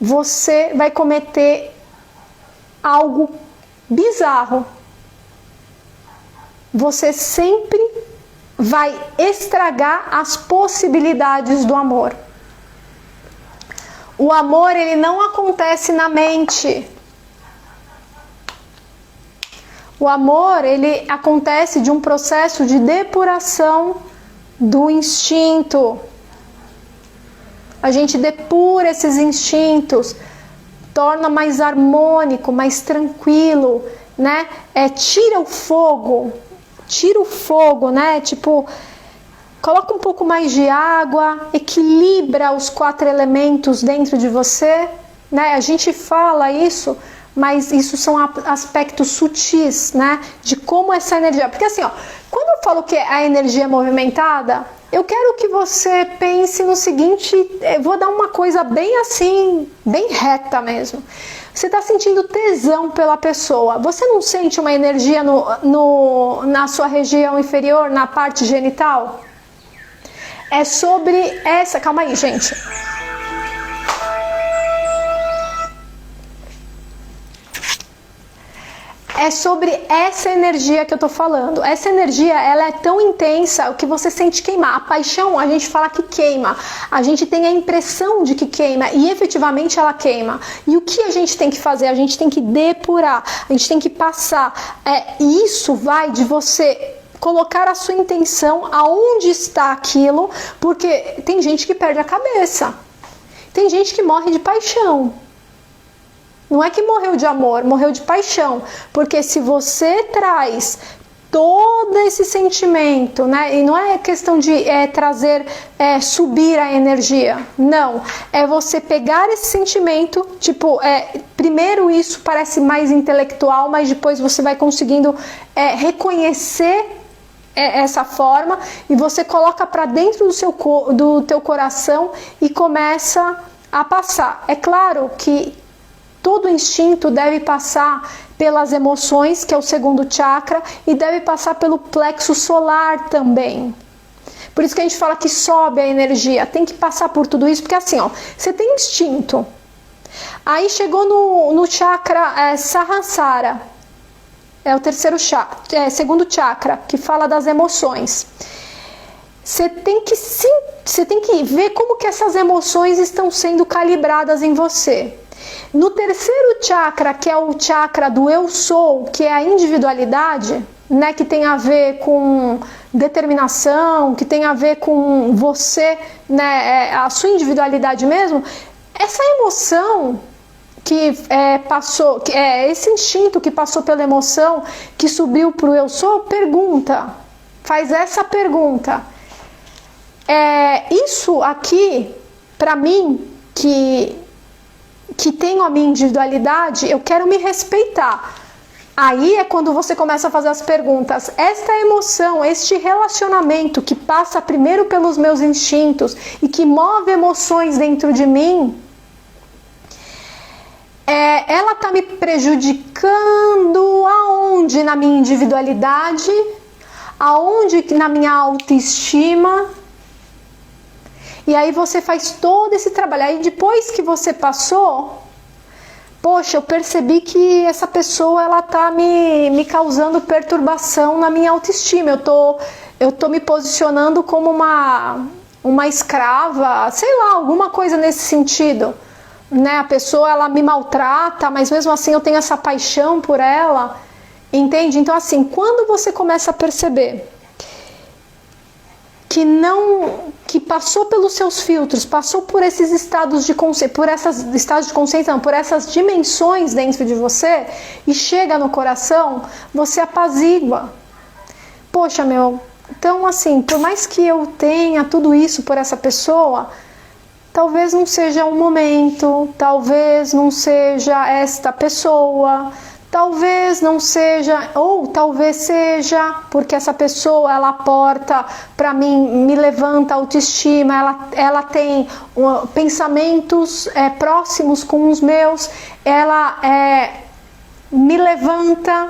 você vai cometer algo bizarro. Você sempre vai estragar as possibilidades do amor. O amor, ele não acontece na mente. O amor, ele acontece de um processo de depuração do instinto. A gente depura esses instintos, torna mais harmônico, mais tranquilo, né? Tira o fogo, né? Tipo, coloca um pouco mais de água, equilibra os 4 elementos dentro de você, né? A gente fala isso, mas isso são aspectos sutis, né? De como essa energia... Porque assim, quando eu falo que a energia é movimentada, eu quero que você pense no seguinte, eu vou dar uma coisa bem assim, bem reta mesmo. Você está sentindo tesão pela pessoa, você não sente uma energia na sua região inferior, na parte genital? É sobre essa... Calma aí, gente. É sobre essa energia que eu tô falando. Essa energia, ela é tão intensa que você sente queimar. A paixão, a gente fala que queima. A gente tem a impressão de que queima e efetivamente ela queima. E o que a gente tem que fazer? A gente tem que depurar, a gente tem que passar. Isso vai de você colocar a sua intenção aonde está aquilo, porque tem gente que perde a cabeça. Tem gente que morre de paixão. Não é que morreu de amor, morreu de paixão. Porque se você traz todo esse sentimento, né? E não é questão de trazer, subir a energia, não. É você pegar esse sentimento, tipo, primeiro isso parece mais intelectual, mas depois você vai conseguindo reconhecer essa forma e você coloca para dentro do teu coração e começa a passar. É claro que todo instinto deve passar pelas emoções, que é o segundo chakra, e deve passar pelo plexo solar também. Por isso que a gente fala que sobe a energia, tem que passar por tudo isso, porque assim, ó, você tem instinto, aí chegou no chakra Sahasrara, é o terceiro chakra, segundo chakra, que fala das emoções. Você tem que ver como que essas emoções estão sendo calibradas em você. No terceiro chakra, que é o chakra do eu sou, que é a individualidade, né, que tem a ver com determinação, que tem a ver com você, né, a sua individualidade mesmo, essa emoção que passou, esse instinto que passou pela emoção, que subiu para o eu sou, faz essa pergunta. Isso aqui, para mim, que tenho a minha individualidade, eu quero me respeitar. Aí é quando você começa a fazer as perguntas. Esta emoção, este relacionamento que passa primeiro pelos meus instintos e que move emoções dentro de mim, ela está me prejudicando aonde? Na minha individualidade, aonde na minha autoestima. E aí você faz todo esse trabalho. Aí depois que você passou, poxa, eu percebi que essa pessoa ela tá me causando perturbação na minha autoestima. Eu tô me posicionando como uma escrava, sei lá, alguma coisa nesse sentido, né? A pessoa ela me maltrata, mas mesmo assim eu tenho essa paixão por ela, entende? Então assim, quando você começa a perceber que passou pelos seus filtros, passou por esses estados de consciência, por essas dimensões dentro de você e chega no coração, você apazigua. Poxa, então assim, por mais que eu tenha tudo isso por essa pessoa, talvez não seja um momento, talvez não seja esta pessoa, talvez não seja, ou talvez seja, porque essa pessoa ela aporta para mim, me levanta a autoestima, ela tem pensamentos próximos com os meus, ela me levanta,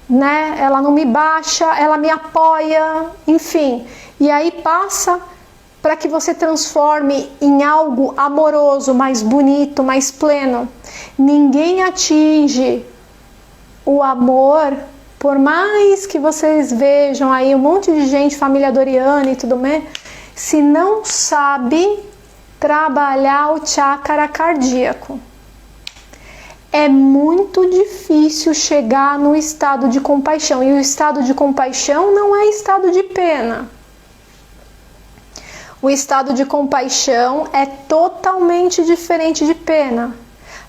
né? Ela não me baixa, ela me apoia, enfim. E aí passa para que você transforme em algo amoroso, mais bonito, mais pleno. Ninguém atinge o amor, por mais que vocês vejam aí um monte de gente, família Doriana e tudo mais, se não sabe trabalhar o chakra cardíaco. É muito difícil chegar no estado de compaixão. E o estado de compaixão não é estado de pena. O estado de compaixão é totalmente diferente de pena.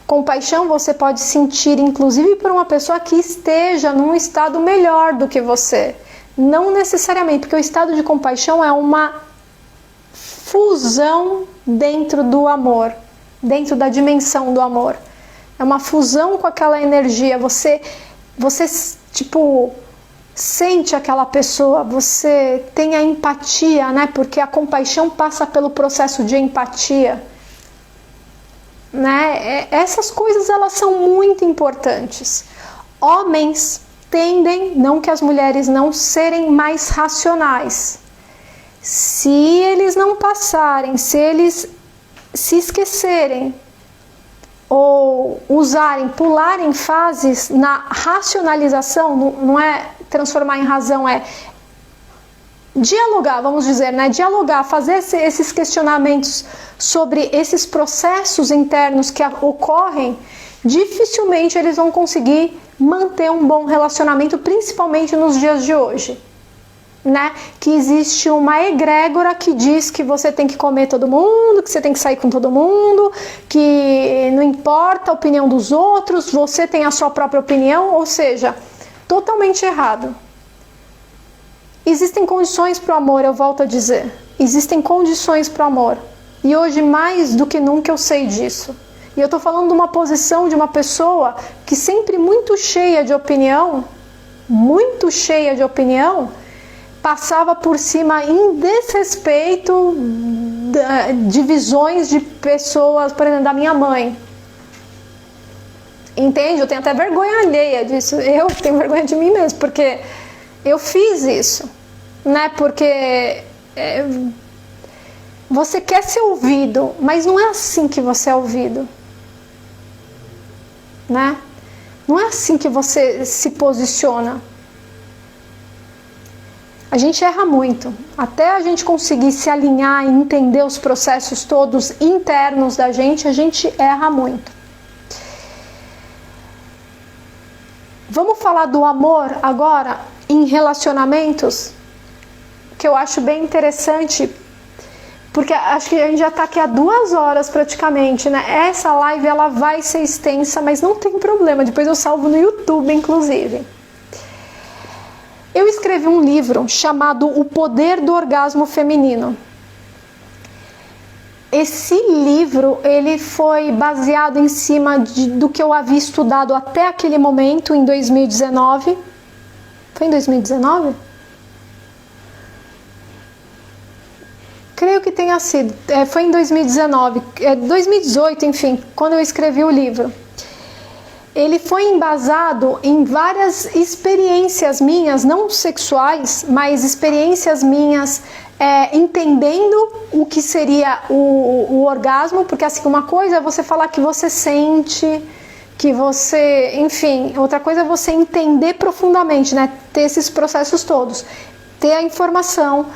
Compaixão você pode sentir, inclusive, por uma pessoa que esteja num estado melhor do que você. Não necessariamente, porque o estado de compaixão é uma fusão dentro do amor, dentro da dimensão do amor. É uma fusão com aquela energia. Você tipo, sente aquela pessoa, você tem a empatia, né? Porque a compaixão passa pelo processo de empatia, né? Essas coisas elas são muito importantes. Homens tendem, não que as mulheres não serem mais racionais. Se eles não passarem, se eles se esquecerem ou pularem fases na racionalização, não é transformar em razão, é dialogar, vamos dizer, né? Dialogar, fazer esses questionamentos sobre esses processos internos que ocorrem, dificilmente eles vão conseguir manter um bom relacionamento, principalmente nos dias de hoje, né? Que existe uma egrégora que diz que você tem que comer todo mundo, que você tem que sair com todo mundo, que não importa a opinião dos outros, você tem a sua própria opinião, ou seja, totalmente errado. Existem condições para o amor, eu volto a dizer. Existem condições para o amor. E hoje, mais do que nunca, eu sei disso. E eu estou falando de uma posição de uma pessoa que sempre muito cheia de opinião, passava por cima em desrespeito de visões de pessoas, por exemplo, da minha mãe. Entende? Eu tenho até vergonha alheia disso. Eu tenho vergonha de mim mesmo, porque eu fiz isso, né? Porque você quer ser ouvido, mas não é assim que você é ouvido, né? Não é assim que você se posiciona. A gente erra muito. Até a gente conseguir se alinhar e entender os processos todos internos da gente, a gente erra muito. Vamos falar do amor agora em relacionamentos, que eu acho bem interessante, porque acho que a gente já está aqui há 2 horas praticamente, né? Essa live ela vai ser extensa, mas não tem problema, depois eu salvo no YouTube, inclusive. Eu escrevi um livro chamado O Poder do Orgasmo Feminino. Esse livro, ele foi baseado em cima do que eu havia estudado até aquele momento, em 2019. Foi em 2019? Creio que tenha sido. Foi em 2019, 2018, enfim, quando eu escrevi o livro. Ele foi embasado em várias experiências minhas, não sexuais, mas experiências minhas, entendendo o que seria o orgasmo, porque assim, uma coisa é você falar que você sente, que você, enfim, outra coisa é você entender profundamente, né? Ter esses processos todos, ter a informação,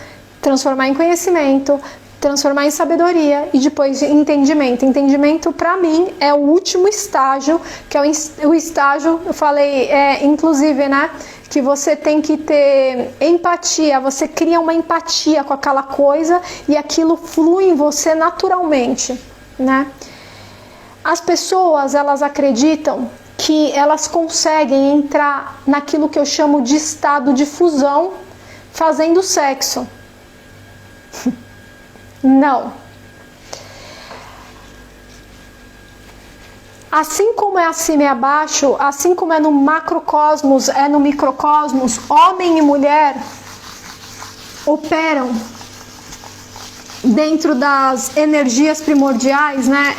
transformar em conhecimento, transformar em sabedoria e depois entendimento. Entendimento, para mim, é o último estágio, que é o estágio, eu falei, inclusive, né, que você tem que ter empatia, você cria uma empatia com aquela coisa e aquilo flui em você naturalmente, né? As pessoas, elas acreditam que elas conseguem entrar naquilo que eu chamo de estado de fusão fazendo sexo. Não. Assim como é acima e abaixo, assim como é no macrocosmos, é no microcosmos, homem e mulher operam dentro das energias primordiais, né?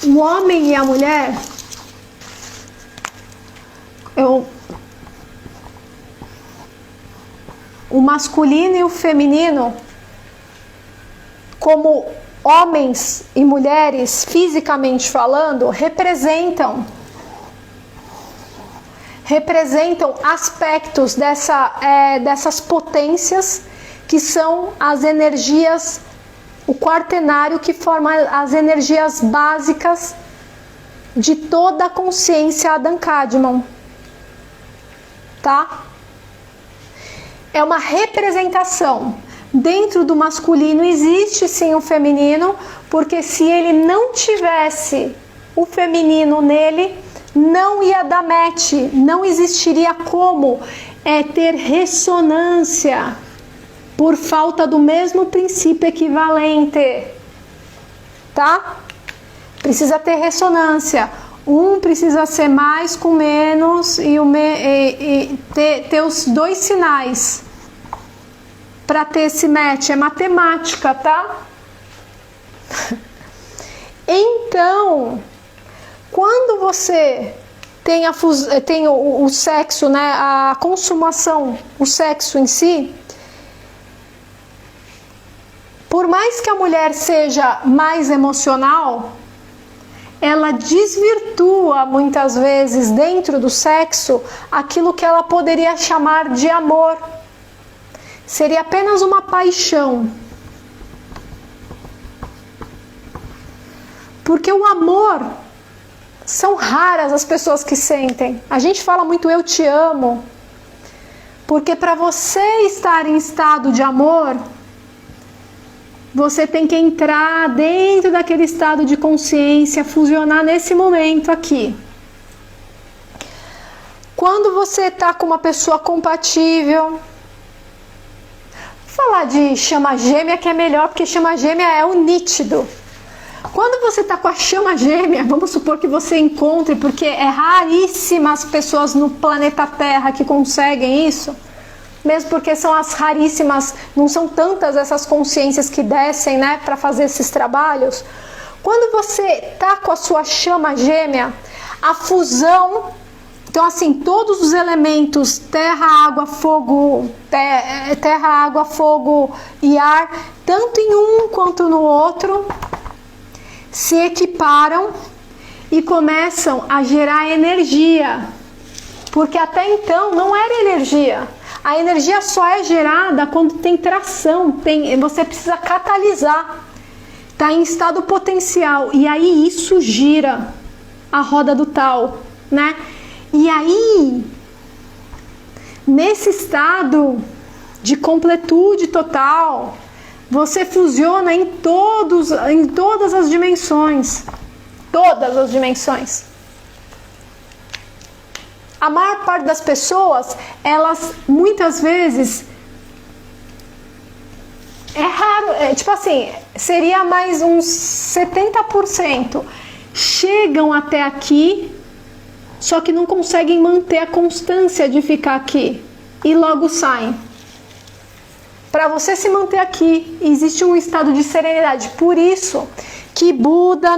O homem e a mulher, o masculino e o feminino, como homens e mulheres, fisicamente falando, representam aspectos dessas potências que são as energias, o quaternário que forma as energias básicas de toda a consciência Adam Kadmon, tá? É uma representação. Dentro do masculino existe sim o feminino, porque se ele não tivesse o feminino nele, não ia dar match, não existiria como ter ressonância, por falta do mesmo princípio equivalente, tá? Precisa ter ressonância. Um precisa ser mais com menos e ter os dois sinais para ter esse match. É matemática, tá? Então, quando você tem o sexo, né, a consumação, o sexo em si, por mais que a mulher seja mais emocional, ela desvirtua muitas vezes dentro do sexo aquilo que ela poderia chamar de amor. Seria apenas uma paixão. Porque o amor, são raras as pessoas que sentem. A gente fala muito eu te amo, porque para você estar em estado de amor, você tem que entrar dentro daquele estado de consciência, fusionar nesse momento aqui. Quando você está com uma pessoa compatível, falar de chama gêmea que é melhor, porque chama gêmea é o nítido. Quando você está com a chama gêmea, vamos supor que você encontre, porque é raríssimas pessoas no planeta Terra que conseguem isso, mesmo porque são as raríssimas, não são tantas essas consciências que descem, né, para fazer esses trabalhos. Quando você está com a sua chama gêmea, a fusão, então assim, todos os elementos, terra, água, fogo, e ar, tanto em um quanto no outro, se equiparam e começam a gerar energia, porque até então não era energia. A energia só é gerada quando tem tração, você precisa catalisar, está em estado potencial, e aí isso gira a roda do tal, né? E aí, nesse estado de completude total, você fusiona em todas as dimensões. Todas as dimensões. A maior parte das pessoas, elas muitas vezes, é raro, tipo assim, seria mais uns 70%, chegam até aqui, só que não conseguem manter a constância de ficar aqui e logo saem. Para você se manter aqui, existe um estado de serenidade. Por isso que Buda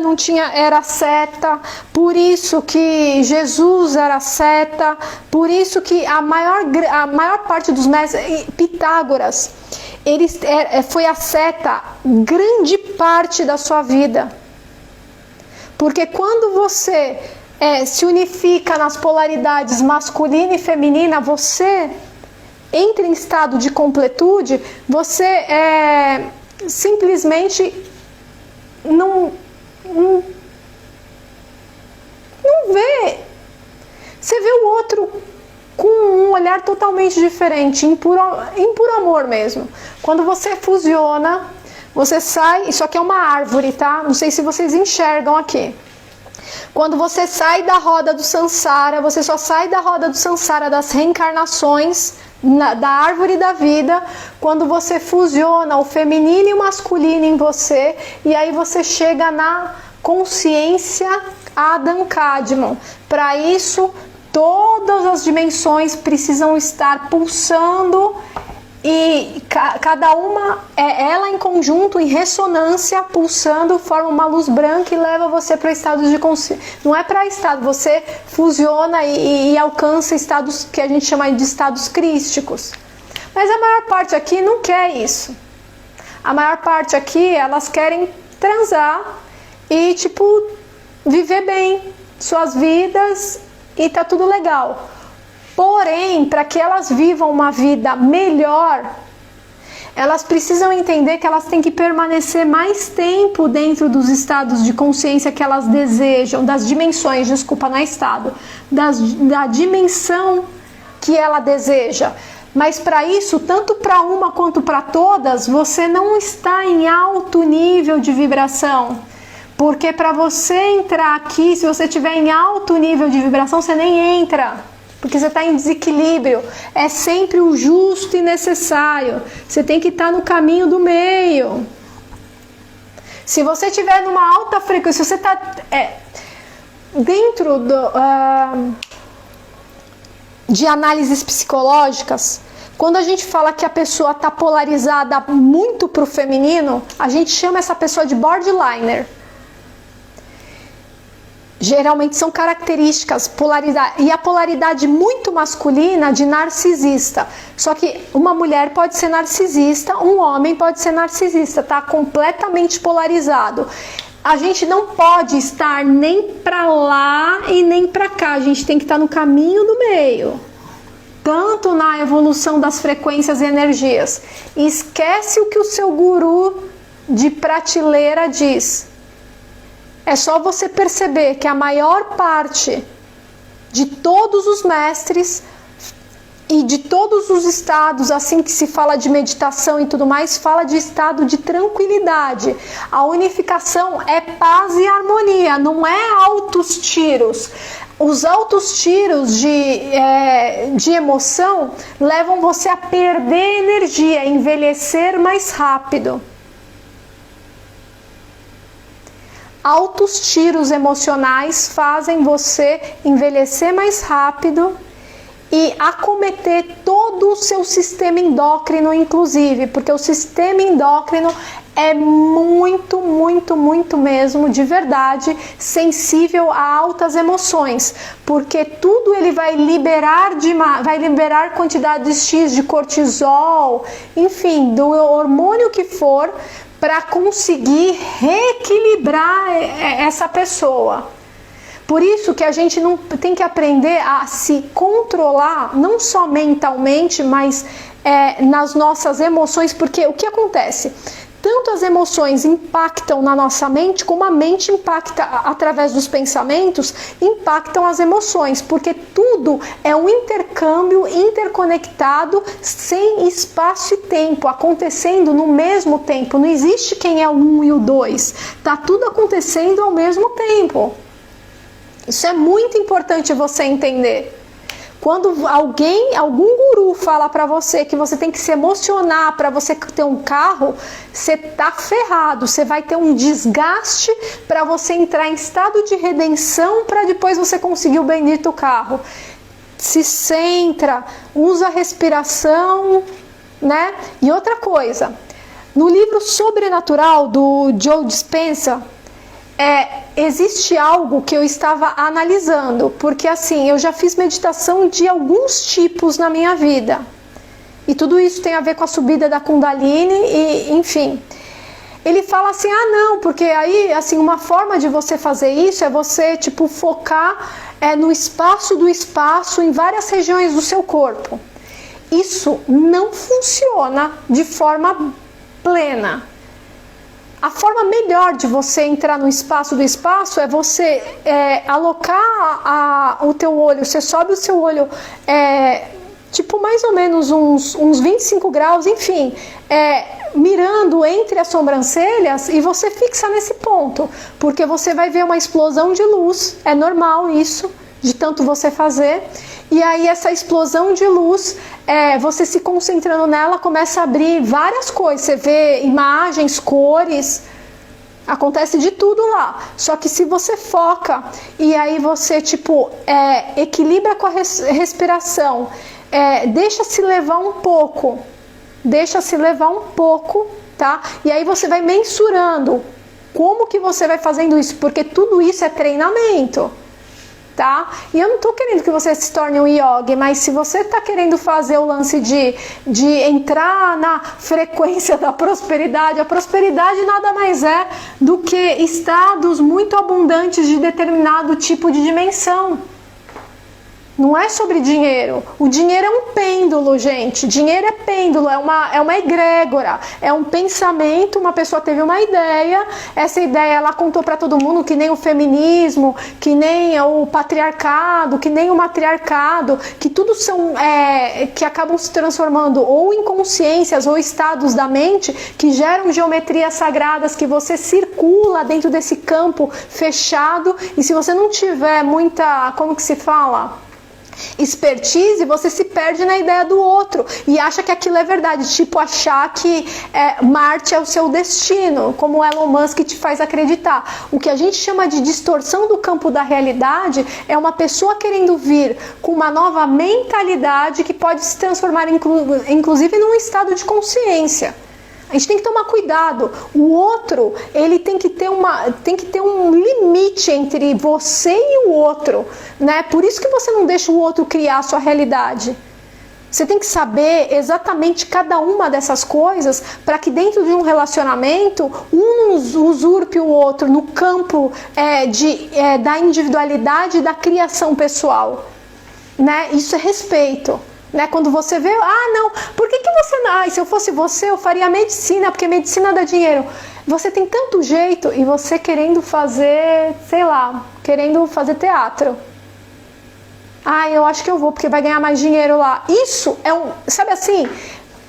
era asceta, por isso que Jesus era asceta, por isso que a maior parte dos mestres, Pitágoras, foi asceta grande parte da sua vida. Porque quando você se unifica nas polaridades masculina e feminina, você entra em estado de completude, você simplesmente não vê. Você vê o outro com um olhar totalmente diferente, em puro amor mesmo. Quando você fusiona, você sai, isso aqui é uma árvore, tá? Não sei se vocês enxergam aqui. Quando você sai da roda do Sansara, você só sai da roda do Sansara, das reencarnações, da árvore da vida, quando você fusiona o feminino e o masculino em você, e aí você chega na consciência Adam Kadmon. Para isso, todas as dimensões precisam estar pulsando, e cada uma, ela em conjunto, em ressonância, pulsando, forma uma luz branca e leva você para estados de consciência. Não é para estado, você fusiona e alcança estados que a gente chama de estados crísticos. Mas a maior parte aqui não quer isso. A maior parte aqui, elas querem transar e, viver bem suas vidas e tá tudo legal. Porém, para que elas vivam uma vida melhor, elas precisam entender que elas têm que permanecer mais tempo dentro dos estados de consciência que elas desejam, das dimensões, não é estado, da dimensão que ela deseja. Mas para isso, tanto para uma quanto para todas, você não está em alto nível de vibração. Porque para você entrar aqui, se você estiver em alto nível de vibração, você nem entra. Porque você está em desequilíbrio. É sempre o justo e necessário. Você tem que estar no caminho do meio. Se você estiver numa alta frequência, se você está dentro de análises psicológicas, quando a gente fala que a pessoa está polarizada muito para o feminino, a gente chama essa pessoa de borderliner. Geralmente são características, polaridade, e a polaridade muito masculina de narcisista. Só que uma mulher pode ser narcisista, um homem pode ser narcisista, tá completamente polarizado. A gente não pode estar nem para lá e nem para cá, a gente tem que estar no caminho do meio. Tanto na evolução das frequências e energias. E esquece o que o seu guru de prateleira diz. É só você perceber que a maior parte de todos os mestres e de todos os estados, assim que se fala de meditação e tudo mais, fala de estado de tranquilidade. A unificação é paz e harmonia, não é altos tiros. Os altos tiros de emoção levam você a perder energia, a envelhecer mais rápido. Altos tiros emocionais fazem você envelhecer mais rápido e acometer todo o seu sistema endócrino, inclusive, porque o sistema endócrino é muito, muito, muito mesmo, de verdade, sensível a altas emoções, porque tudo ele vai liberar quantidades X de cortisol, enfim, do hormônio que for, para conseguir reequilibrar essa pessoa. Por isso que a gente não tem que aprender a se controlar, não só mentalmente, mas nas nossas emoções, porque o que acontece? Tanto as emoções impactam na nossa mente, como a mente impacta através dos pensamentos, impactam as emoções, porque tudo é um intercâmbio interconectado, sem espaço e tempo, acontecendo no mesmo tempo. Não existe quem é o 1 e o 2, tá tudo acontecendo ao mesmo tempo. Isso é muito importante você entender. Quando algum guru fala para você que você tem que se emocionar para você ter um carro, você tá ferrado, você vai ter um desgaste para você entrar em estado de redenção para depois você conseguir o bendito carro. Se centra, usa a respiração, né? E outra coisa, no livro Sobrenatural do Joe Dispenza, existe algo que eu estava analisando, porque assim, eu já fiz meditação de alguns tipos na minha vida, e tudo isso tem a ver com a subida da Kundalini, e enfim, ele fala assim, não, porque aí, assim, uma forma de você fazer isso é você, tipo, focar no espaço do espaço, em várias regiões do seu corpo. Isso não funciona de forma plena. A forma melhor de você entrar no espaço do espaço é você alocar o teu olho, você sobe o seu olho tipo mais ou menos uns 25 graus, enfim, mirando entre as sobrancelhas, e você fixa nesse ponto, porque você vai ver uma explosão de luz, é normal isso, de tanto você fazer. E aí essa explosão de luz, você se concentrando nela, começa a abrir várias coisas. Você vê imagens, cores, acontece de tudo lá. Só que se você foca e aí você tipo equilibra com a respiração, deixa-se levar um pouco, tá? E aí você vai mensurando como que você vai fazendo isso, porque tudo isso é treinamento. Tá? E eu não tô querendo que você se torne um yogi, mas se você tá querendo fazer o lance de entrar na frequência da prosperidade, a prosperidade nada mais é do que estados muito abundantes de determinado tipo de dimensão. Não é sobre dinheiro. O dinheiro é um pêndulo, gente. Dinheiro é pêndulo, é uma egrégora, é um pensamento. Uma pessoa teve uma ideia, essa ideia ela contou para todo mundo, que nem o feminismo, que nem o patriarcado, que nem o matriarcado, que tudo são que acabam se transformando ou em consciências ou estados da mente que geram geometrias sagradas, que você circula dentro desse campo fechado, e se você não tiver muita, como que se fala? Expertise, você se perde na ideia do outro e acha que aquilo é verdade, tipo achar que Marte é o seu destino, como Elon Musk te faz acreditar. O que a gente chama de distorção do campo da realidade é uma pessoa querendo vir com uma nova mentalidade que pode se transformar inclusive num estado de consciência. A gente tem que tomar cuidado. O outro, ele tem que ter um limite entre você e o outro, né? Por isso que você não deixa o outro criar a sua realidade. Você tem que saber exatamente cada uma dessas coisas para que dentro de um relacionamento, um não usurpe o outro no campo da individualidade e da criação pessoal, né? Isso é respeito. Né? Quando você vê, não, por que você não? Se eu fosse você, eu faria medicina, porque medicina dá dinheiro. Você tem tanto jeito e você querendo fazer, sei lá, querendo fazer teatro. Eu acho que eu vou, porque vai ganhar mais dinheiro lá. Isso é sabe assim,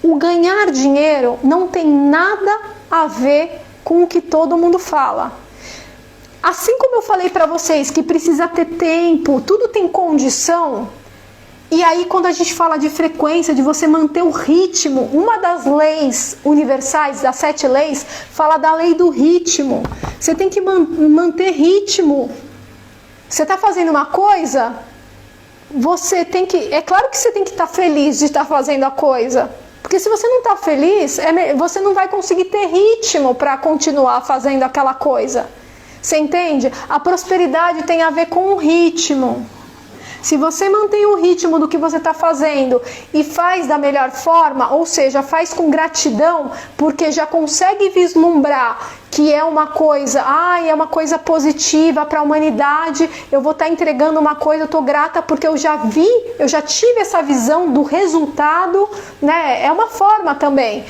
o ganhar dinheiro não tem nada a ver com o que todo mundo fala. Assim como eu falei para vocês que precisa ter tempo, tudo tem condição. E aí quando a gente fala de frequência, de você manter o ritmo, uma das leis universais, das 7 leis, fala da lei do ritmo. Você tem que manter ritmo. Você está fazendo uma coisa, você tem que... É claro que você tem que estar feliz de estar fazendo a coisa. Porque se você não está feliz, você não vai conseguir ter ritmo para continuar fazendo aquela coisa. Você entende? A prosperidade tem a ver com o ritmo. Se você mantém o ritmo do que você está fazendo e faz da melhor forma, ou seja, faz com gratidão, porque já consegue vislumbrar que é uma coisa, é uma coisa positiva para a humanidade, eu vou estar entregando uma coisa, eu estou grata porque eu já vi, eu já tive essa visão do resultado, né? É uma forma também.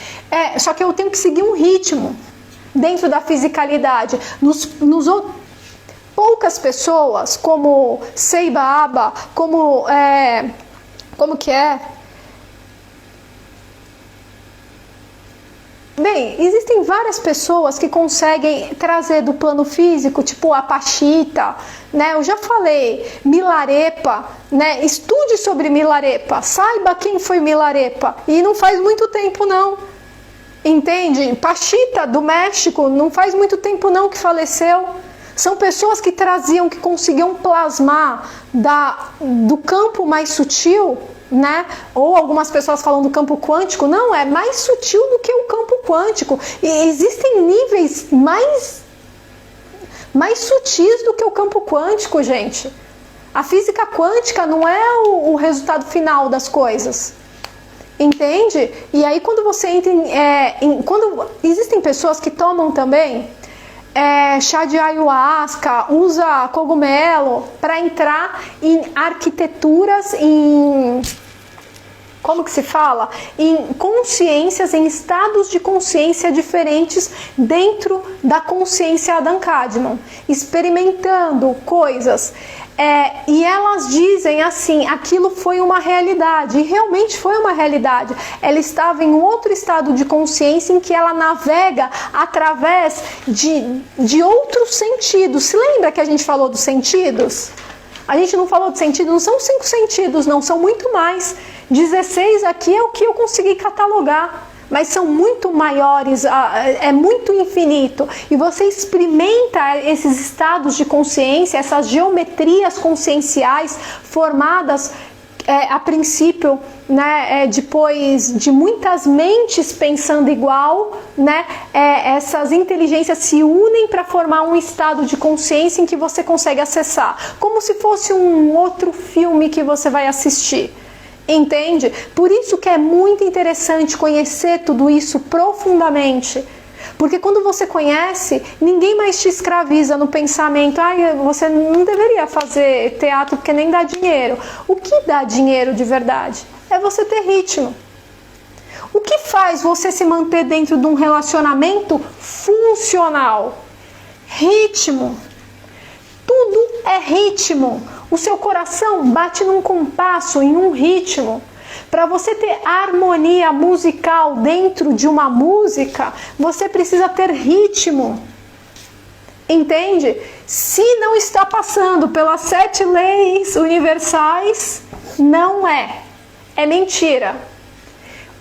Só que eu tenho que seguir um ritmo dentro da fisicalidade. Poucas pessoas, como Seiba Aba, como que é? Bem, existem várias pessoas que conseguem trazer do plano físico, tipo a Pachita, né? Eu já falei, Milarepa, né? Estude sobre Milarepa, saiba quem foi Milarepa, e não faz muito tempo não. Entende? Pachita, do México, não faz muito tempo não que faleceu. São pessoas que traziam, que conseguiam plasmar do campo mais sutil, né? Ou algumas pessoas falam do campo quântico. Não, é mais sutil do que o campo quântico. E existem níveis mais sutis do que o campo quântico, gente. A física quântica não é o resultado final das coisas. Entende? E aí quando você entra quando existem pessoas que tomam também chá de ayahuasca, usa cogumelo para entrar em arquiteturas, como que se fala? Em consciências, em estados de consciência diferentes dentro da consciência Adam Kadmon, experimentando coisas. E elas dizem assim, aquilo foi uma realidade, e realmente foi uma realidade. Ela estava em outro estado de consciência em que ela navega através de outros sentidos. Se lembra que a gente falou dos sentidos? A gente não falou de sentido, não são 5 sentidos, não, são muito mais. 16 aqui é o que eu consegui catalogar. Mas são muito maiores, é muito infinito. E você experimenta esses estados de consciência, essas geometrias conscienciais formadas a princípio, né, depois de muitas mentes pensando igual, né, essas inteligências se unem para formar um estado de consciência em que você consegue acessar. Como se fosse um outro filme que você vai assistir. Entende? Por isso que é muito interessante conhecer tudo isso profundamente. Porque quando você conhece, ninguém mais te escraviza no pensamento. Você não deveria fazer teatro porque nem dá dinheiro. O que dá dinheiro de verdade? É você ter ritmo. O que faz você se manter dentro de um relacionamento funcional? Ritmo. Tudo é ritmo. O seu coração bate num compasso, em um ritmo. Para você ter harmonia musical dentro de uma música, você precisa ter ritmo. Entende? Se não está passando pelas 7 leis universais, não é. É mentira.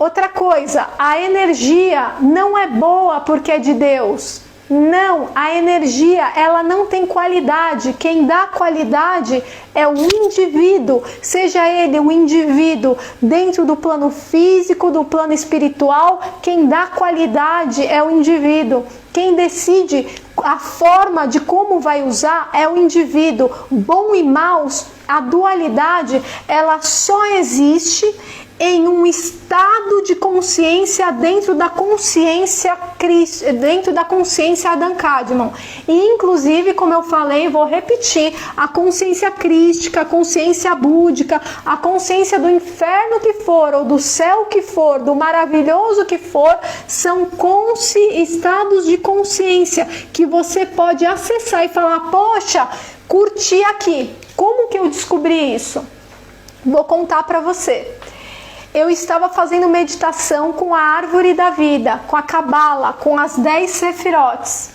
Outra coisa, a energia não é boa porque é de Deus. Não, a energia, ela não tem qualidade. Quem dá qualidade é o indivíduo, seja ele um indivíduo dentro do plano físico, do plano espiritual, quem dá qualidade é o indivíduo. Quem decide a forma de como vai usar é o indivíduo. Bom e maus, a dualidade, ela só existe em um estado de consciência dentro da consciência Adam Kadmon. E inclusive, como eu falei, vou repetir, a consciência crística, a consciência búdica, a consciência do inferno que for, ou do céu que for, do maravilhoso que for, são estados de consciência que você pode acessar e falar, poxa, curti aqui. Como que eu descobri isso? Vou contar para você. Eu estava fazendo meditação com a árvore da vida, com a Cabala, com as 10 Sefirotes.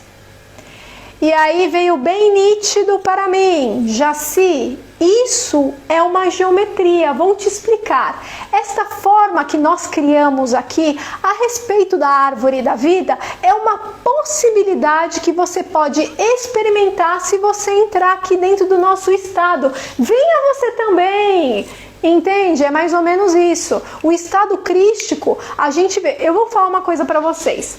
E aí veio bem nítido para mim, Jaci, isso é uma geometria, vou te explicar. Esta forma que nós criamos aqui a respeito da árvore da vida é uma possibilidade que você pode experimentar se você entrar aqui dentro do nosso estado. Venha você também! Entende? É mais ou menos isso. O estado crístico, a gente vê. Eu vou falar uma coisa para vocês.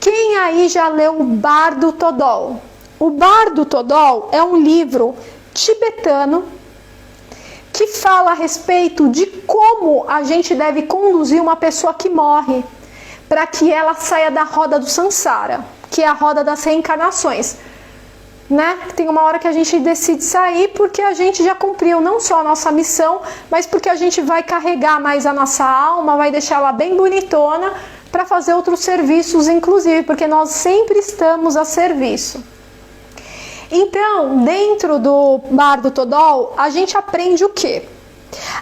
Quem aí já leu o Bardo Thodol? O Bardo Thodol é um livro tibetano que fala a respeito de como a gente deve conduzir uma pessoa que morre para que ela saia da roda do Sansara, que é a roda das reencarnações. Né? Tem uma hora que a gente decide sair porque a gente já cumpriu não só a nossa missão, mas porque a gente vai carregar mais a nossa alma, vai deixar ela bem bonitona para fazer outros serviços, inclusive, porque nós sempre estamos a serviço. Então, dentro do Bardo Thodol, a gente aprende o quê?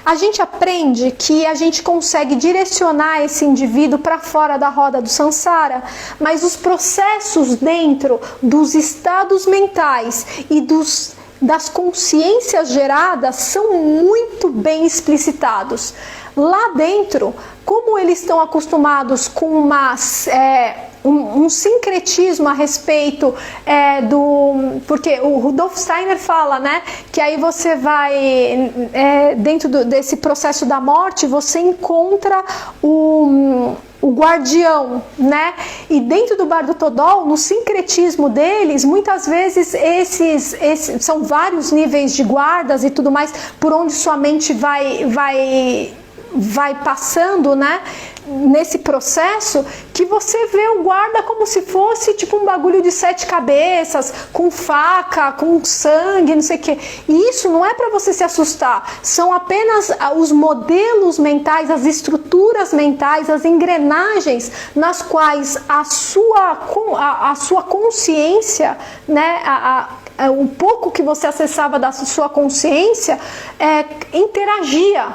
A gente aprende que a gente consegue direcionar esse indivíduo para fora da roda do Sansara, mas os processos dentro dos estados mentais e das consciências geradas são muito bem explicitados. Lá dentro, como eles estão acostumados com um sincretismo a respeito porque o Rudolf Steiner fala, né, que aí você vai dentro desse processo da morte, você encontra o guardião, né? E dentro do Bardo Thodol, no sincretismo deles, muitas vezes esses são vários níveis de guardas e tudo mais, por onde sua mente vai passando, né? Nesse processo, que você vê o guarda como se fosse tipo um bagulho de 7 cabeças, com faca, com sangue, não sei o que. E isso não é para você se assustar, são apenas os modelos mentais, as estruturas mentais, as engrenagens nas quais a sua consciência, né, o pouco que você acessava da sua consciência, interagia.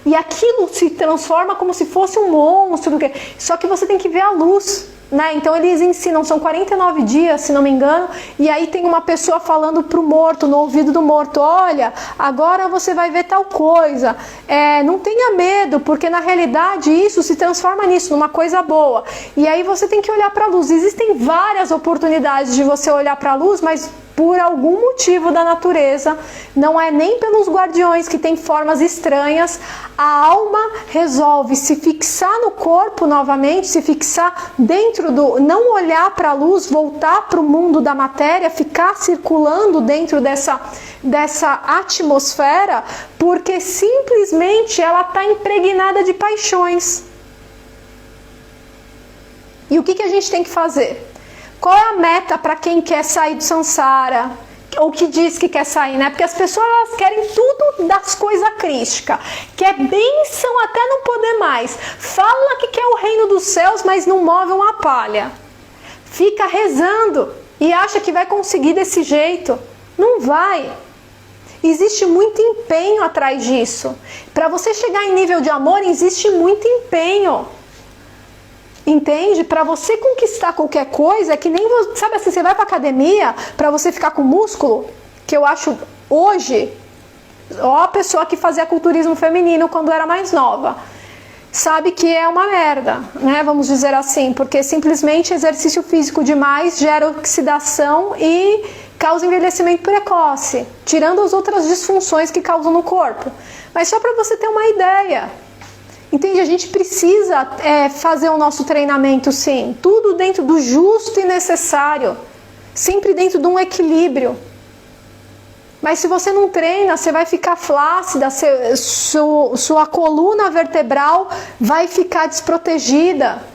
E aquilo se transforma como se fosse um monstro, só que você tem que ver a luz, né? Então eles ensinam, são 49 dias, se não me engano, e aí tem uma pessoa falando pro morto, no ouvido do morto, olha, agora você vai ver tal coisa, não tenha medo, porque na realidade isso se transforma nisso, numa coisa boa. E aí você tem que olhar para a luz. Existem várias oportunidades de você olhar para a luz, mas por algum motivo da natureza, não é nem pelos guardiões que têm formas estranhas, a alma resolve se fixar no corpo novamente, se fixar dentro não olhar para a luz, voltar para o mundo da matéria, ficar circulando dentro dessa atmosfera, porque simplesmente ela está impregnada de paixões. E o que a gente tem que fazer? Qual é a meta para quem quer sair do Sansara? Ou que diz que quer sair, né? Porque as pessoas elas querem tudo das coisas crísticas. Quer bênção até não poder mais. Fala que quer o reino dos céus, mas não move uma palha. Fica rezando e acha que vai conseguir desse jeito. Não vai. Existe muito empenho atrás disso. Para você chegar em nível de amor, existe muito empenho. Entende? Para você conquistar qualquer coisa, é que nem você, sabe assim, você vai pra academia para você ficar com músculo, que eu acho hoje, ó, a pessoa que fazia culturismo feminino quando era mais nova, sabe que é uma merda, né? Vamos dizer assim, porque simplesmente exercício físico demais gera oxidação e causa envelhecimento precoce, tirando as outras disfunções que causam no corpo. Mas só para você ter uma ideia. Entende? A gente precisa fazer o nosso treinamento, sim. Tudo dentro do justo e necessário. Sempre dentro de um equilíbrio. Mas se você não treina, você vai ficar flácida, sua coluna vertebral vai ficar desprotegida.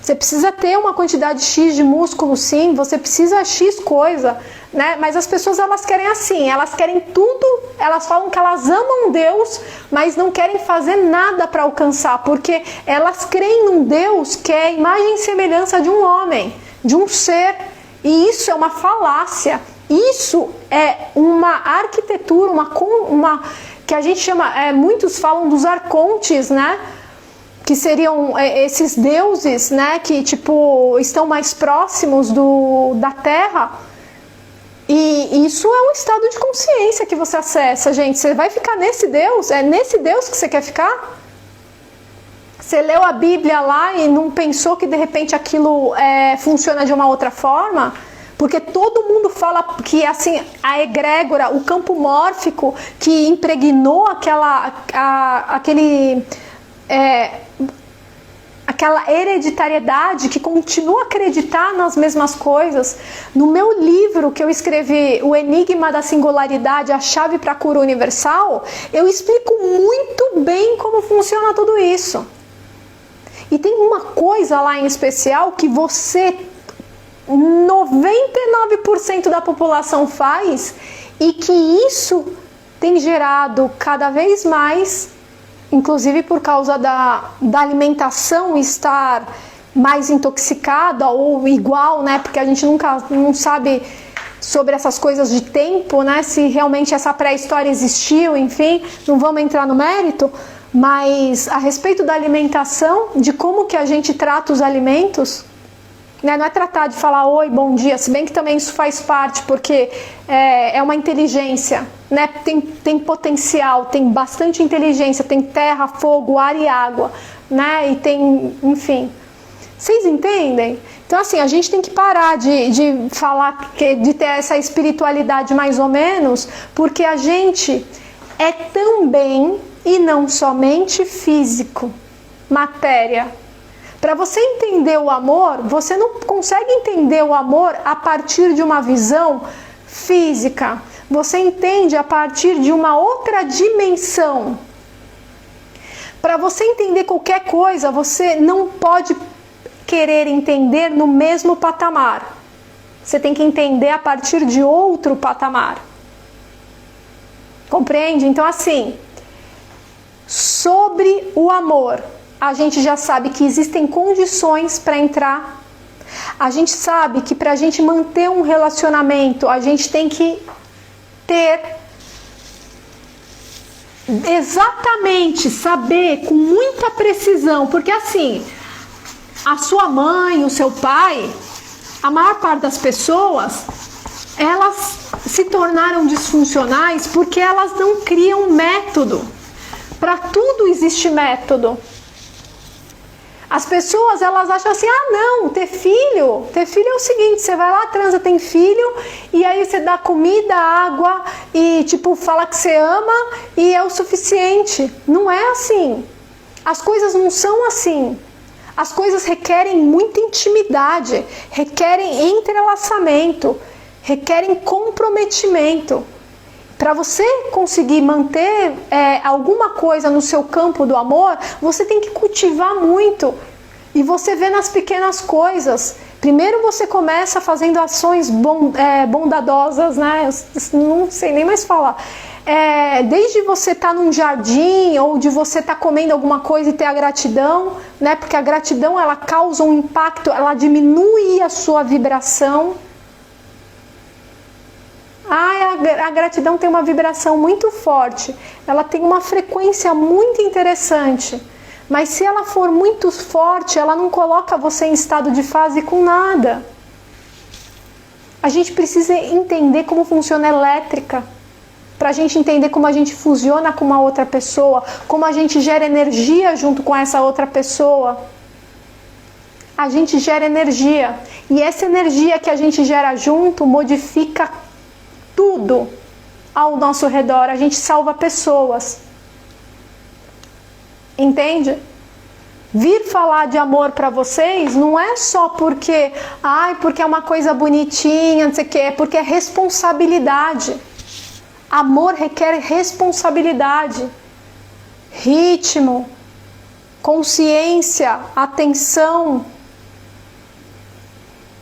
Você precisa ter uma quantidade X de músculo, sim. Você precisa X coisa, né? Mas as pessoas, elas querem assim, elas querem tudo, elas falam que elas amam Deus, mas não querem fazer nada para alcançar, porque elas creem num Deus que é a imagem e semelhança de um homem, de um ser, e isso é uma falácia, isso é uma arquitetura, uma que a gente chama, muitos falam dos arcontes, né? Que seriam esses deuses, né, que tipo estão mais próximos da Terra, isso é um estado de consciência que você acessa, gente. Você vai ficar nesse Deus? É nesse Deus que você quer ficar? Você leu a Bíblia lá e não pensou que de repente aquilo funciona de uma outra forma? Porque todo mundo fala que assim, a egrégora, o campo mórfico que impregnou aquela hereditariedade que continua a acreditar nas mesmas coisas. No meu livro que eu escrevi, O Enigma da Singularidade, a Chave para a Cura Universal, eu explico muito bem como funciona tudo isso. E tem uma coisa lá em especial que 99% da população faz e que isso tem gerado cada vez mais, inclusive por causa da alimentação estar mais intoxicada ou igual, né? Porque a gente não sabe sobre essas coisas de tempo, né? Se realmente essa pré-história existiu, enfim, não vamos entrar no mérito, mas a respeito da alimentação, de como que a gente trata os alimentos, né? Não é tratar de falar oi, bom dia, se bem que também isso faz parte, porque é uma inteligência, né? Tem potencial, tem bastante inteligência, tem terra, fogo, ar e água, né? E tem, enfim, vocês entendem? Então assim, a gente tem que parar de falar, de ter essa espiritualidade mais ou menos, porque a gente é também e não somente físico, matéria. Para você entender o amor, você não consegue entender o amor a partir de uma visão física. Você entende a partir de uma outra dimensão. Para você entender qualquer coisa, você não pode querer entender no mesmo patamar. Você tem que entender a partir de outro patamar. Compreende? Então, assim, sobre o amor, a gente já sabe que existem condições para entrar. A gente sabe que para a gente manter um relacionamento, a gente tem que ter exatamente, saber com muita precisão, porque assim, a sua mãe, o seu pai, a maior parte das pessoas, elas se tornaram disfuncionais porque elas não criam método. Para tudo existe método. As pessoas, elas acham assim, não, ter filho é o seguinte, você vai lá, transa, tem filho, e aí você dá comida, água, e tipo, fala que você ama, e é o suficiente. Não é assim. As coisas não são assim. As coisas requerem muita intimidade, requerem entrelaçamento, requerem comprometimento. Para você conseguir manter alguma coisa no seu campo do amor, você tem que cultivar muito. E você vê nas pequenas coisas. Primeiro você começa fazendo ações bondadosas, né? Eu não sei nem mais falar. Desde você estar num jardim ou de você estar comendo alguma coisa e ter a gratidão, né? Porque a gratidão, ela causa um impacto, ela diminui a sua vibração. A gratidão tem uma vibração muito forte, ela tem uma frequência muito interessante, mas se ela for muito forte, ela não coloca você em estado de fase com nada. A gente precisa entender como funciona a elétrica, para a gente entender como a gente fusiona com uma outra pessoa, como a gente gera energia junto com essa outra pessoa. A gente gera energia, e essa energia que a gente gera junto modifica tudo ao nosso redor, a gente salva pessoas. Entende? Vir falar de amor para vocês não é só porque é uma coisa bonitinha, não sei o que, é porque é responsabilidade. Amor requer responsabilidade, ritmo, consciência, atenção.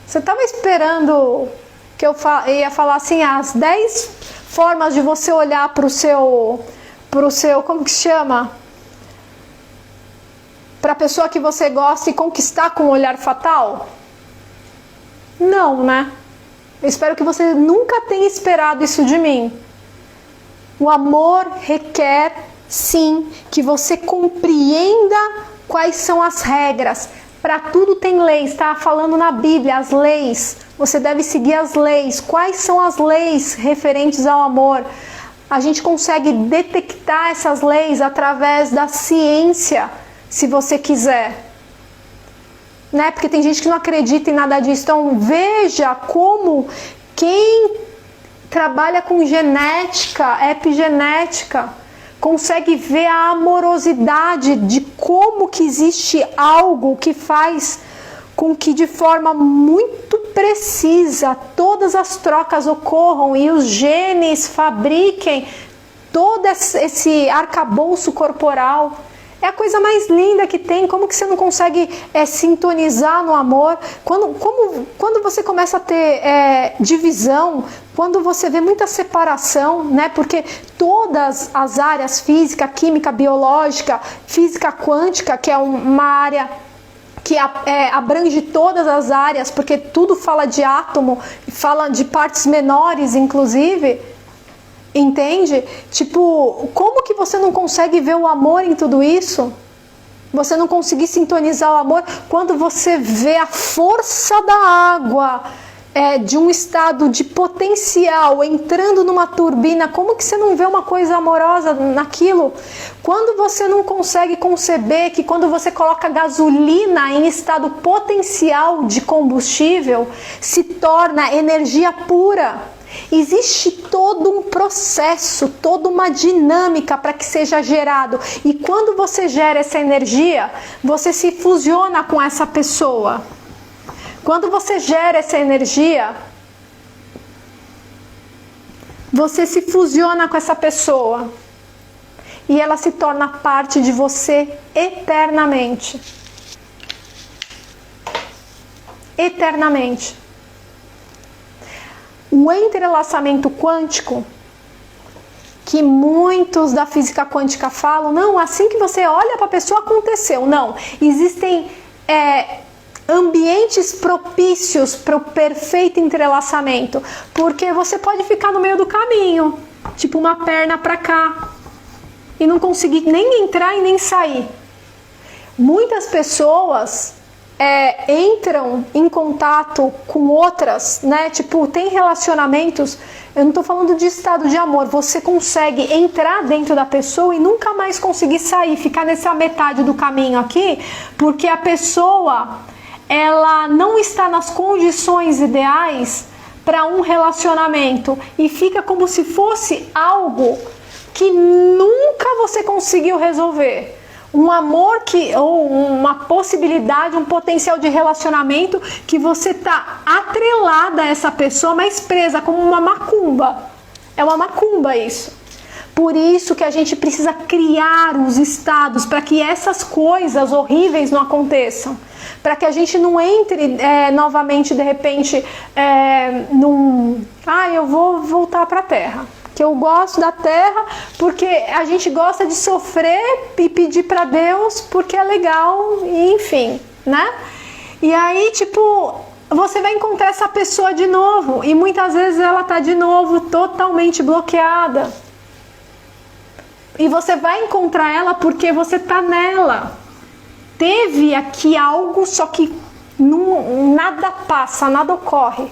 Você estava esperando que eu ia falar assim, as 10 formas de você olhar para o seu, como que chama? Para a pessoa que você gosta e conquistar com um olhar fatal? Não, né? Eu espero que você nunca tenha esperado isso de mim. O amor requer, sim, que você compreenda quais são as regras. Para tudo tem leis, está falando na Bíblia, as leis. Você deve seguir as leis. Quais são as leis referentes ao amor? A gente consegue detectar essas leis através da ciência, se você quiser. Né? Porque tem gente que não acredita em nada disso. Então veja como quem trabalha com genética, epigenética, consegue ver a amorosidade de como que existe algo que faz com que de forma muito precisa todas as trocas ocorram e os genes fabriquem todo esse arcabouço corporal. É a coisa mais linda que tem. Como que você não consegue sintonizar no amor? Quando você começa a ter divisão, quando você vê muita separação, né? Porque todas as áreas, física, química, biológica, física quântica, que é uma área que abrange todas as áreas, porque tudo fala de átomo, fala de partes menores, inclusive, entende? Tipo, como que você não consegue ver o amor em tudo isso? Você não conseguir sintonizar o amor quando você vê a força da água de um estado de potencial entrando numa turbina. Como que você não vê uma coisa amorosa naquilo? Quando você não consegue conceber que quando você coloca gasolina em estado potencial de combustível, se torna energia pura. Existe todo um processo, toda uma dinâmica para que seja gerado. E quando você gera essa energia, você se fusiona com essa pessoa. Quando você gera essa energia, você se fusiona com essa pessoa. E ela se torna parte de você eternamente. Eternamente. O entrelaçamento quântico, que muitos da física quântica falam, não, assim que você olha para a pessoa aconteceu. Não, existem ambientes propícios para o perfeito entrelaçamento, porque você pode ficar no meio do caminho, tipo uma perna para cá, e não conseguir nem entrar e nem sair. Muitas pessoas entram em contato com outras, né? Tipo, tem relacionamentos, eu não estou falando de estado de amor, você consegue entrar dentro da pessoa e nunca mais conseguir sair, ficar nessa metade do caminho aqui, porque a pessoa, ela não está nas condições ideais para um relacionamento e fica como se fosse algo que nunca você conseguiu resolver. Um amor ou uma possibilidade, um potencial de relacionamento que você está atrelada a essa pessoa, mas presa como uma macumba. É uma macumba isso. Por isso que a gente precisa criar os estados para que essas coisas horríveis não aconteçam. Para que a gente não entre novamente, de repente, eu vou voltar para a Terra. Que eu gosto da Terra porque a gente gosta de sofrer e pedir para Deus porque é legal, e enfim, né? E aí, tipo, você vai encontrar essa pessoa de novo e muitas vezes ela tá de novo totalmente bloqueada. E você vai encontrar ela porque você tá nela. Teve aqui algo, só que nada passa, nada ocorre.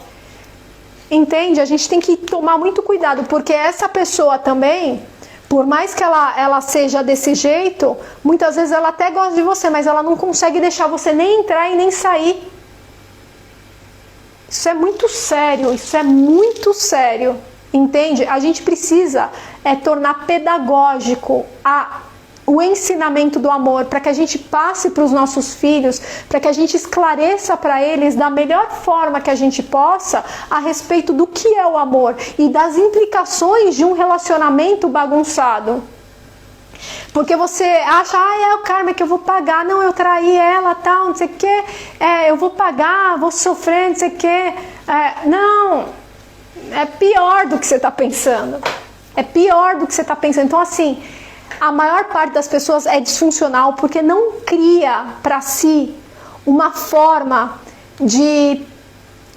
Entende? A gente tem que tomar muito cuidado, porque essa pessoa também, por mais que ela seja desse jeito, muitas vezes ela até gosta de você, mas ela não consegue deixar você nem entrar e nem sair. Isso é muito sério, entende? A gente precisa tornar pedagógico o ensinamento do amor, para que a gente passe para os nossos filhos, para que a gente esclareça para eles da melhor forma que a gente possa a respeito do que é o amor e das implicações de um relacionamento bagunçado. Porque você acha, é o karma que eu vou pagar, não, eu traí ela, tal, não sei o que, eu vou pagar, vou sofrer, não sei o que. Não, é pior do que você está pensando. Então, assim, a maior parte das pessoas é disfuncional porque não cria para si uma forma de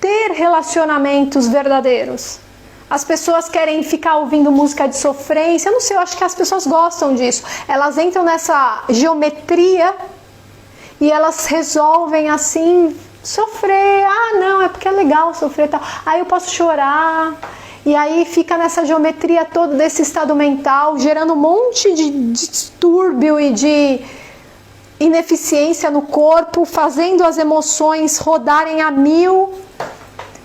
ter relacionamentos verdadeiros. As pessoas querem ficar ouvindo música de sofrência, eu não sei, eu acho que as pessoas gostam disso. Elas entram nessa geometria e elas resolvem assim sofrer. Ah, não, é porque é legal sofrer, tal. Aí eu posso chorar. E aí fica nessa geometria toda desse estado mental, gerando um monte de distúrbio e de ineficiência no corpo, fazendo as emoções rodarem a mil.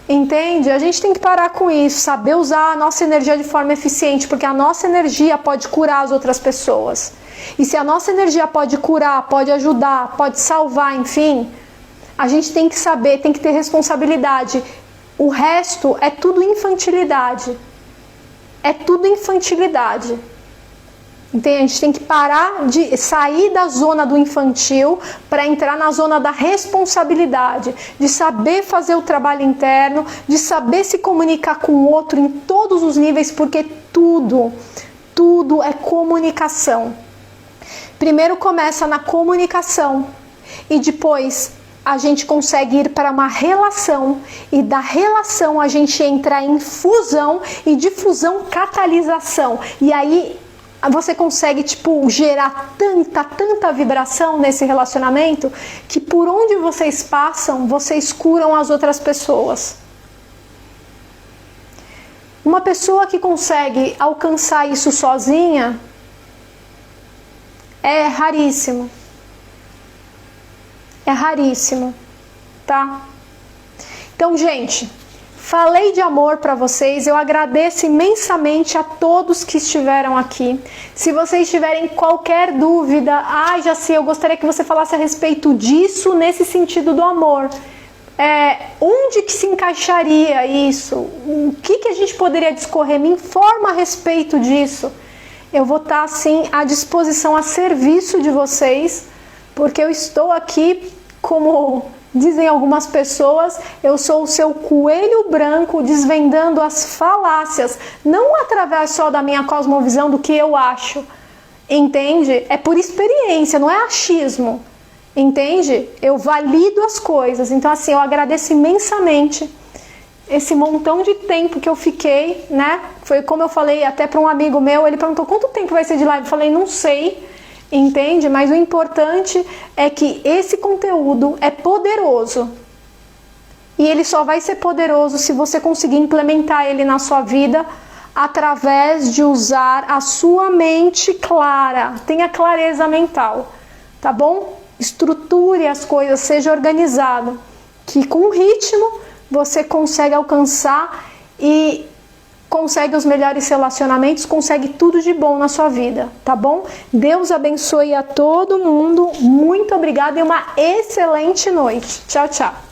Entende? A gente tem que parar com isso, saber usar a nossa energia de forma eficiente, porque a nossa energia pode curar as outras pessoas. E se a nossa energia pode curar, pode ajudar, pode salvar, enfim, a gente tem que saber, tem que ter responsabilidade. O resto é tudo infantilidade. É tudo infantilidade. Entende? A gente tem que parar de sair da zona do infantil para entrar na zona da responsabilidade, de saber fazer o trabalho interno, de saber se comunicar com o outro em todos os níveis, porque tudo é comunicação. Primeiro começa na comunicação e depois a gente consegue ir para uma relação, e da relação a gente entra em fusão, e de fusão catalisação. E aí você consegue gerar tanta vibração nesse relacionamento que por onde vocês passam, vocês curam as outras pessoas. Uma pessoa que consegue alcançar isso sozinha é raríssimo. É raríssimo, tá? Então, gente, falei de amor para vocês, eu agradeço imensamente a todos que estiveram aqui. Se vocês tiverem qualquer dúvida, Jaci, eu gostaria que você falasse a respeito disso nesse sentido do amor. Onde que se encaixaria isso? O que a gente poderia discorrer? Me informa a respeito disso. Eu vou estar, assim, à disposição, a serviço de vocês, porque eu estou aqui, como dizem algumas pessoas, eu sou o seu coelho branco desvendando as falácias, não através só da minha cosmovisão, do que eu acho, entende? É por experiência, não é achismo, entende? Eu valido as coisas. Então, assim, eu agradeço imensamente esse montão de tempo que eu fiquei, né? Foi como eu falei até para um amigo meu, ele perguntou quanto tempo vai ser de live, eu falei, não sei. Entende? Mas o importante é que esse conteúdo é poderoso. E ele só vai ser poderoso se você conseguir implementar ele na sua vida através de usar a sua mente clara. Tenha clareza mental, tá bom? Estruture as coisas, seja organizado. Que com ritmo você consegue alcançar e consegue os melhores relacionamentos, consegue tudo de bom na sua vida, tá bom? Deus abençoe a todo mundo, muito obrigada e uma excelente noite. Tchau, tchau.